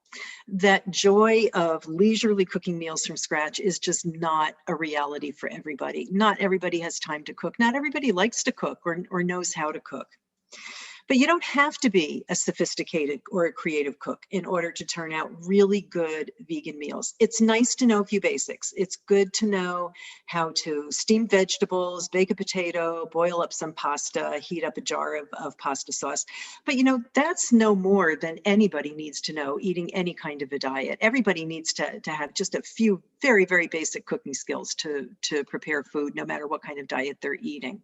That joy of leisurely cooking meals from scratch is just not a reality for everybody. Not everybody has time to cook. Not everybody likes to cook or knows how to cook. But you don't have to be a sophisticated or a creative cook in order to turn out really good vegan meals. It's nice to know a few basics. It's good to know how to steam vegetables, bake a potato, boil up some pasta, heat up a jar of pasta sauce. But you know, that's no more than anybody needs to know eating any kind of a diet. Everybody needs to have just a few very, very basic cooking skills to prepare food, no matter what kind of diet they're eating.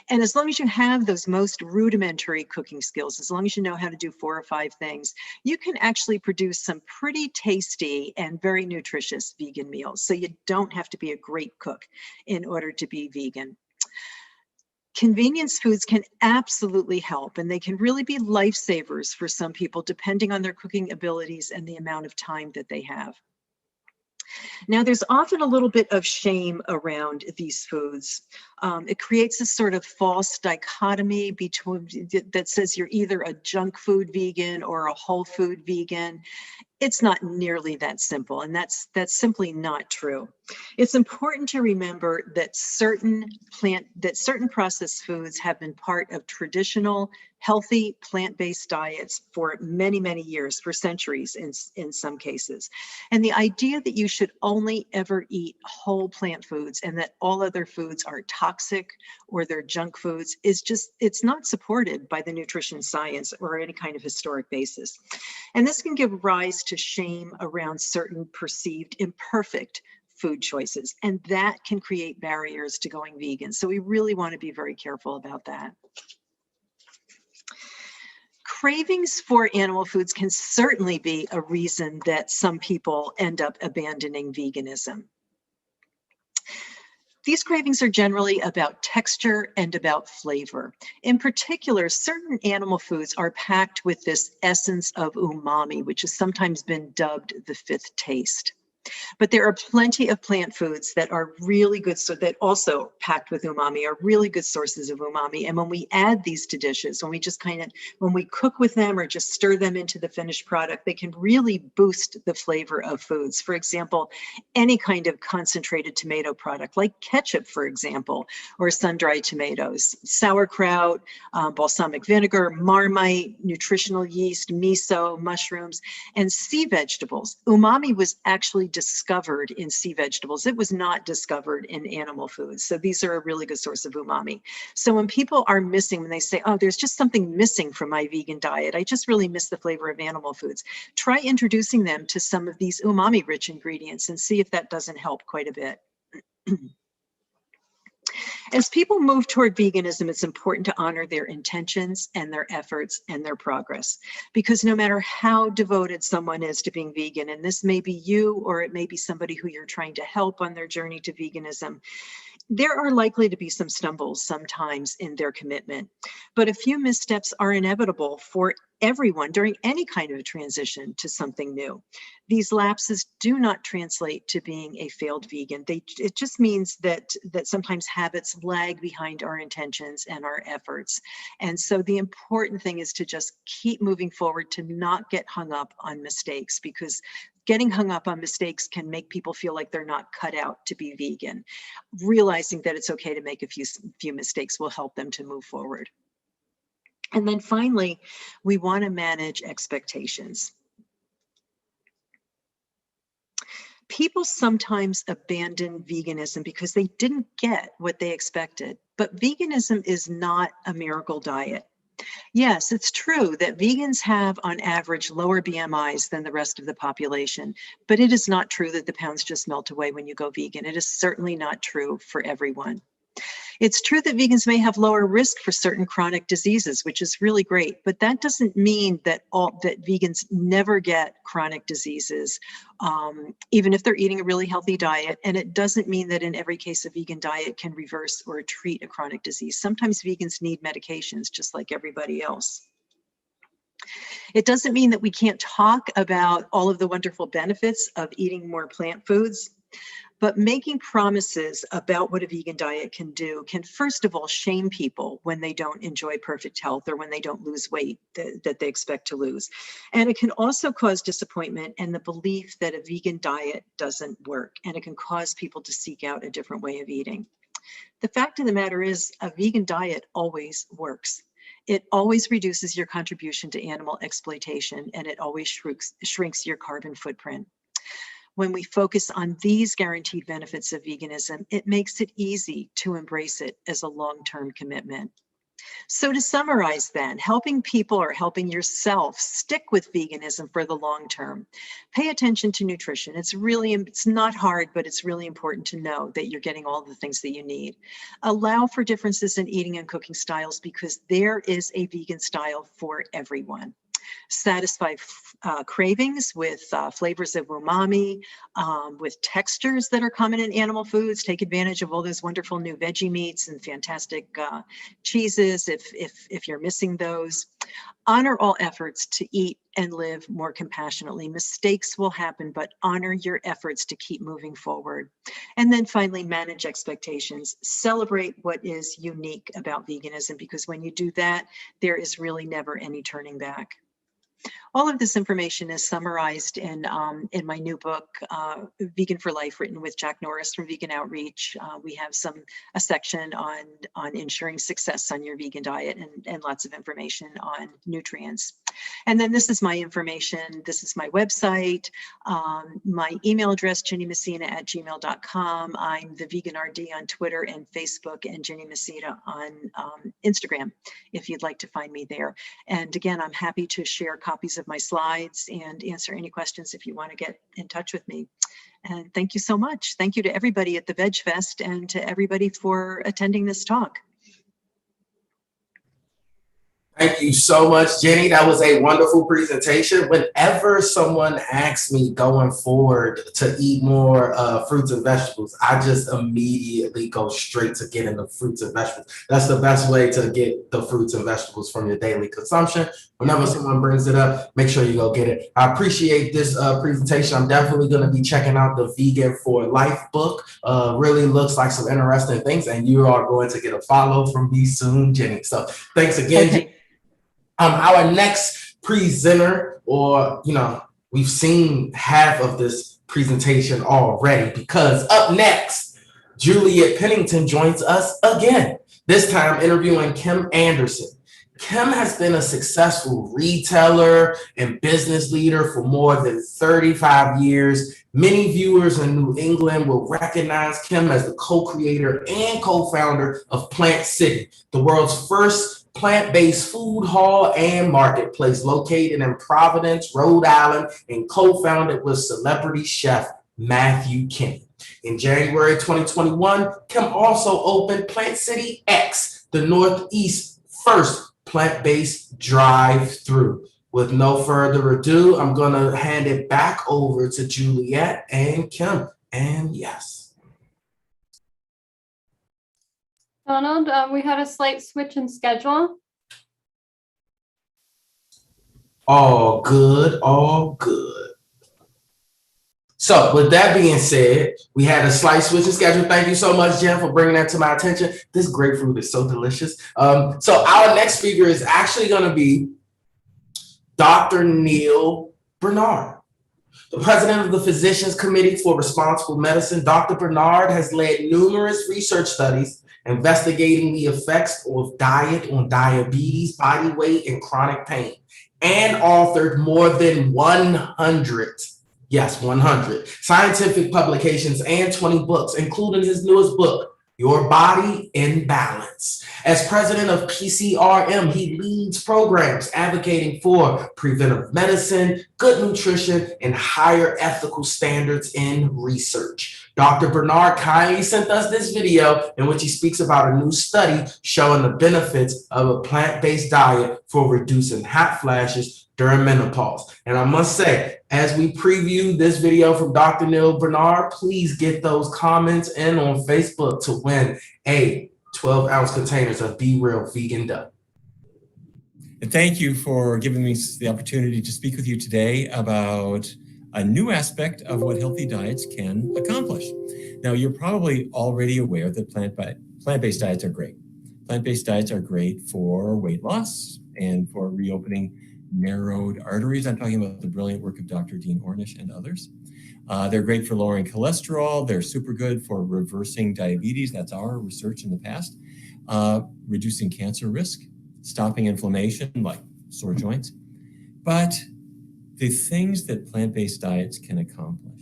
And as long as you have those most rudimentary cooking skills, as long as you know how to do 4 or 5 things, you can actually produce some pretty tasty and very nutritious vegan meals. So you don't have to be a great cook in order to be vegan. Convenience foods can absolutely help, and they can really be lifesavers for some people, depending on their cooking abilities and the amount of time that they have. Now, there's often a little bit of shame around these foods. It creates a sort of false dichotomy between that says you're either a junk food vegan or a whole food vegan. It's not nearly that simple, and that's simply not true. It's important to remember that certain processed foods have been part of traditional, healthy, plant-based diets for many, many years, for centuries in some cases. And the idea that you should only ever eat whole plant foods and that all other foods are toxic or they're junk foods is just, it's not supported by the nutrition science or any kind of historic basis. And this can give rise to shame around certain perceived imperfect food choices, and that can create barriers to going vegan. So we really want to be very careful about that. Cravings for animal foods can certainly be a reason that some people end up abandoning veganism. These cravings are generally about texture and about flavor. In particular, certain animal foods are packed with this essence of umami, which has sometimes been dubbed the fifth taste. But there are plenty of plant foods that are really good, so that also packed with umami are really good sources of umami. And when we add these to dishes, when we cook with them or just stir them into the finished product, they can really boost the flavor of foods. For example, any kind of concentrated tomato product, like ketchup, for example, or sun-dried tomatoes, sauerkraut, balsamic vinegar, Marmite, nutritional yeast, miso, mushrooms, and sea vegetables. Umami was actually discovered in sea vegetables. It was not discovered in animal foods. So these are a really good source of umami. So when people are missing, when they say, oh, there's just something missing from my vegan diet, I just really miss the flavor of animal foods, try introducing them to some of these umami-rich ingredients and see if that doesn't help quite a bit. As people move toward veganism, it's important to honor their intentions and their efforts and their progress, because no matter how devoted someone is to being vegan, and this may be you or it may be somebody who you're trying to help on their journey to veganism, there are likely to be some stumbles sometimes in their commitment, but a few missteps are inevitable for everyone during any kind of a transition to something new. These lapses do not translate to being a failed vegan. It just means that sometimes habits lag behind our intentions and our efforts. And so the important thing is to just keep moving forward, to not get hung up on mistakes, because getting hung up on mistakes can make people feel like they're not cut out to be vegan. Realizing that it's okay to make a few mistakes will help them to move forward. And then finally, we want to manage expectations. People sometimes abandon veganism because they didn't get what they expected, but veganism is not a miracle diet. Yes, it's true that vegans have on average lower BMIs than the rest of the population, but it is not true that the pounds just melt away when you go vegan. It is certainly not true for everyone. It's true that vegans may have lower risk for certain chronic diseases, which is really great, but that doesn't mean that vegans never get chronic diseases, even if they're eating a really healthy diet. And it doesn't mean that in every case a vegan diet can reverse or treat a chronic disease. Sometimes vegans need medications just like everybody else. It doesn't mean that we can't talk about all of the wonderful benefits of eating more plant foods. But making promises about what a vegan diet can do can, first of all, shame people when they don't enjoy perfect health or when they don't lose weight that they expect to lose. And it can also cause disappointment and the belief that a vegan diet doesn't work, and it can cause people to seek out a different way of eating. The fact of the matter is, a vegan diet always works. It always reduces your contribution to animal exploitation, and it always shrinks your carbon footprint. When we focus on these guaranteed benefits of veganism, it makes it easy to embrace it as a long-term commitment. So to summarize then, helping people or helping yourself stick with veganism for the long term, pay attention to nutrition. It's not hard, but it's really important to know that you're getting all the things that you need. Allow for differences in eating and cooking styles, because there is a vegan style for everyone. Satisfy cravings with flavors of umami, with textures that are common in animal foods. Take advantage of all those wonderful new veggie meats and fantastic cheeses if you're missing those. Honor all efforts to eat and live more compassionately. Mistakes will happen, but honor your efforts to keep moving forward. And then finally, manage expectations. Celebrate what is unique about veganism, because when you do that, there is really never any turning back. All of this information is summarized in my new book, Vegan for Life, written with Jack Norris from Vegan Outreach. We have a section on ensuring success on your vegan diet, and lots of information on nutrients. And then this is my information. This is my website, my email address, jennymessina@gmail.com. I'm the Vegan RD on Twitter and Facebook, and Jenny Messina on Instagram, if you'd like to find me there. And again, I'm happy to share copies of my slides and answer any questions if you want to get in touch with me. And thank you so much. Thank you to everybody at the VegFest and to everybody for attending this talk. Thank you so much, Jenny. That was a wonderful presentation. Whenever someone asks me going forward to eat more fruits and vegetables, I just immediately go straight to getting the fruits and vegetables. That's the best way to get the fruits and vegetables from your daily consumption. Whenever someone brings it up, make sure you go get it. I appreciate this presentation. I'm definitely going to be checking out the Vegan for Life book. Really looks like some interesting things, and you are going to get a follow from me soon, Jenny. So thanks again, Jenny. Our next presenter, or, we've seen half of this presentation already, because up next, Juliet Pennington joins us again, this time interviewing Kim Anderson. Kim has been a successful retailer and business leader for more than 35 years. Many viewers in New England will recognize Kim as the co-creator and co-founder of Plant City, the world's first plant-based food hall and marketplace located in Providence, Rhode Island, and co-founded with celebrity chef Matthew Kenny. In January 2021, Kim also opened Plant City X, the Northeast's first plant-based drive-through. With no further ado, I'm going to hand it back over to Juliet and Kim. And yes. Donald, we had a slight switch in schedule. All good, all good. So with that being said, we had a slight switch in schedule. Thank you so much, Jen, for bringing that to my attention. This grapefruit is so delicious. So our next speaker is actually going to be Dr. Neil Bernard, the president of the Physicians Committee for Responsible Medicine. Dr. Bernard has led numerous research studies investigating the effects of diet on diabetes, body weight, and chronic pain, and authored more than 100 scientific publications and 20 books, including his newest book, Your Body in Balance. As president of PCRM, he leads programs advocating for preventive medicine, good nutrition, and higher ethical standards in research. Dr. Bernard kindly sent us this video in which he speaks about a new study showing the benefits of a plant-based diet for reducing hot flashes during menopause. And I must say, as we preview this video from Dr. Neil Bernard, please get those comments in on Facebook to win a 12-ounce containers of Be Real Vegan Dough. And thank you for giving me the opportunity to speak with you today about a new aspect of what healthy diets can accomplish. Now, you're probably already aware that plant-based diets are great. Plant-based diets are great for weight loss and for reopening narrowed arteries. I'm talking about the brilliant work of Dr. Dean Ornish and others. They're great for lowering cholesterol. They're super good for reversing diabetes. That's our research in the past. Reducing cancer risk, stopping inflammation like sore joints. But the things that plant-based diets can accomplish,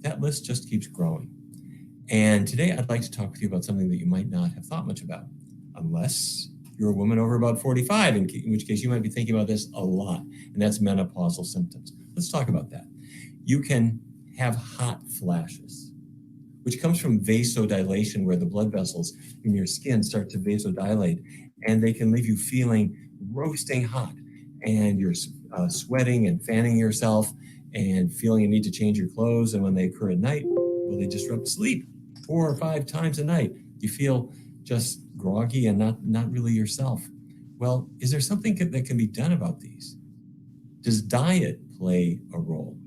that list just keeps growing. And today I'd like to talk with you about something that you might not have thought much about, unless you're a woman over about 45, in which case you might be thinking about this a lot, and that's menopausal symptoms. Let's talk about that. You can have hot flashes, which comes from vasodilation, where the blood vessels in your skin start to vasodilate, and they can leave you feeling roasting hot, and you're sweating and fanning yourself and feeling a need to change your clothes. And when they occur at night, well, they disrupt sleep 4 or 5 times a night. You feel just groggy and not really yourself. Well, is there something that can be done about these? Does diet play a role?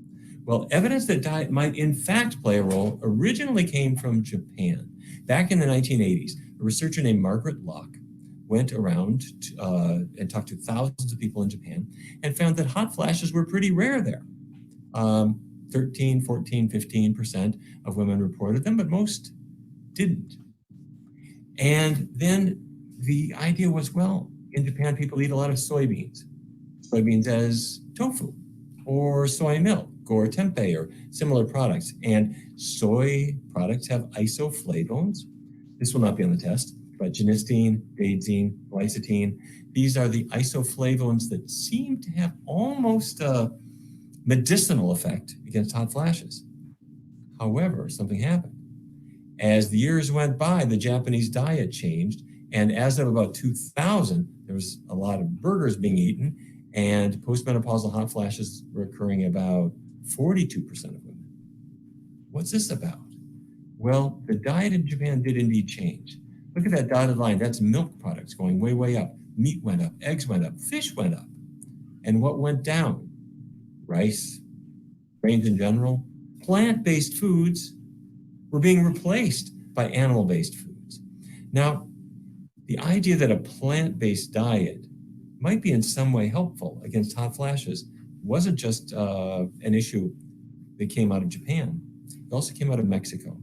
Well, evidence that diet might in fact play a role originally came from Japan. Back in the 1980s, a researcher named Margaret Locke went around and talked to thousands of people in Japan and found that hot flashes were pretty rare there. 13, 14, 15% of women reported them, but most didn't. And then the idea was, well, in Japan, people eat a lot of soybeans as tofu or soy milk or tempeh or similar products. And soy products have isoflavones. This will not be on the test, but genistein, daidzein, glycine. These are the isoflavones that seem to have almost a medicinal effect against hot flashes. However, something happened. As the years went by, the Japanese diet changed. And as of about 2000, there was a lot of burgers being eaten, and postmenopausal hot flashes were occurring about 42% of women. What's this about? Well, the diet in Japan did indeed change. Look at that dotted line. That's milk products going way, way up. Meat went up, eggs went up, fish went up. And what went down? Rice, grains in general. Plant-based foods were being replaced by animal-based foods. Now, the idea that a plant-based diet might be in some way helpful against hot flashes wasn't just an issue that came out of Japan. It also came out of Mexico.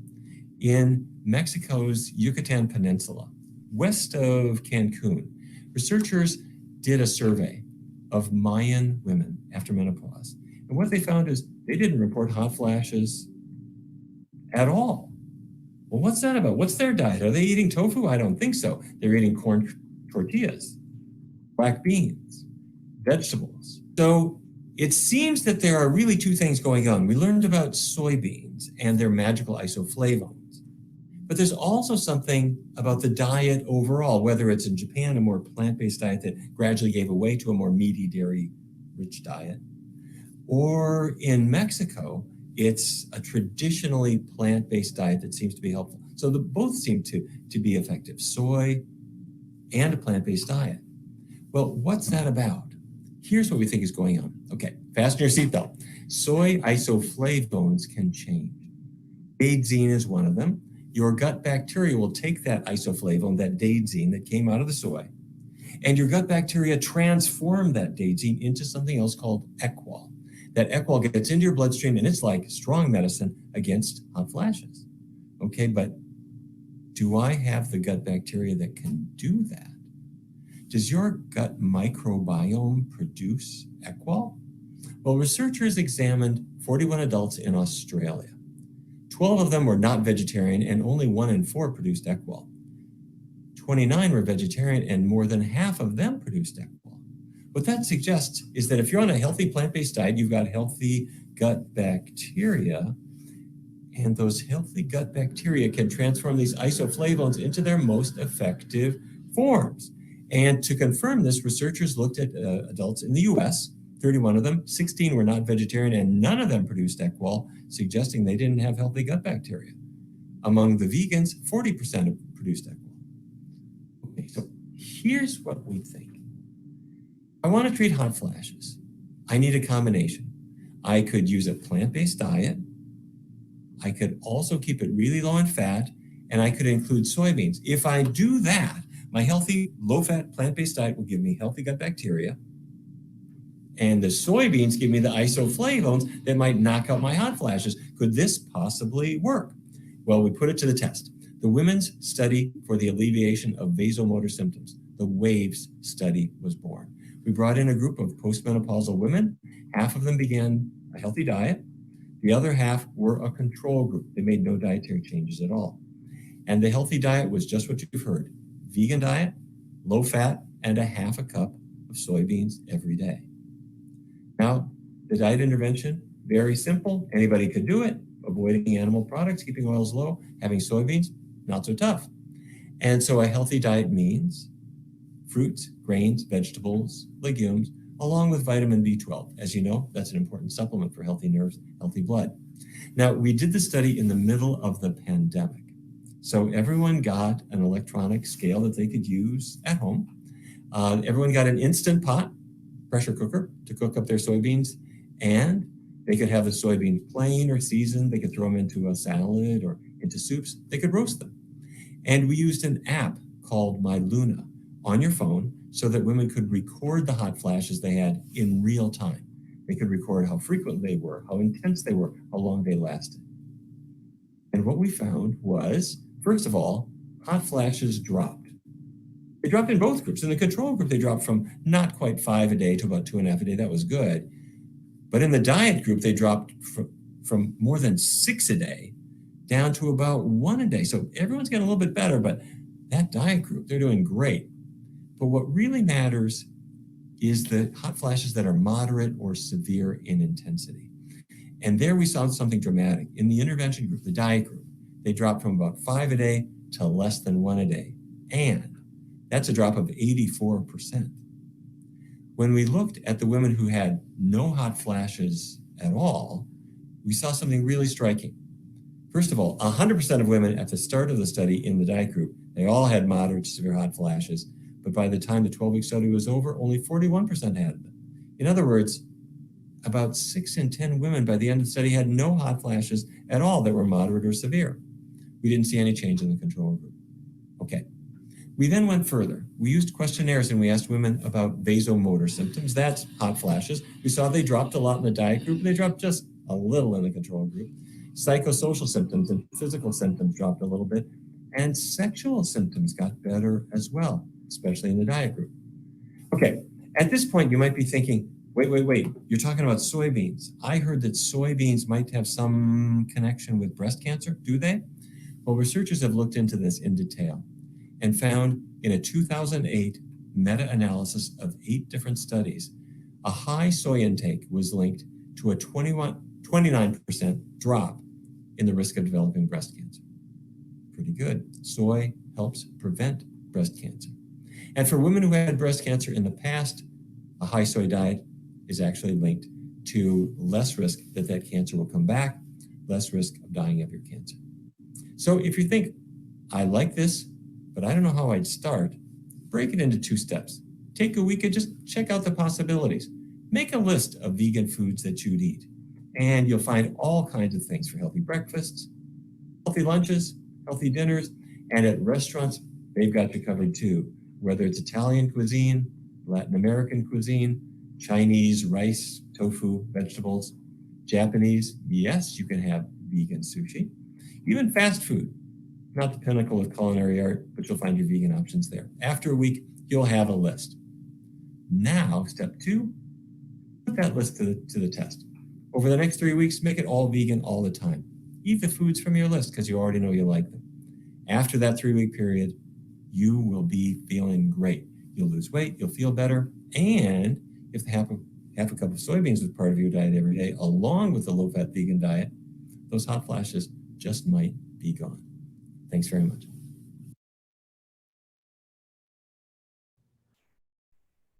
In Mexico's Yucatan Peninsula, west of Cancun, researchers did a survey of Mayan women after menopause. And what they found is they didn't report hot flashes at all. Well, what's that about? What's their diet? Are they eating tofu? I don't think so. They're eating corn tortillas, black beans, vegetables. So it seems that there are really two things going on. We learned about soybeans and their magical isoflavones. But there's also something about the diet overall, whether it's in Japan, a more plant-based diet that gradually gave away to a more meaty, dairy-rich diet, or in Mexico, it's a traditionally plant-based diet that seems to be helpful. So both seem to be effective, soy and a plant-based diet. Well, what's that about? Here's what we think is going on. Okay, fasten your seatbelt. Soy isoflavones can change. Daidzein is one of them. Your gut bacteria will take that isoflavone, that daidzein that came out of the soy, and your gut bacteria transform that daidzein into something else called equal. That equal gets into your bloodstream, and it's like strong medicine against hot flashes. Okay, but do I have the gut bacteria that can do that? Does your gut microbiome produce equal? Well, researchers examined 41 adults in Australia. 12 of them were not vegetarian, and only 1 in 4 produced equal. 29 were vegetarian, and more than half of them produced equal. What that suggests is that if you're on a healthy plant-based diet, you've got healthy gut bacteria, and those healthy gut bacteria can transform these isoflavones into their most effective forms. And to confirm this, researchers looked at adults in the US, 31 of them, 16 were not vegetarian, and none of them produced equal, suggesting they didn't have healthy gut bacteria. Among the vegans, 40% produced equal. Okay, so here's what we think. I want to treat hot flashes. I need a combination. I could use a plant-based diet. I could also keep it really low in fat, and I could include soybeans. If I do that, my healthy, low-fat, plant-based diet will give me healthy gut bacteria, and the soybeans give me the isoflavones that might knock out my hot flashes. Could this possibly work? Well, we put it to the test. The Women's Study for the Alleviation of Vasomotor Symptoms, the WAVES study, was born. We brought in a group of postmenopausal women. Half of them began a healthy diet. The other half were a control group. They made no dietary changes at all. And the healthy diet was just what you've heard. Vegan diet, low fat, and a half a cup of soybeans every day. Now, the diet intervention, very simple. Anybody could do it. Avoiding animal products, keeping oils low, having soybeans, not so tough. And so a healthy diet means fruits, grains, vegetables, legumes, along with vitamin B12. As you know, that's an important supplement for healthy nerves, healthy blood. Now, we did the study in the middle of the pandemic. So everyone got an electronic scale that they could use at home. Everyone got an Instant Pot pressure cooker to cook up their soybeans, and they could have the soybeans plain or seasoned. They could throw them into a salad or into soups. They could roast them. And we used an app called My Luna. on your phone so that women could record the hot flashes they had in real time. They could record how frequent they were, how intense they were, how long they lasted. And what we found was, first of all, hot flashes dropped. They dropped in both groups. In the control group, they dropped from not quite 5 a day to about 2.5 a day. That was good. But in the diet group, they dropped from more than 6 a day down to about 1 a day. So everyone's getting a little bit better, but that diet group, they're doing great. But what really matters is the hot flashes that are moderate or severe in intensity. And there we saw something dramatic. In the intervention group, the diet group, they dropped from about 5 a day to less than 1 a day. And that's a drop of 84%. When we looked at the women who had no hot flashes at all, we saw something really striking. First of all, 100% of women at the start of the study in the diet group, they all had moderate to severe hot flashes. But by the time the 12-week study was over, only 41% had them. In other words, about 6 in 10 women by the end of the study had no hot flashes at all that were moderate or severe. We didn't see any change in the control group. Okay. We then went further. We used questionnaires and we asked women about vasomotor symptoms. That's hot flashes. We saw they dropped a lot in the diet group, and they dropped just a little in the control group. Psychosocial symptoms and physical symptoms dropped a little bit, and sexual symptoms got better as well, especially in the diet group. Okay, at this point, you might be thinking, wait, you're talking about soybeans. I heard that soybeans might have some connection with breast cancer. Do they? Well, researchers have looked into this in detail and found in a 2008 meta-analysis of 8 different studies, a high soy intake was linked to a 29% drop in the risk of developing breast cancer. Pretty good. Soy helps prevent breast cancer. And for women who had breast cancer in the past, a high soy diet is actually linked to less risk that cancer will come back, less risk of dying of your cancer. So if you think, I like this, but I don't know how I'd start, break it into 2 steps. Take a week and just check out the possibilities. Make a list of vegan foods that you'd eat, and you'll find all kinds of things for healthy breakfasts, healthy lunches, healthy dinners, and at restaurants, they've got you covered too. Whether it's Italian cuisine, Latin American cuisine, Chinese, rice, tofu, vegetables, Japanese, yes, you can have vegan sushi, even fast food. Not the pinnacle of culinary art, but you'll find your vegan options there. After a week, you'll have a list. Now, step 2, put that list to the test. Over the next 3 weeks, make it all vegan all the time. Eat the foods from your list because you already know you like them. After that 3-week period, you will be feeling great. You'll lose weight, you'll feel better, and if half a cup of soybeans was part of your diet every day, along with the low-fat vegan diet, those hot flashes just might be gone. Thanks very much.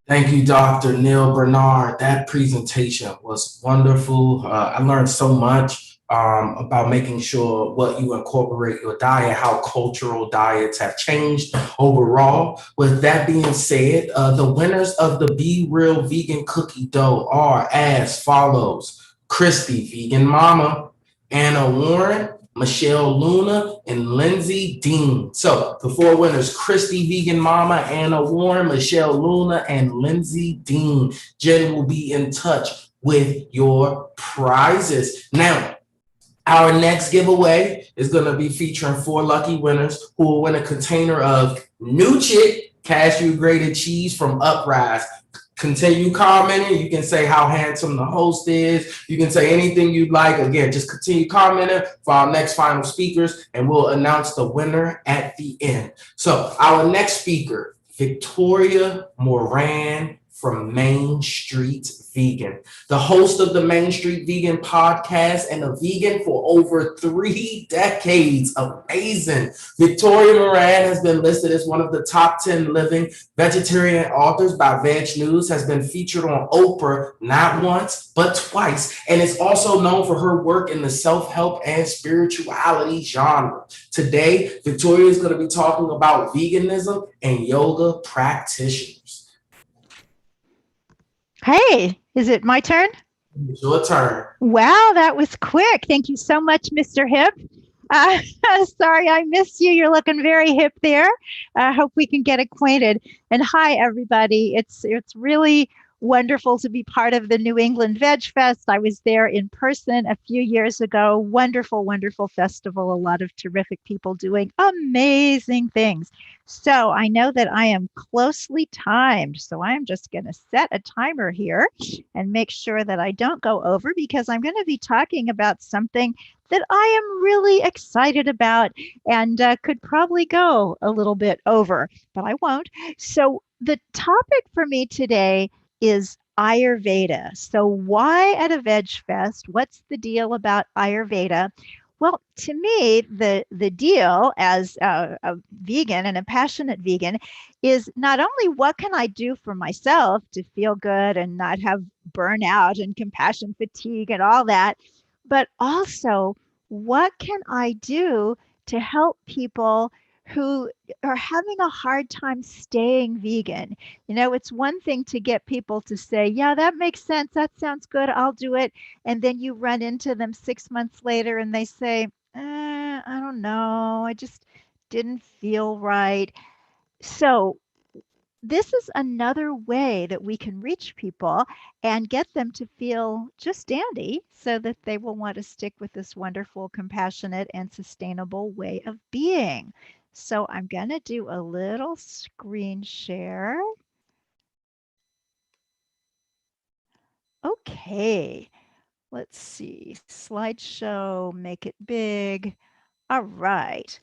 Thank you, Dr. Neil Bernard. That presentation was wonderful. I learned so much about making sure what you incorporate your diet, how cultural diets have changed overall. With that being said, the winners of the Be Real Vegan Cookie Dough are as follows: Christy, Vegan Mama; Anna Warren; Michelle Luna; and Lindsay Dean. So the 4 winners: Christy, Vegan Mama; Anna Warren; Michelle Luna; and Lindsay Dean. Jen will be in touch with your prizes. Now, our next giveaway is going to be featuring 4 lucky winners who will win a container of New Chick cashew grated cheese from Uprise. Continue commenting. You can say how handsome the host is. You can say anything you'd like. Again, just continue commenting for our next final speakers, and we'll announce the winner at the end. So our next speaker, Victoria Moran from Main Street Vegan, the host of the Main Street Vegan podcast and a vegan for over 3 decades. Amazing. Victoria Moran has been listed as one of the top 10 living vegetarian authors by Veg News, has been featured on Oprah not once, but twice, and is also known for her work in the self-help and spirituality genre. Today, Victoria is going to be talking about veganism and yoga practitioners. Hey, is it my turn? It's your turn. Wow, that was quick. Thank you so much, Mr. Hip. Uh, sorry, I missed you. You're looking very hip there. I hope we can get acquainted. And hi, everybody. It's really wonderful to be part of the New England Veg Fest. I was there in person a few years ago. Wonderful, wonderful festival. A lot of terrific people doing amazing things. So I know that I am closely timed. So I'm just going to set a timer here and make sure that I don't go over, because I'm going to be talking about something that I am really excited about and could probably go a little bit over, but I won't. So the topic for me today is Ayurveda. So why at a Veg Fest? What's the deal about Ayurveda? Well, to me, the deal as a vegan and a passionate vegan is not only what can I do for myself to feel good and not have burnout and compassion fatigue and all that, but also what can I do to help people who are having a hard time staying vegan? You know, it's one thing to get people to say, yeah, that makes sense. That sounds good. I'll do it. And then you run into them 6 months later and they say, I don't know. I just didn't feel right. So this is another way that we can reach people and get them to feel just dandy so that they will want to stick with this wonderful, compassionate, and sustainable way of being. So I'm going to do a little screen share. Okay, let's see. Slideshow, make it big. All right.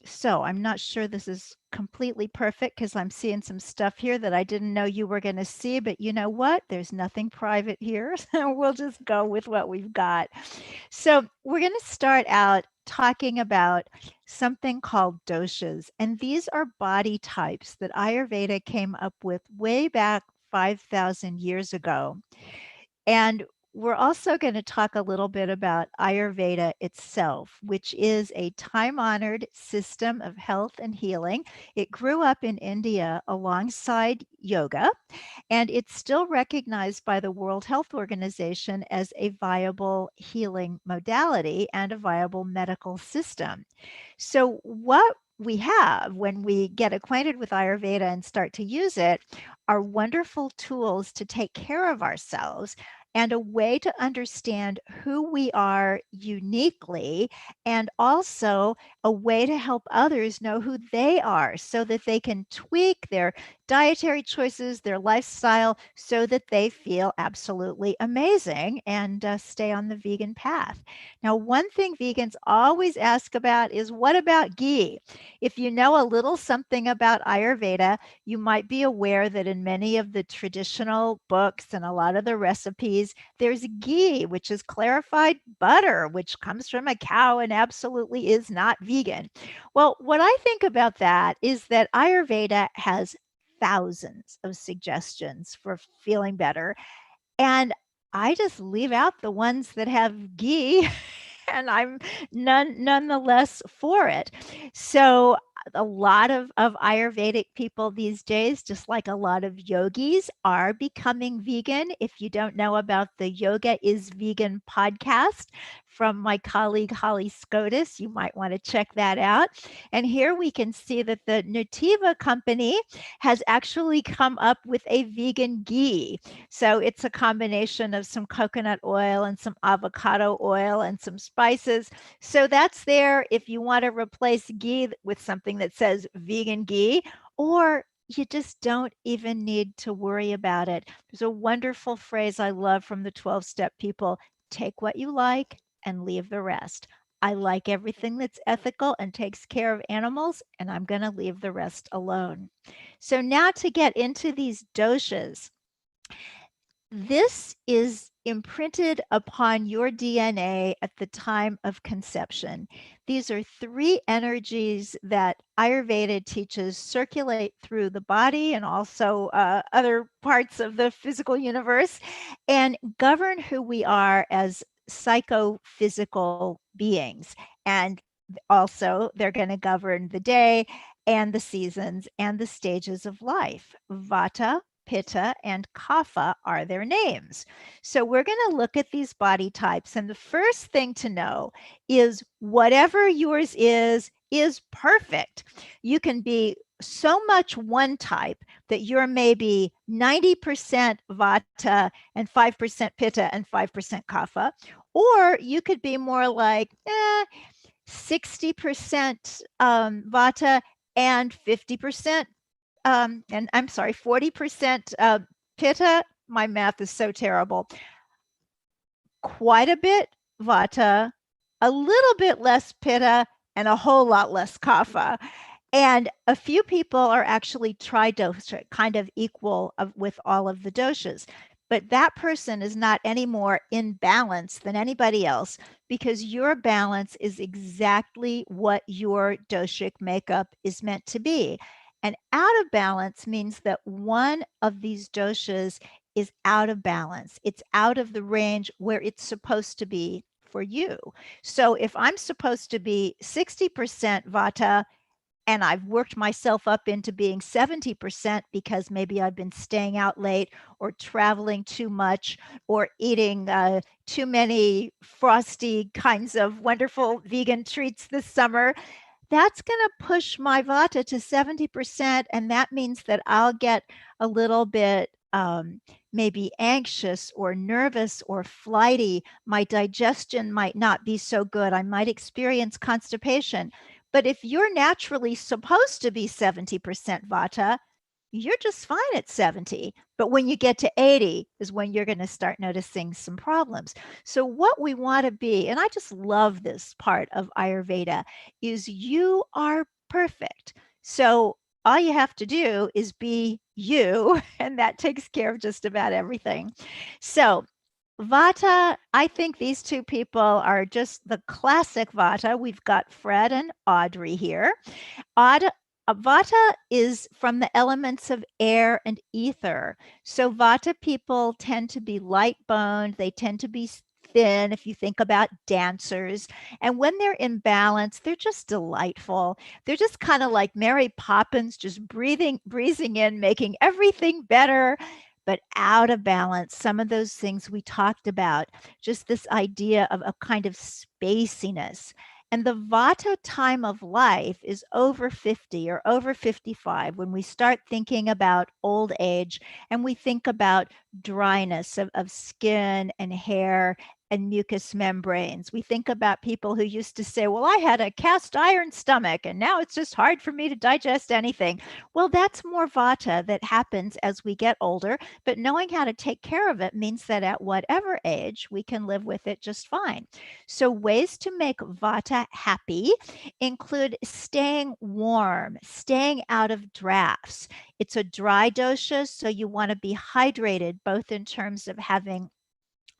So I'm not sure this is completely perfect because I'm seeing some stuff here that I didn't know you were going to see, but you know what? There's nothing private here. So we'll just go with what we've got. So we're going to start out talking about something called doshas. And these are body types that Ayurveda came up with way back 5,000 years ago. And we're also going to talk a little bit about Ayurveda itself, which is a time-honored system of health and healing. It grew up in India alongside yoga, and it's still recognized by the World Health Organization as a viable healing modality and a viable medical system. So what we have when we get acquainted with Ayurveda and start to use it are wonderful tools to take care of ourselves and a way to understand who we are uniquely, and also a way to help others know who they are so that they can tweak their dietary choices, their lifestyle, so that they feel absolutely amazing and stay on the vegan path. Now, one thing vegans always ask about is, what about ghee? If you know a little something about Ayurveda, you might be aware that in many of the traditional books and a lot of the recipes, there's ghee, which is clarified butter, which comes from a cow and absolutely is not vegan. Well, what I think about that is that Ayurveda has thousands of suggestions for feeling better, and I just leave out the ones that have ghee and I'm nonetheless for it. So a lot of Ayurvedic people these days, just like a lot of yogis, are becoming vegan. If you don't know about the Yoga is Vegan podcast from my colleague Holly Scotus, you might want to check that out. And here we can see that the Nutiva company has actually come up with a vegan ghee. So it's a combination of some coconut oil and some avocado oil and some spices. So that's there if you want to replace ghee with something that says vegan ghee, or you just don't even need to worry about it. There's a wonderful phrase I love from the 12-step people: take what you like and leave the rest. I like everything that's ethical and takes care of animals, and I'm going to leave the rest alone. So now to get into these doshas. This is imprinted upon your DNA at the time of conception. These are three energies that Ayurveda teaches circulate through the body and also other parts of the physical universe and govern who we are as psychophysical beings. And also, they're going to govern the day and the seasons and the stages of life. Vata, Pitta, and Kapha are their names. So we're going to look at these body types. And the first thing to know is whatever yours is perfect. You can be so much one type that you're maybe 90% Vata and 5% Pitta and 5% Kapha. Or you could be more like 60% Vata and 50%, and I'm sorry, 40% Pitta. My math is so terrible. Quite a bit Vata, a little bit less Pitta, and a whole lot less Kapha. And a few people are actually tri-dosha, kind of equal with all of the doshas. But that person is not any more in balance than anybody else, because your balance is exactly what your doshic makeup is meant to be. And out of balance means that one of these doshas is out of balance. It's out of the range where it's supposed to be for you. So if I'm supposed to be 60% Vata, and I've worked myself up into being 70% because maybe I've been staying out late or traveling too much or eating too many frosty kinds of wonderful vegan treats this summer. That's going to push my Vata to 70%. And that means that I'll get a little bit maybe anxious or nervous or flighty. My digestion might not be so good. I might experience constipation. But if you're naturally supposed to be 70% Vata, you're just fine at 70. But when you get to 80 is when you're going to start noticing some problems. So what we want to be, and I just love this part of Ayurveda, is you are perfect. So all you have to do is be you, and that takes care of just about everything. So Vata, I think these two people are just the classic Vata. We've got Fred and Audrey here. Vata is from the elements of air and ether. So Vata people tend to be light boned. They tend to be thin if you think about dancers. And when they're in balance, they're just delightful. They're just kind of like Mary Poppins, just breezing in, making everything better. But out of balance, some of those things we talked about, just this idea of a kind of spaciness. And the Vata time of life is over 50 or over 55 when we start thinking about old age and we think about dryness of skin and hair and mucous membranes. We think about people who used to say, well, I had a cast iron stomach and now it's just hard for me to digest anything. Well, that's more Vata that happens as we get older, but knowing how to take care of it means that at whatever age we can live with it just fine. So ways to make Vata happy include staying warm, staying out of drafts. It's a dry dosha, so you want to be hydrated, both in terms of having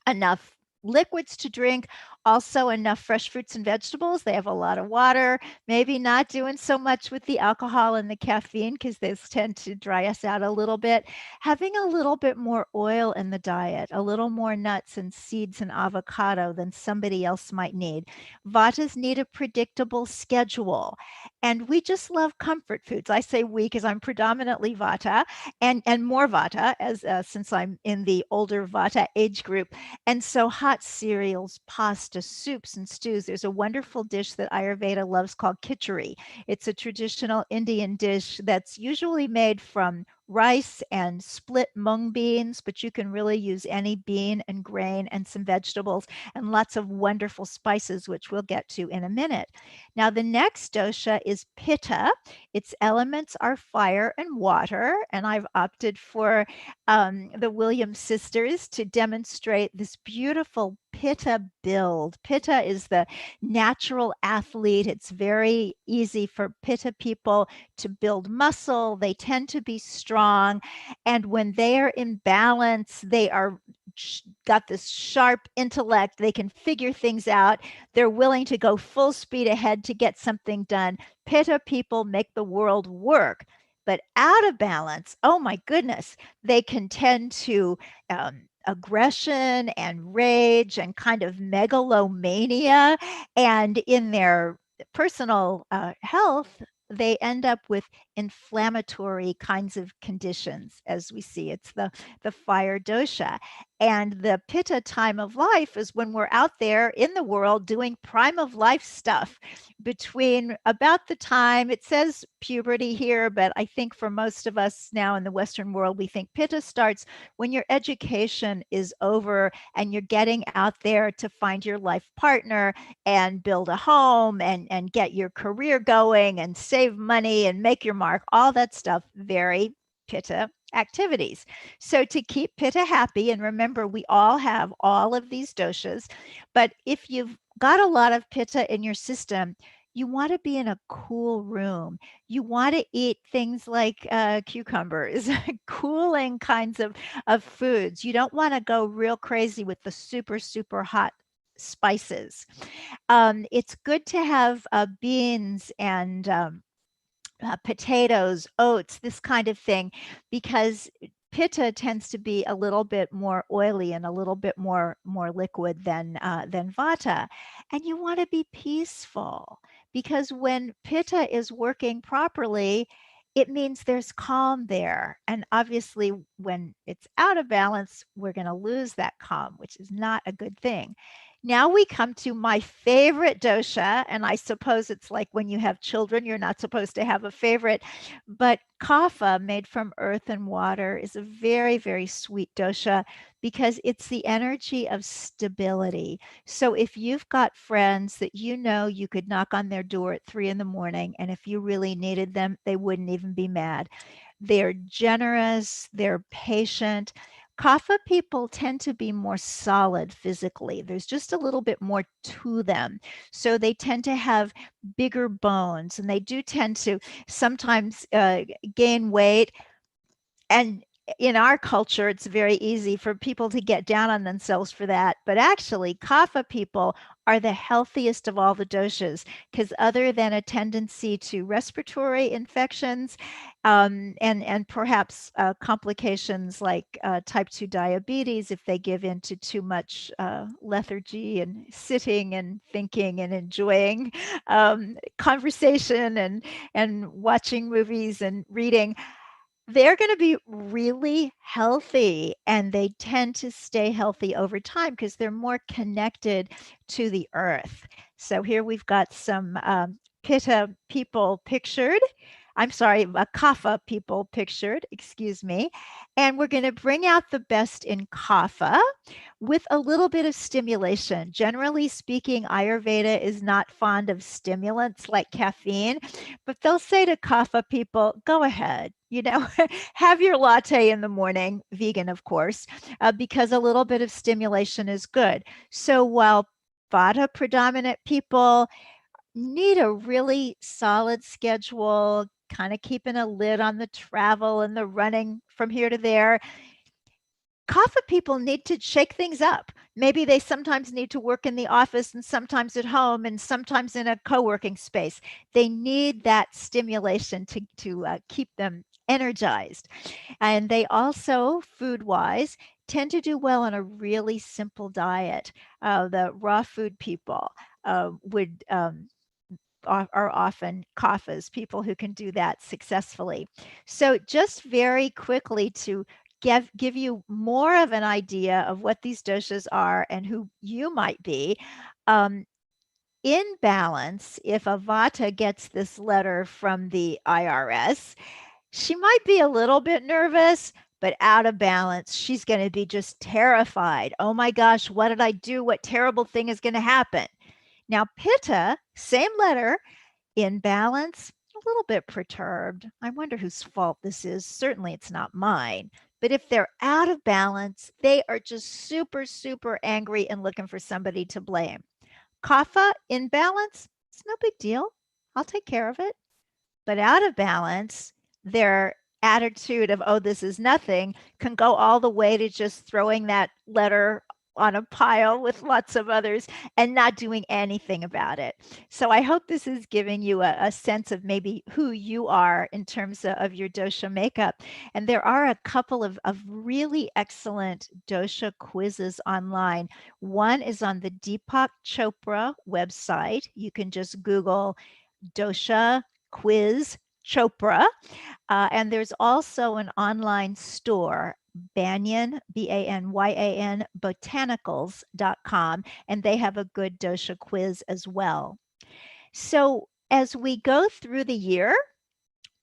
enough liquids to drink, also enough fresh fruits and vegetables. They have a lot of water, maybe not doing so much with the alcohol and the caffeine because those tend to dry us out a little bit. Having a little bit more oil in the diet, a little more nuts and seeds and avocado than somebody else might need. Vatas need a predictable schedule. And we just love comfort foods. I say we because I'm predominantly Vata and more Vata as since I'm in the older Vata age group. And so hot cereals, pasta, soups, and stews. There's a wonderful dish that Ayurveda loves called khichdi. It's a traditional Indian dish that's usually made from rice and split mung beans, but you can really use any bean and grain and some vegetables and lots of wonderful spices, which we'll get to in a minute. Now, the next dosha is Pitta. Its elements are fire and water, and I've opted for the Williams sisters to demonstrate this beautiful Pitta build. Pitta is the natural athlete. It's very easy for Pitta people to build muscle. They tend to be strong. And when they are in balance, they are got this sharp intellect. They can figure things out. They're willing to go full speed ahead to get something done. Pitta people make the world work. But out of balance, oh my goodness, they can tend to aggression and rage and kind of megalomania. And in their personal health, they end up with inflammatory kinds of conditions, as we see. It's the fire dosha. And the pitta time of life is when we're out there in the world doing prime of life stuff between about the time, it says puberty here, but I think for most of us now in the Western world, we think pitta starts when your education is over and you're getting out there to find your life partner and build a home and get your career going and save money and make your mark, all that stuff, very pitta activities. So to keep pitta happy, and remember, we all have all of these doshas, but if you've got a lot of pitta in your system, you want to be in a cool room. You want to eat things like cucumbers, cooling kinds of foods. You don't want to go real crazy with the super, super hot spices. It's good to have beans and potatoes, oats, this kind of thing, because pitta tends to be a little bit more oily and a little bit more liquid than vata. And you want to be peaceful, because when pitta is working properly, it means there's calm there. And obviously, when it's out of balance, we're going to lose that calm, which is not a good thing. Now we come to my favorite dosha, and I suppose it's like when you have children, you're not supposed to have a favorite, but kapha, made from earth and water, is a very, very sweet dosha because it's the energy of stability. So if you've got friends that you know you could knock on their door at 3 a.m, and if you really needed them, they wouldn't even be mad. They're generous, they're patient. Kapha people tend to be more solid physically. There's just a little bit more to them. So they tend to have bigger bones, and they do tend to sometimes gain weight. And in our culture, it's very easy for people to get down on themselves for that. But actually, kapha people are the healthiest of all the doshas, because other than a tendency to respiratory infections and perhaps complications like type 2 diabetes, if they give in to too much lethargy and sitting and thinking and enjoying conversation and watching movies and reading, they're going to be really healthy, and they tend to stay healthy over time because they're more connected to the earth. So here we've got some pitta people pictured. I'm sorry, kapha people pictured, excuse me. And we're going to bring out the best in kapha with a little bit of stimulation. Generally speaking, Ayurveda is not fond of stimulants like caffeine, but they'll say to kapha people, go ahead, have your latte in the morning, vegan, of course, because a little bit of stimulation is good. So while vata predominant people need a really solid schedule, kind of keeping a lid on the travel and the running from here to there, kapha people need to shake things up. Maybe they sometimes need to work in the office and sometimes at home and sometimes in a co-working space. They need that stimulation to keep them energized. And they also, food-wise, tend to do well on a really simple diet. The raw food people are often kaphas, people who can do that successfully. So just very quickly to give you more of an idea of what these doshas are and who you might be. In balance, if a vata gets this letter from the IRS, she might be a little bit nervous, but out of balance, she's going to be just terrified. Oh my gosh, what did I do? What terrible thing is going to happen? Now, pitta, same letter, in balance, a little bit perturbed. I wonder whose fault this is. Certainly it's not mine. But if they're out of balance, they are just super, super angry and looking for somebody to blame. Kapha, in balance, it's no big deal. I'll take care of it. But out of balance, their attitude of, oh, this is nothing, can go all the way to just throwing that letter on a pile with lots of others and not doing anything about it. So I hope this is giving you a sense of maybe who you are in terms of your dosha makeup. And there are a couple of really excellent dosha quizzes online. One is on the Deepak Chopra website. You can just Google dosha quiz Chopra. And there's also an online store, Banyan, B-A-N-Y-A-N, botanicals.com, and they have a good dosha quiz as well. So as we go through the year,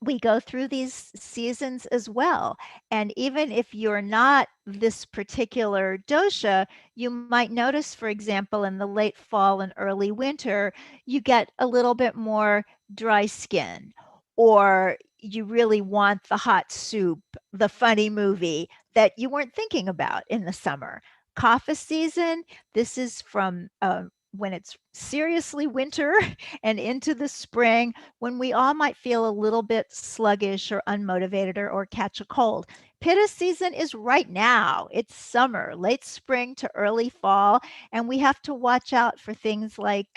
we go through these seasons as well. And even if you're not this particular dosha, you might notice, for example, in the late fall and early winter, you get a little bit more dry skin, or you really want the hot soup, the funny movie that you weren't thinking about in the summer. Kapha season, this is from when it's seriously winter and into the spring, when we all might feel a little bit sluggish or unmotivated or catch a cold. Pitta season is right now. It's summer, late spring to early fall, and we have to watch out for things like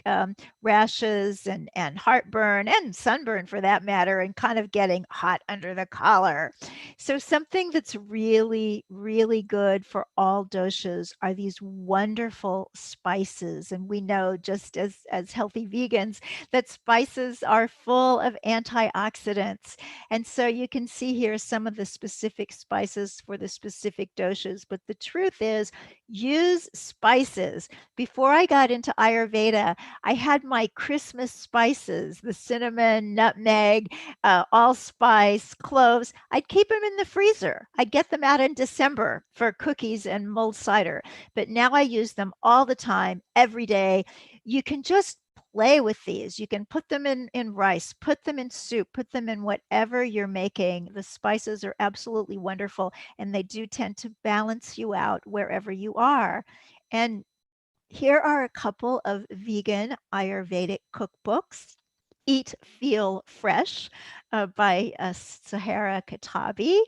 rashes and heartburn and sunburn for that matter, and kind of getting hot under the collar. So something that's really, really good for all doshas are these wonderful spices. And we know, just as healthy vegans, that spices are full of antioxidants. And so you can see here some of the specific spices for the specific doshas. But the truth is, use spices. Before I got into Ayurveda, I had my Christmas spices, the cinnamon, nutmeg, allspice, cloves. I'd keep them in the freezer. I'd get them out in December for cookies and mulled cider. But now I use them all the time, every day. You can just play with these. You can put them in rice, put them in soup, put them in whatever you're making. The spices are absolutely wonderful, and they do tend to balance you out wherever you are. And here are a couple of vegan Ayurvedic cookbooks. Eat, Feel Fresh by Sahara Katabi,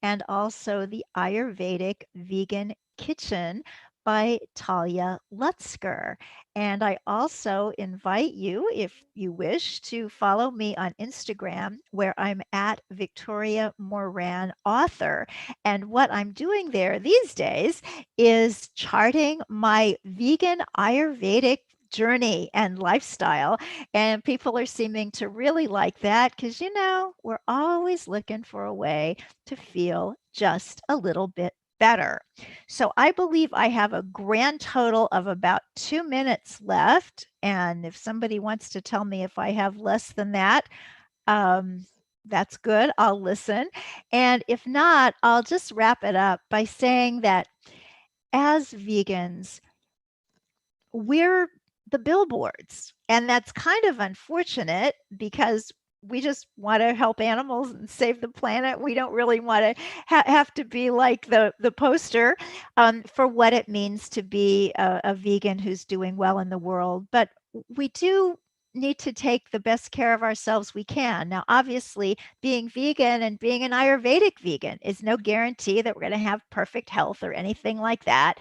and also the Ayurvedic Vegan Kitchen by Talia Lutzker. And I also invite you, if you wish, to follow me on Instagram, where I'm at Victoria Moran Author. And what I'm doing there these days is charting my vegan Ayurvedic journey and lifestyle. And people are seeming to really like that because, you know, we're always looking for a way to feel just a little bit better. So I believe I have a grand total of about 2 minutes left. And if somebody wants to tell me if I have less than that, that's good. I'll listen. And if not, I'll just wrap it up by saying that as vegans, we're the billboards. And that's kind of unfortunate because we just want to help animals and save the planet. We don't really want to have to be like the poster for what it means to be a vegan who's doing well in the world. But we do need to take the best care of ourselves we can. Now, obviously, being vegan and being an Ayurvedic vegan is no guarantee that we're going to have perfect health or anything like that.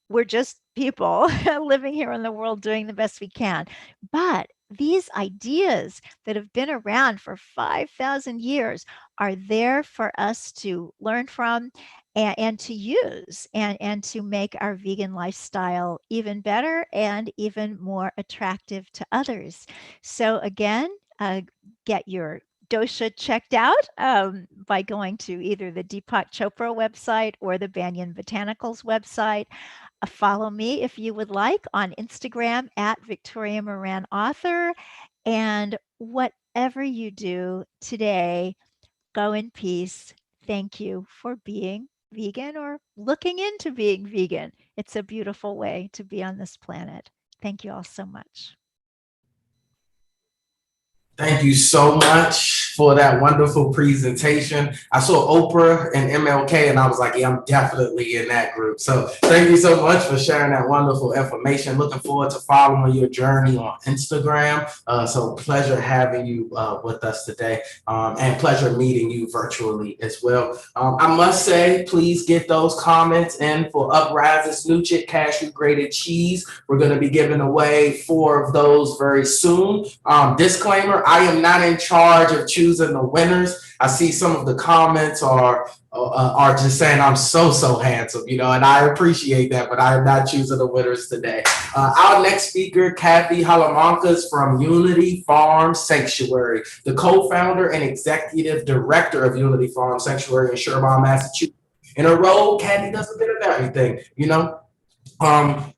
We're just people living here in the world doing the best we can. But these ideas that have been around for 5,000 years are there for us to learn from and to use and to make our vegan lifestyle even better and even more attractive to others. So again, get your dosha checked out by going to either the Deepak Chopra website or the Banyan Botanicals website. Follow me if you would like on Instagram at Victoria Moran Author. And whatever you do today, go in peace. Thank you for being vegan or looking into being vegan. It's a beautiful way to be on this planet. Thank you all so much. Thank you so much for that wonderful presentation. I saw Oprah and MLK and I was like, yeah, I'm definitely in that group. So thank you so much for sharing that wonderful information. Looking forward to following your journey on Instagram. So pleasure having you with us today and pleasure meeting you virtually as well. I must say, please get those comments in for Uprising Snoochit Cashew Grated Cheese. We're going to be giving away 4 of those very soon. Disclaimer, I am not in charge of choosing choosing the winners. I see some of the comments are just saying I'm so handsome, and I appreciate that, but I am not choosing the winners today. Our next speaker, Kathy Salamanca, is from Unity Farm Sanctuary, the co-founder and executive director of Unity Farm Sanctuary in Sherborne, Massachusetts. In her role, Kathy does a bit of everything,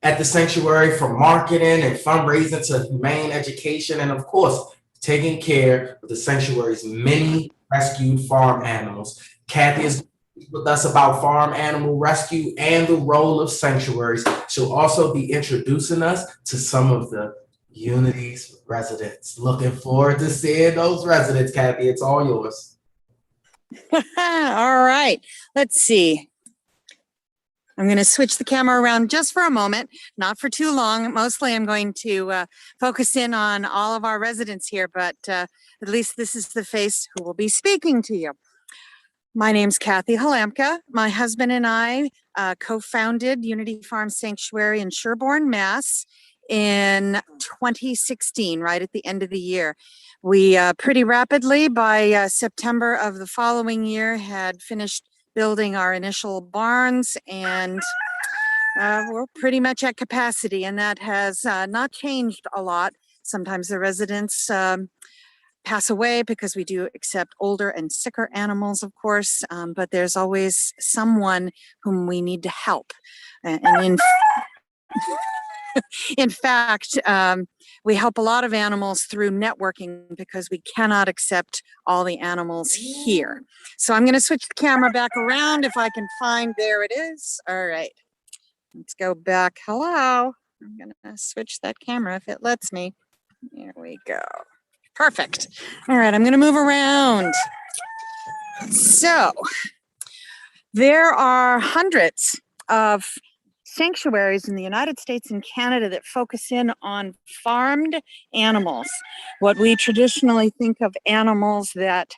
at the sanctuary, from marketing and fundraising to humane education, and of course, taking care of the sanctuary's many rescued farm animals. Kathy is with us about farm animal rescue and the role of sanctuaries. She'll also be introducing us to some of the Unity's residents. Looking forward to seeing those residents, Kathy. It's all yours. All right, let's see. I'm going to switch the camera around just for a moment, not for too long. Mostly I'm going to focus in on all of our residents here, but at least this is the face who will be speaking to you. My name's Kathy Salamanca. My husband and I co-founded Unity Farm Sanctuary in Sherborne, Mass. in 2016, right at the end of the year. We pretty rapidly, by September of the following year, had finished building our initial barns, and we're pretty much at capacity, and that has not changed a lot. Sometimes the residents pass away because we do accept older and sicker animals, of course, but there's always someone whom we need to help. And in fact, we help a lot of animals through networking because we cannot accept all the animals here. So I'm going to switch the camera back around if I can find, there it is. All right, let's go back. Hello. I'm going to switch that camera if it lets me. There we go. Perfect. All right, I'm going to move around. So there are hundreds of sanctuaries in the United States and Canada that focus in on farmed animals, what we traditionally think of animals that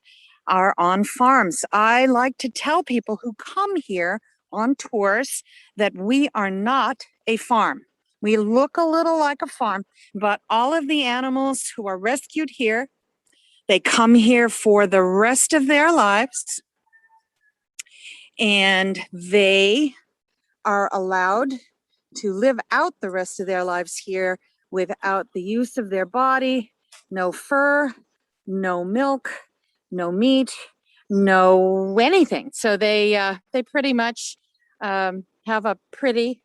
are on farms. I like to tell people who come here on tours that we are not a farm. We look a little like a farm, but all of the animals who are rescued here, they come here for the rest of their lives, and they are allowed to live out the rest of their lives here without the use of their body, no fur, no milk, no meat, no anything. So they pretty much have a pretty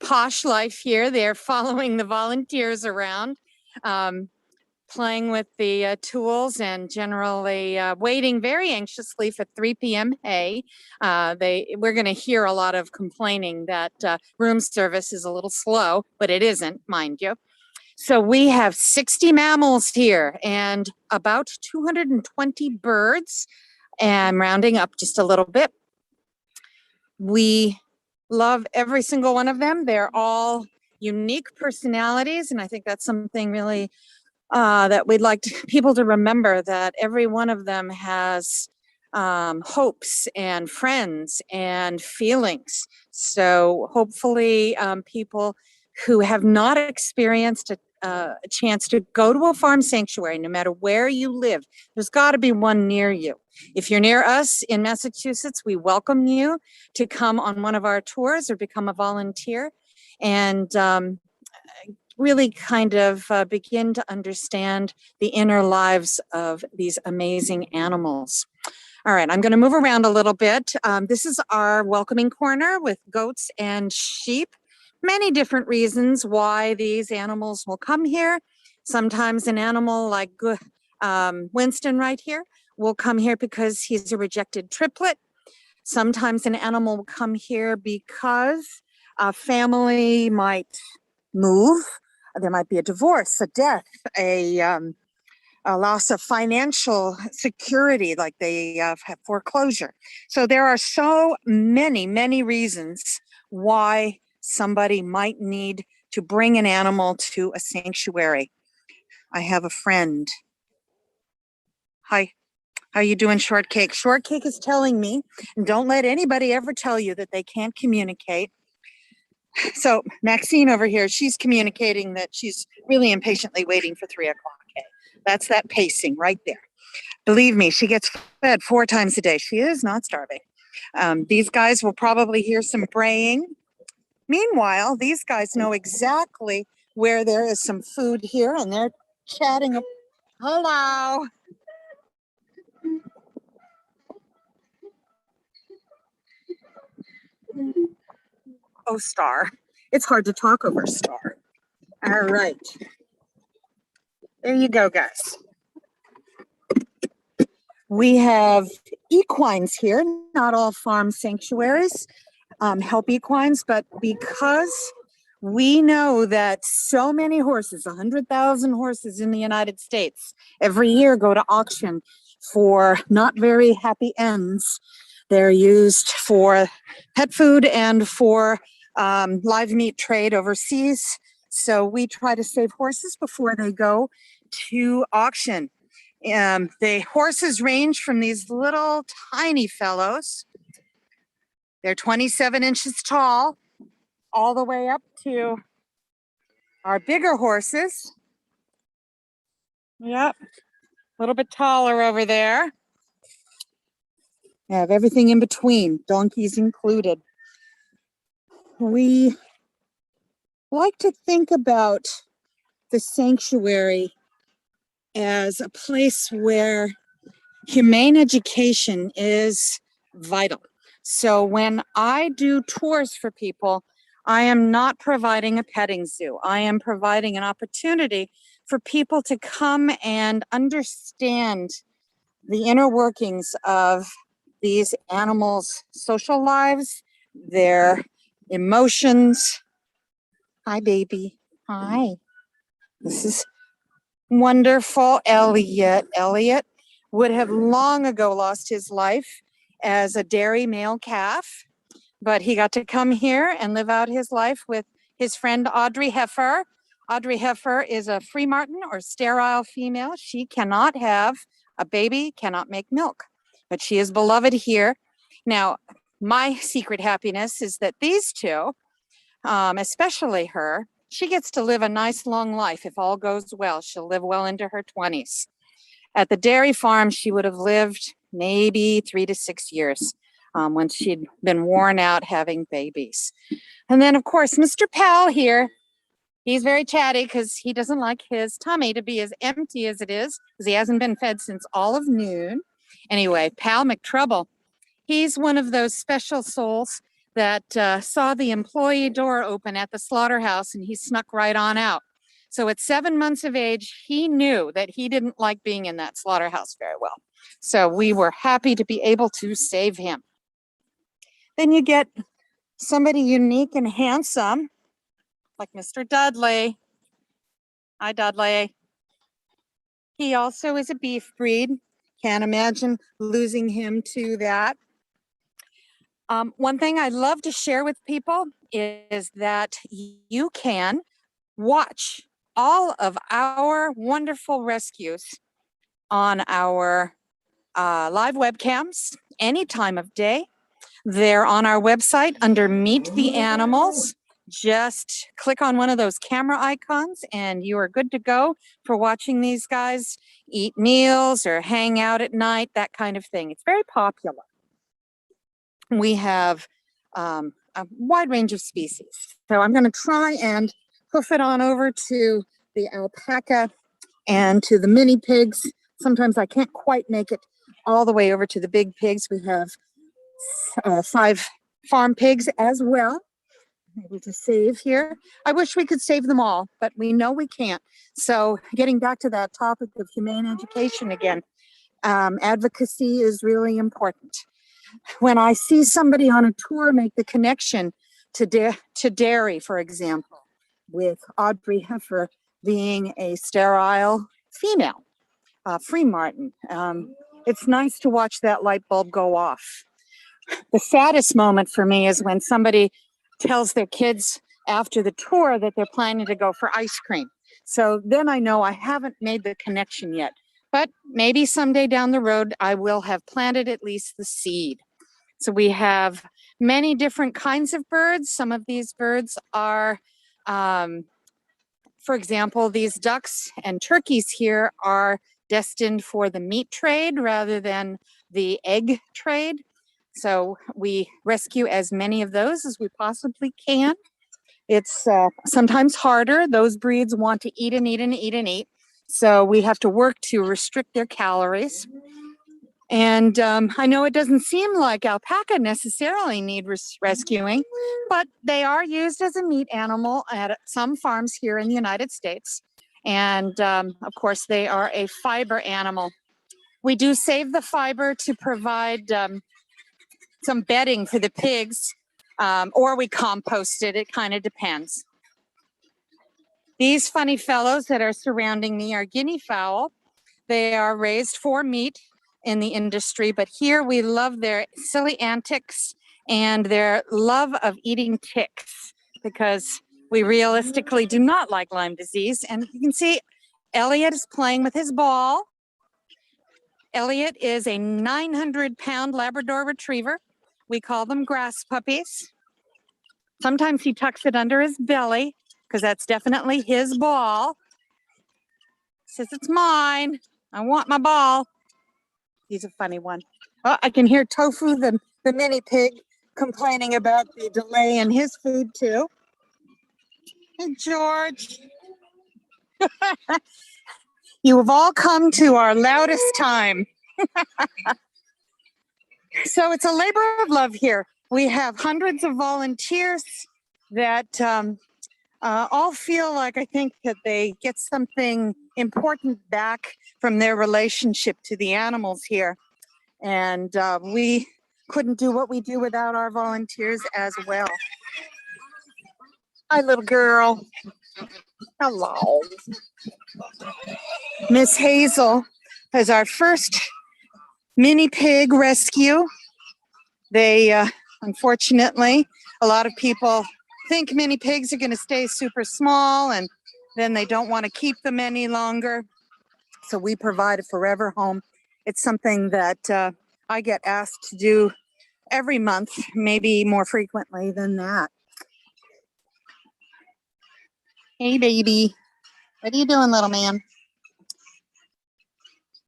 posh life here. They're following the volunteers around, playing with the tools, and generally waiting very anxiously for 3 p.m. hay. We're going to hear a lot of complaining that room service is a little slow, but it isn't, mind you. So we have 60 mammals here and about 220 birds, and rounding up just a little bit. We love every single one of them. They're all unique personalities, and I think that's something really that we'd like people to remember, that every one of them has hopes and friends and feelings. So hopefully people who have not experienced a chance to go to a farm sanctuary, no matter where you live, there's got to be one near you. If you're near us in Massachusetts, we welcome you to come on one of our tours or become a volunteer, and really kind of begin to understand the inner lives of these amazing animals. All right, I'm going to move around a little bit. This is our welcoming corner with goats and sheep. Many different reasons why these animals will come here. Sometimes an animal like Winston right here will come here because he's a rejected triplet. Sometimes an animal will come here because a family might move. There might be a divorce, a death, a loss of financial security, like they have foreclosure. So there are so many reasons why somebody might need to bring an animal to a sanctuary. I have a friend. Hi, how are you doing, Shortcake? Shortcake is telling me, and don't let anybody ever tell you that they can't communicate. So Maxine over here, she's communicating that she's really impatiently waiting for 3 o'clock. That's that pacing right there. Believe me, she gets fed 4 times a day. She is not starving. These guys will probably hear some braying. Meanwhile, these guys know exactly where there is some food here, and they're chatting. Hello. Oh, Star. It's hard to talk over Star. All right. There you go, guys. We have equines here, not all farm sanctuaries help equines, but because we know that so many horses, 100,000 horses in the United States every year go to auction for not very happy ends. They're used for pet food and for live meat trade overseas. So we try to save horses before they go to auction. The horses range from these little tiny fellows. They're 27 inches tall, all the way up to our bigger horses. Yep, a little bit taller over there. We have everything in between, donkeys included. We like to think about the sanctuary as a place where humane education is vital. So when I do tours for people, I am not providing a petting zoo. I am providing an opportunity for people to come and understand the inner workings of these animals' social lives, their emotions. Hi, baby. Hi. This is wonderful Elliot. Elliot would have long ago lost his life as a dairy male calf, but he got to come here and live out his life with his friend Audrey Heifer. Audrey Heifer is a free martin or sterile female. She cannot have a baby, cannot make milk, but she is beloved here. Now, my secret happiness is that these two, especially her, she gets to live a nice long life. If all goes well, she'll live well into her 20s. At the dairy farm, she would have lived maybe 3 to 6 years when she'd been worn out having babies. And then, of course, Mr. Powell here, he's very chatty because he doesn't like his tummy to be as empty as it is because he hasn't been fed since all of noon. Anyway, Pal McTrouble, he's one of those special souls that saw the employee door open at the slaughterhouse and he snuck right on out. So at 7 months of age, he knew that he didn't like being in that slaughterhouse very well. So we were happy to be able to save him. Then you get somebody unique and handsome, like Mr. Dudley. Hi, Dudley. He also is a beef breed. Can't imagine losing him to that. One thing I'd love to share with people is that you can watch all of our wonderful rescues on our live webcams any time of day. They're on our website under Meet the Animals. Just click on one of those camera icons and you are good to go for watching these guys eat meals or hang out at night, that kind of thing. It's very popular. We have a wide range of species. So I'm going to try and hoof it on over to the alpaca and to the mini pigs. Sometimes I can't quite make it all the way over to the big pigs. We have 5 farm pigs as well. Able to save here. I wish we could save them all, but we know we can't. So getting back to that topic of humane education again, advocacy is really important. When I see somebody on a tour make the connection to dairy, for example, with Audrey Heifer being a sterile female, free martin, it's nice to watch that light bulb go off. The saddest moment for me is when somebody tells their kids after the tour that they're planning to go for ice cream. So then I know I haven't made the connection yet, but maybe someday down the road, I will have planted at least the seed. So we have many different kinds of birds. Some of these birds are, for example, these ducks and turkeys here are destined for the meat trade rather than the egg trade. So we rescue as many of those as we possibly can. It's sometimes harder. Those breeds want to eat and eat and eat and eat. So we have to work to restrict their calories. And I know it doesn't seem like alpaca necessarily need rescuing, but they are used as a meat animal at some farms here in the United States. And of course, they are a fiber animal. We do save the fiber to provide some bedding for the pigs, or we compost it. It kind of depends. These funny fellows that are surrounding me are guinea fowl. They are raised for meat in the industry, but here we love their silly antics and their love of eating ticks, because we realistically do not like Lyme disease. And you can see Elliot is playing with his ball. Elliot is a 900-pound Labrador retriever. We call them grass puppies. Sometimes he tucks it under his belly because that's definitely his ball. Says, it's mine. I want my ball. He's a funny one. Oh, I can hear Tofu, the mini pig, complaining about the delay in his food too. Hey, George. You have all come to our loudest time. So it's a labor of love here. We have hundreds of volunteers that all feel like, I think, that they get something important back from their relationship to the animals here. And we couldn't do what we do without our volunteers as well. Hi, little girl. Hello. Miss Hazel is our first mini pig rescue. They, unfortunately, a lot of people think mini pigs are going to stay super small and then they don't want to keep them any longer. So we provide a forever home. It's something that I get asked to do every month, maybe more frequently than that. Hey, baby. What are you doing, little man?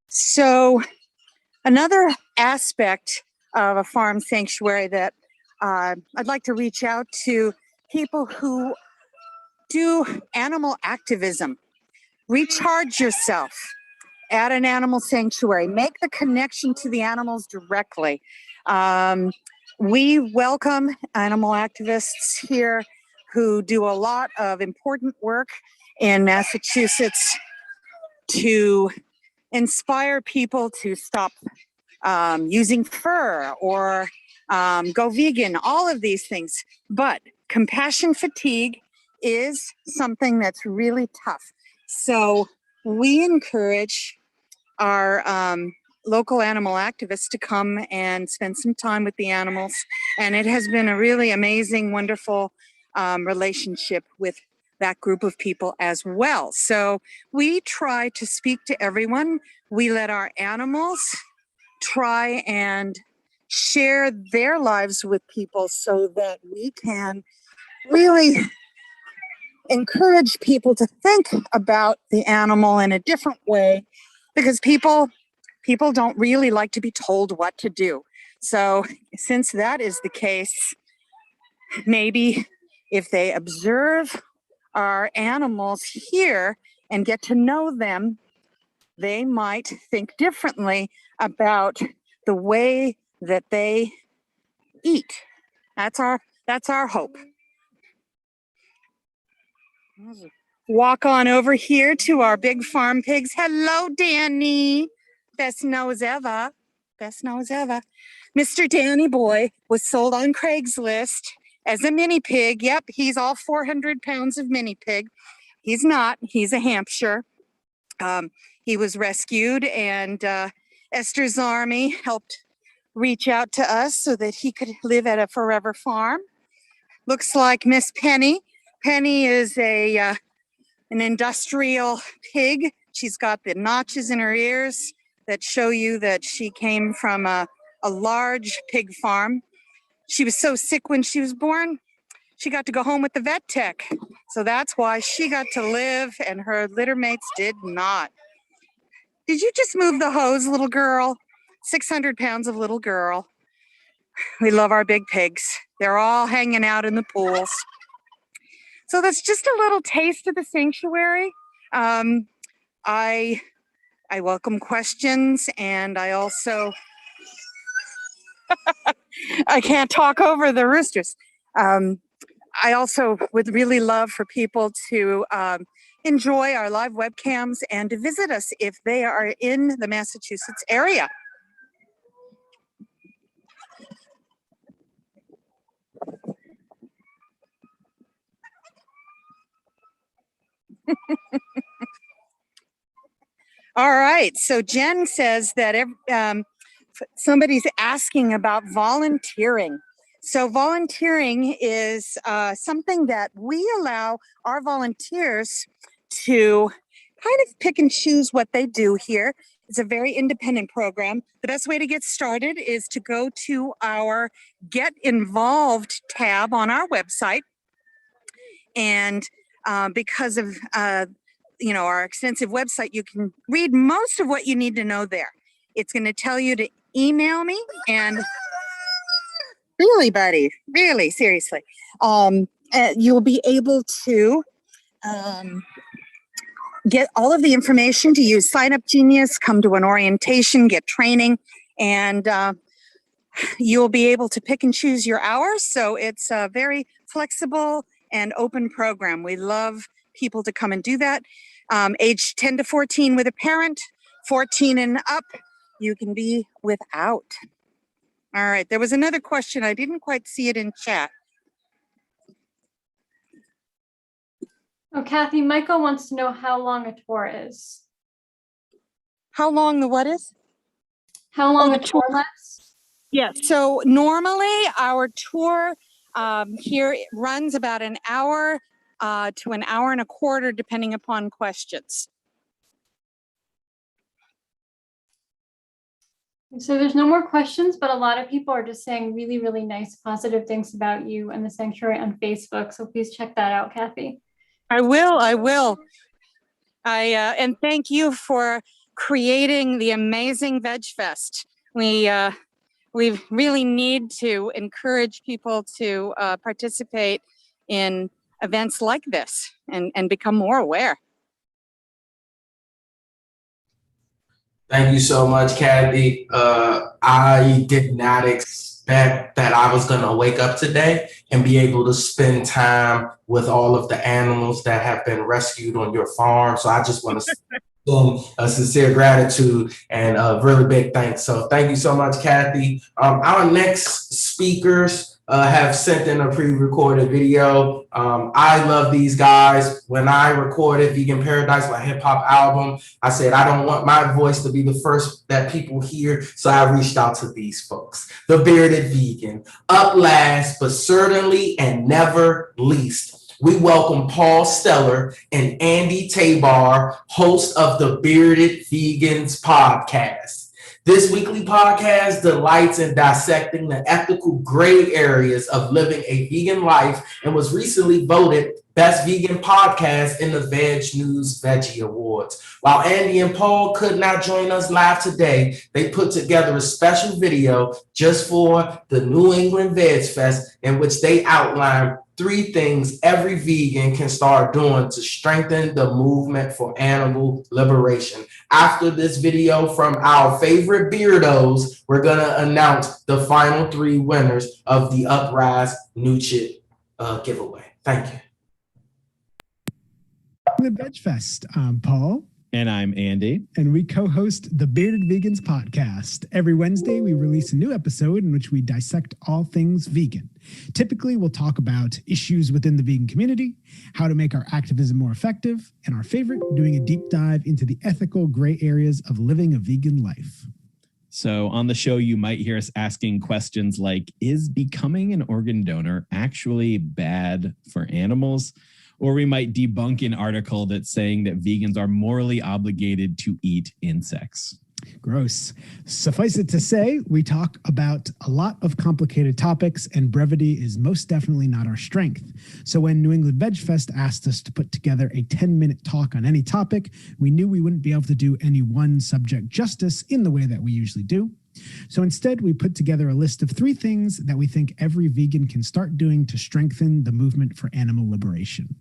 So another aspect of a farm sanctuary that I'd like to reach out to people who do animal activism. Recharge yourself at an animal sanctuary. Make the connection to the animals directly. We welcome animal activists here who do a lot of important work in Massachusetts to inspire people to stop using fur or go vegan, all of these things. But compassion fatigue is something that's really tough. So we encourage our local animal activists to come and spend some time with the animals. And it has been a really amazing, wonderful relationship with that group of people as well. So we try to speak to everyone. We let our animals try and share their lives with people so that we can really encourage people to think about the animal in a different way, because people don't really like to be told what to do. So since that is the case, maybe if they observe our animals here and get to know them, they might think differently about the way that they eat. That's our hope. Walk on over here to our big farm pigs. Hello, Danny. Best nose ever. Best nose ever. Mr. Danny Boy was sold on Craigslist as a mini pig. Yep, he's all 400 pounds of mini pig. He's not. He's a Hampshire. He was rescued, and Esther's Army helped reach out to us so that he could live at a forever farm. Looks like Miss Penny. Penny is an industrial pig. She's got the notches in her ears that show you that she came from a large pig farm. She was so sick when she was born, she got to go home with the vet tech. So that's why she got to live and her litter mates did not. Did you just move the hose, little girl? 600 pounds of little girl. We love our big pigs. They're all hanging out in the pools. So that's just a little taste of the sanctuary. I welcome questions, and I also I can't talk over the roosters. I also would really love for people to enjoy our live webcams and to visit us if they are in the Massachusetts area. All right, so Jen says that somebody's asking about volunteering. So volunteering is something that we allow our volunteers to kind of pick and choose what they do here. It's a very independent program. The best way to get started is to go to our Get Involved tab on our website. And because of our extensive website, you can read most of what you need to know there. It's going to tell you to email me, and really, buddy, really, seriously, you'll be able to get all of the information to use Sign Up Genius, come to an orientation, get training, and you'll be able to pick and choose your hours. So it's a very flexible and open program. We love people to come and do that. Age 10 to 14 with a parent, 14 and up, you can be without. All right, there was another question. I didn't quite see it in chat. Oh, Kathy, Michael wants to know how long a tour is. How long the what is? How long a tour lasts? Yeah, so normally our tour here runs about an hour to an hour and a quarter, depending upon questions. So there's no more questions, but a lot of people are just saying really, really nice, positive things about you and the sanctuary on Facebook. So please check that out, Kathy. I will. And thank you for creating the amazing VegFest. We really need to encourage people to participate in events like this and become more aware. Thank you so much, Kathy. I did not expect that I was going to wake up today and be able to spend time with all of the animals that have been rescued on your farm. So I just want to send a sincere gratitude and a really big thanks. So thank you so much, Kathy. Our next speakers have sent in a pre-recorded video. I love these guys. When I recorded Vegan Paradise, my hip hop album, I said, I don't want my voice to be the first that people hear. So I reached out to these folks. The Bearded Vegan. Up last, but certainly and never least, we welcome Paul Stellar and Andy Tabar, host of the Bearded Vegans podcast. This weekly podcast delights in dissecting the ethical gray areas of living a vegan life and was recently voted Best Vegan Podcast in the Veg News Veggie Awards. While Andy and Paul could not join us live today, they put together a special video just for the New England VegFest in which they outline 3 things every vegan can start doing to strengthen the movement for animal liberation. After this video from our favorite beardos, we're going to announce the final 3 winners of the Uprise New Chip giveaway. Thank you. The VegFest. I'm Paul. And I'm Andy. And we co-host the Bearded Vegans podcast. Every Wednesday, we release a new episode in which we dissect all things vegan. Typically, we'll talk about issues within the vegan community, how to make our activism more effective, and our favorite, doing a deep dive into the ethical gray areas of living a vegan life. So on the show, you might hear us asking questions like, is becoming an organ donor actually bad for animals? Or we might debunk an article that's saying that vegans are morally obligated to eat insects. Gross. Suffice it to say, we talk about a lot of complicated topics, and brevity is most definitely not our strength. So when New England VegFest asked us to put together a 10-minute talk on any topic, we knew we wouldn't be able to do any one subject justice in the way that we usually do. So instead, we put together a list of 3 things that we think every vegan can start doing to strengthen the movement for animal liberation.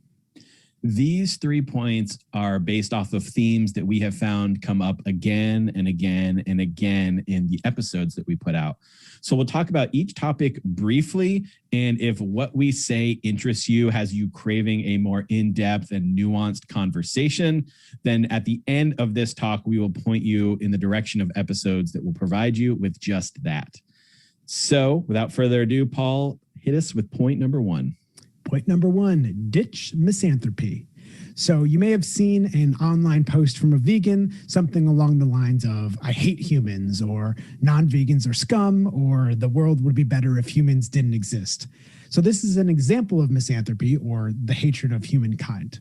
These 3 points are based off of themes that we have found come up again and again and again in the episodes that we put out. So we'll talk about each topic briefly, and if what we say interests you, has you craving a more in-depth and nuanced conversation, then at the end of this talk, we will point you in the direction of episodes that will provide you with just that. So without further ado, Paul, hit us with point number 1. Point number 1, ditch misanthropy. So you may have seen an online post from a vegan, something along the lines of, I hate humans, or non-vegans are scum, or the world would be better if humans didn't exist. So this is an example of misanthropy, or the hatred of humankind.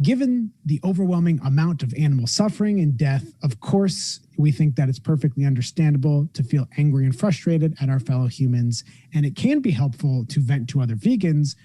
Given the overwhelming amount of animal suffering and death, of course, we think that it's perfectly understandable to feel angry and frustrated at our fellow humans, and it can be helpful to vent to other vegans.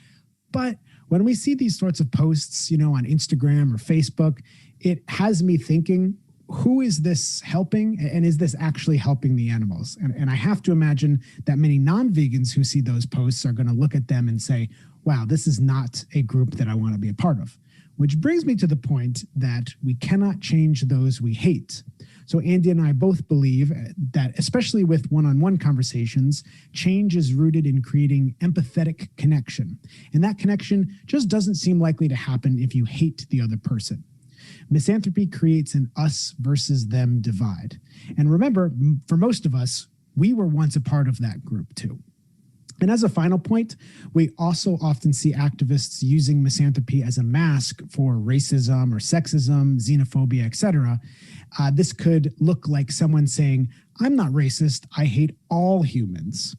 But when we see these sorts of posts, on Instagram or Facebook, it has me thinking, who is this helping? And is this actually helping the animals? And I have to imagine that many non-vegans who see those posts are going to look at them and say, wow, this is not a group that I want to be a part of. Which brings me to the point that we cannot change those we hate. So Andy and I both believe that, especially with one-on-one conversations, change is rooted in creating empathetic connection. And that connection just doesn't seem likely to happen if you hate the other person. Misanthropy creates an us versus them divide. And remember, for most of us, we were once a part of that group too. And as a final point, we also often see activists using misanthropy as a mask for racism or sexism, xenophobia, etc. This could look like someone saying, I'm not racist, I hate all humans.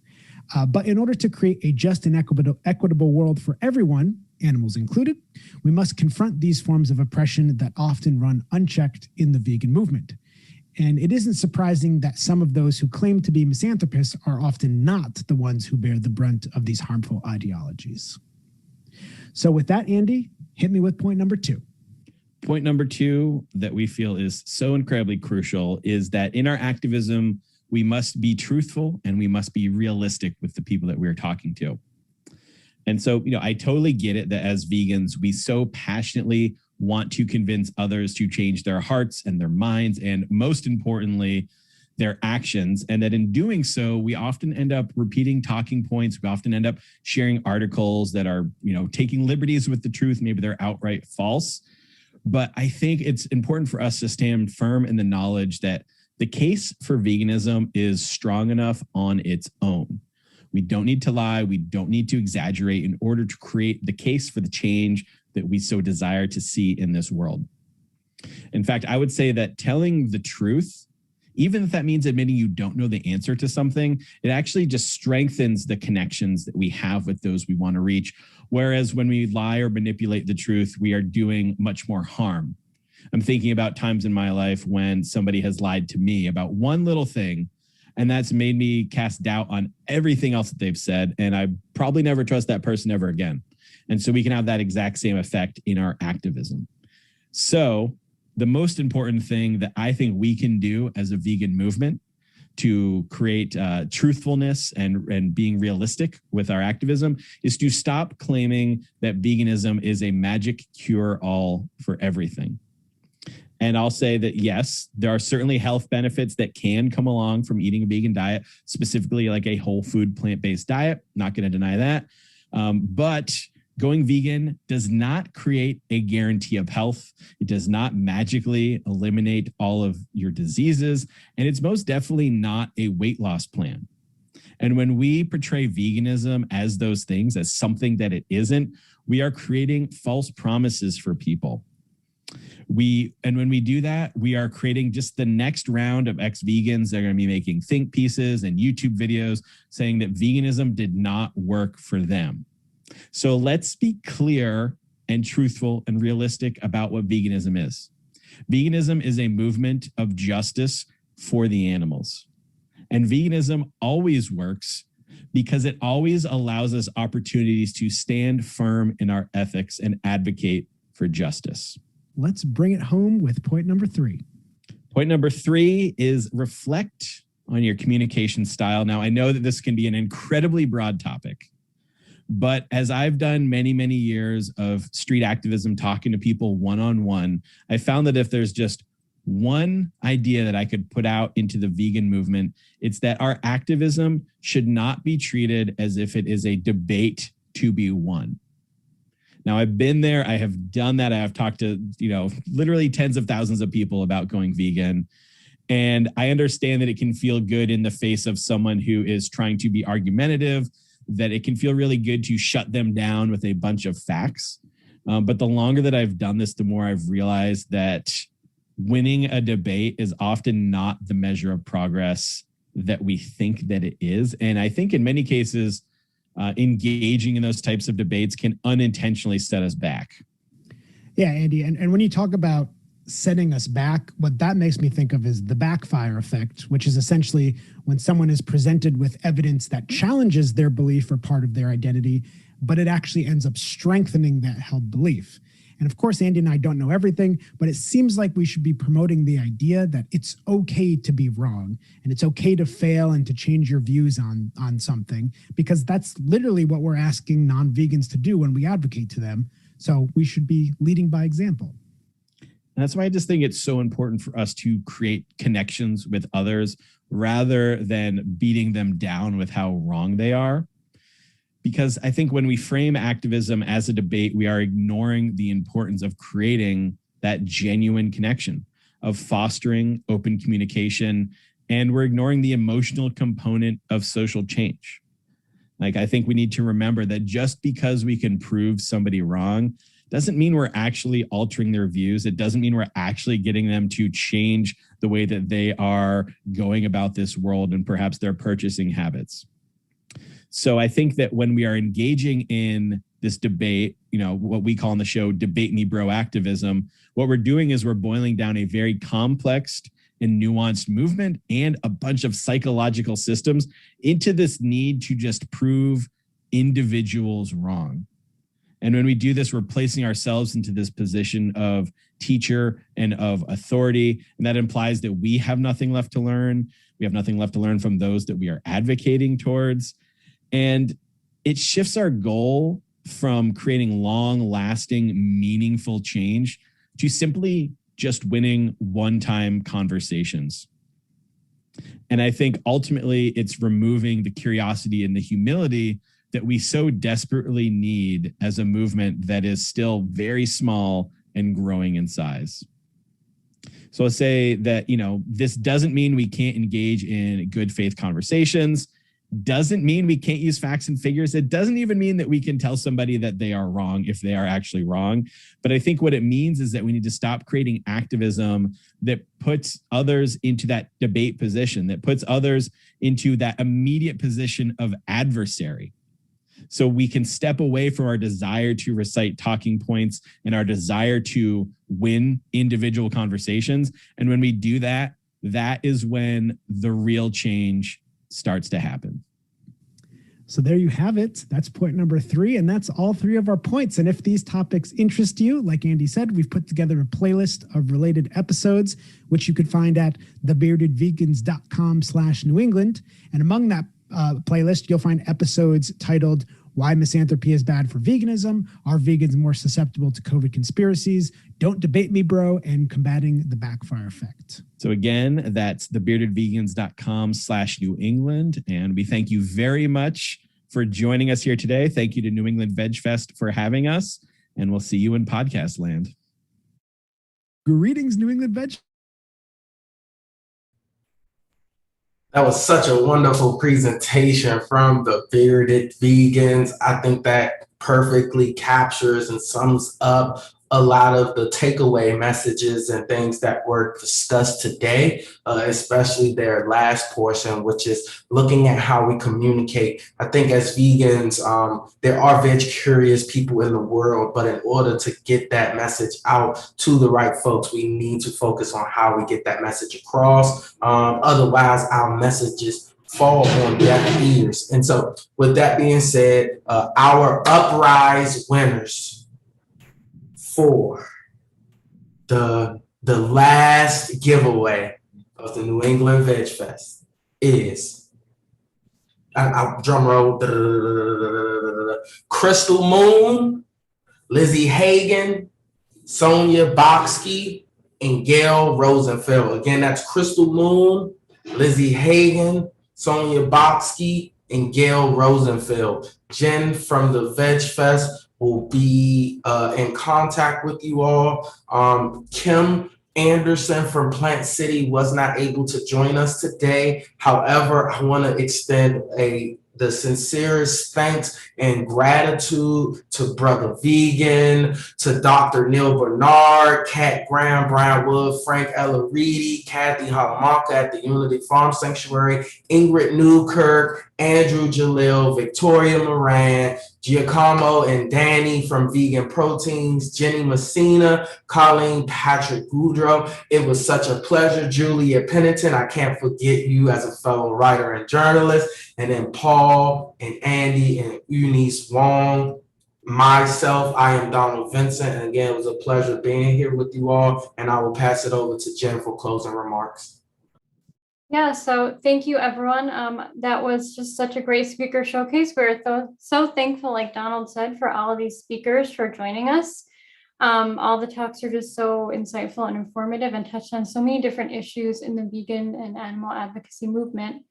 But in order to create a just and equitable world for everyone, animals included, we must confront these forms of oppression that often run unchecked in the vegan movement. And it isn't surprising that some of those who claim to be misanthropists are often not the ones who bear the brunt of these harmful ideologies. So with that, Andy, hit me with point number 2. Point number 2 that we feel is so incredibly crucial is that in our activism, we must be truthful and we must be realistic with the people that we're talking to. And so, I totally get it that as vegans, we so passionately want to convince others to change their hearts and their minds, and most importantly, their actions. And that in doing so, we often end up repeating talking points. We often end up sharing articles that are, taking liberties with the truth. Maybe they're outright false. But I think it's important for us to stand firm in the knowledge that the case for veganism is strong enough on its own. We don't need to lie. We don't need to exaggerate in order to create the case for the change that we so desire to see in this world. In fact, I would say that telling the truth, even if that means admitting you don't know the answer to something, it actually just strengthens the connections that we have with those we want to reach. Whereas when we lie or manipulate the truth, we are doing much more harm. I'm thinking about times in my life when somebody has lied to me about one little thing, and that's made me cast doubt on everything else that they've said. And I probably never trust that person ever again. And so we can have that exact same effect in our activism. So the most important thing that I think we can do as a vegan movement to create truthfulness and being realistic with our activism is to stop claiming that veganism is a magic cure-all for everything. And I'll say that, yes, there are certainly health benefits that can come along from eating a vegan diet, specifically like a whole food plant-based diet. Not going to deny that. But going vegan does not create a guarantee of health. It does not magically eliminate all of your diseases. And it's most definitely not a weight loss plan. And when we portray veganism as those things, as something that it isn't, we are creating false promises for people. And when we do that, we are creating just the next round of ex-vegans that are going to be making think pieces and YouTube videos saying that veganism did not work for them. So let's be clear and truthful and realistic about what veganism is. Veganism is a movement of justice for the animals. And veganism always works because it always allows us opportunities to stand firm in our ethics and advocate for justice. Let's bring it home with point number 3. Point number 3 is reflect on your communication style. Now, I know that this can be an incredibly broad topic, but as I've done many, many years of street activism, talking to people one-on-one, I found that if there's just one idea that I could put out into the vegan movement, it's that our activism should not be treated as if it is a debate to be won. Now, I've been there. I have done that. I have talked to, literally tens of thousands of people about going vegan. And I understand that it can feel good in the face of someone who is trying to be argumentative, that it can feel really good to shut them down with a bunch of facts. But the longer that I've done this, the more I've realized that winning a debate is often not the measure of progress that we think that it is. And I think in many cases, engaging in those types of debates can unintentionally set us back. Yeah, Andy. And when you talk about setting us back, what that makes me think of is the backfire effect, which is essentially when someone is presented with evidence that challenges their belief or part of their identity, but it actually ends up strengthening that held belief. And of course, Andy and I don't know everything, but it seems like we should be promoting the idea that it's okay to be wrong and it's okay to fail and to change your views on something, because that's literally what we're asking non-vegans to do when we advocate to them. So we should be leading by example. And that's why I just think it's so important for us to create connections with others rather than beating them down with how wrong they are. Because I think when we frame activism as a debate, we are ignoring the importance of creating that genuine connection, of fostering open communication, and we're ignoring the emotional component of social change. Like, I think we need to remember that just because we can prove somebody wrong doesn't mean we're actually altering their views. It doesn't mean we're actually getting them to change the way that they are going about this world and perhaps their purchasing habits. So I think that when we are engaging in this debate, what we call on the show, debate me bro activism, what we're doing is we're boiling down a very complex and nuanced movement and a bunch of psychological systems into this need to just prove individuals wrong. And when we do this, we're placing ourselves into this position of teacher and of authority. And that implies that we have nothing left to learn. We have nothing left to learn from those that we are advocating towards. And it shifts our goal from creating long-lasting, meaningful change to simply just winning one-time conversations. And I think ultimately it's removing the curiosity and the humility that we so desperately need as a movement that is still very small and growing in size. So I'll say that, this doesn't mean we can't engage in good faith conversations. Doesn't mean we can't use facts and figures. It doesn't even mean that we can tell somebody that they are wrong if they are actually wrong. But I think what it means is that we need to stop creating activism that puts others into that debate position, that puts others into that immediate position of adversary. So we can step away from our desire to recite talking points and our desire to win individual conversations. And when we do that, that is when the real change starts to happen. So there you have it. That's point number 3. And that's all 3 of our points. And if these topics interest you, like Andy said, we've put together a playlist of related episodes, which you could find at thebeardedvegans.com/New England. And among that playlist, you'll find episodes titled Why Misanthropy is Bad for Veganism, Are Vegans More Susceptible to COVID Conspiracies, Don't Debate Me Bro, and Combating the Backfire Effect. So again, that's thebeardedvegans.com/New England. And we thank you very much for joining us here today. Thank you to New England VegFest for having us, and we'll see you in podcast land. Greetings, New England Veg. That was such a wonderful presentation from the Bearded Vegans. I think that perfectly captures and sums up a lot of the takeaway messages and things that were discussed today, especially their last portion, which is looking at how we communicate. I think as vegans, there are veg curious people in the world, but in order to get that message out to the right folks, we need to focus on how we get that message across. Otherwise, our messages fall on deaf ears. And so with that being said, our uprise winners for the last giveaway of the New England Veg Fest is, drum roll, Crystal Moon, Lizzie Hagan, Sonia Boxkey, and Gail Rosenfeld. Again, that's Crystal Moon, Lizzie Hagan, Sonia Boxkey, and Gail Rosenfeld. Jen from the Veg Fest will be in contact with you all. Kim Anderson from Plant City was not able to join us today. However, I want to extend the sincerest thanks and gratitude to Brother Vegan, to Dr. Neil Bernard, Kat Graham, Brian Wood, Frank Ellaridi, Kathy Halamaka at the Unity Farm Sanctuary, Ingrid Newkirk, Andrew Jalil, Victoria Moran, Giacomo and Danny from Vegan Proteins, Jenny Messina, Colleen Patrick Goudreau. It was such a pleasure. Julia Pennington, I can't forget you as a fellow writer and journalist. And then Paul and Andy and Eunice Wong. Myself, I am Donald Vincent. And again, it was a pleasure being here with you all. And I will pass it over to Jen for closing remarks. Yeah, so thank you, everyone. That was just such a great speaker showcase. We're so thankful, like Donald said, for all of these speakers for joining us. All the talks are just so insightful and informative and touched on so many different issues in the vegan and animal advocacy movement.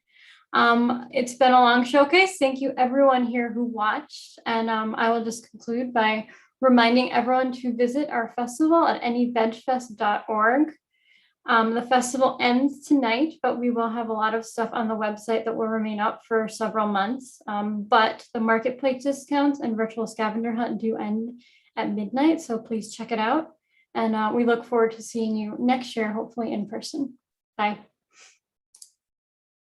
It's been a long showcase. Thank you, everyone here who watched. And I will just conclude by reminding everyone to visit our festival at anyvegfest.org. The festival ends tonight, but we will have a lot of stuff on the website that will remain up for several months. But the marketplace discounts and virtual scavenger hunt do end at midnight, so please check it out. And we look forward to seeing you next year, hopefully in person. Bye.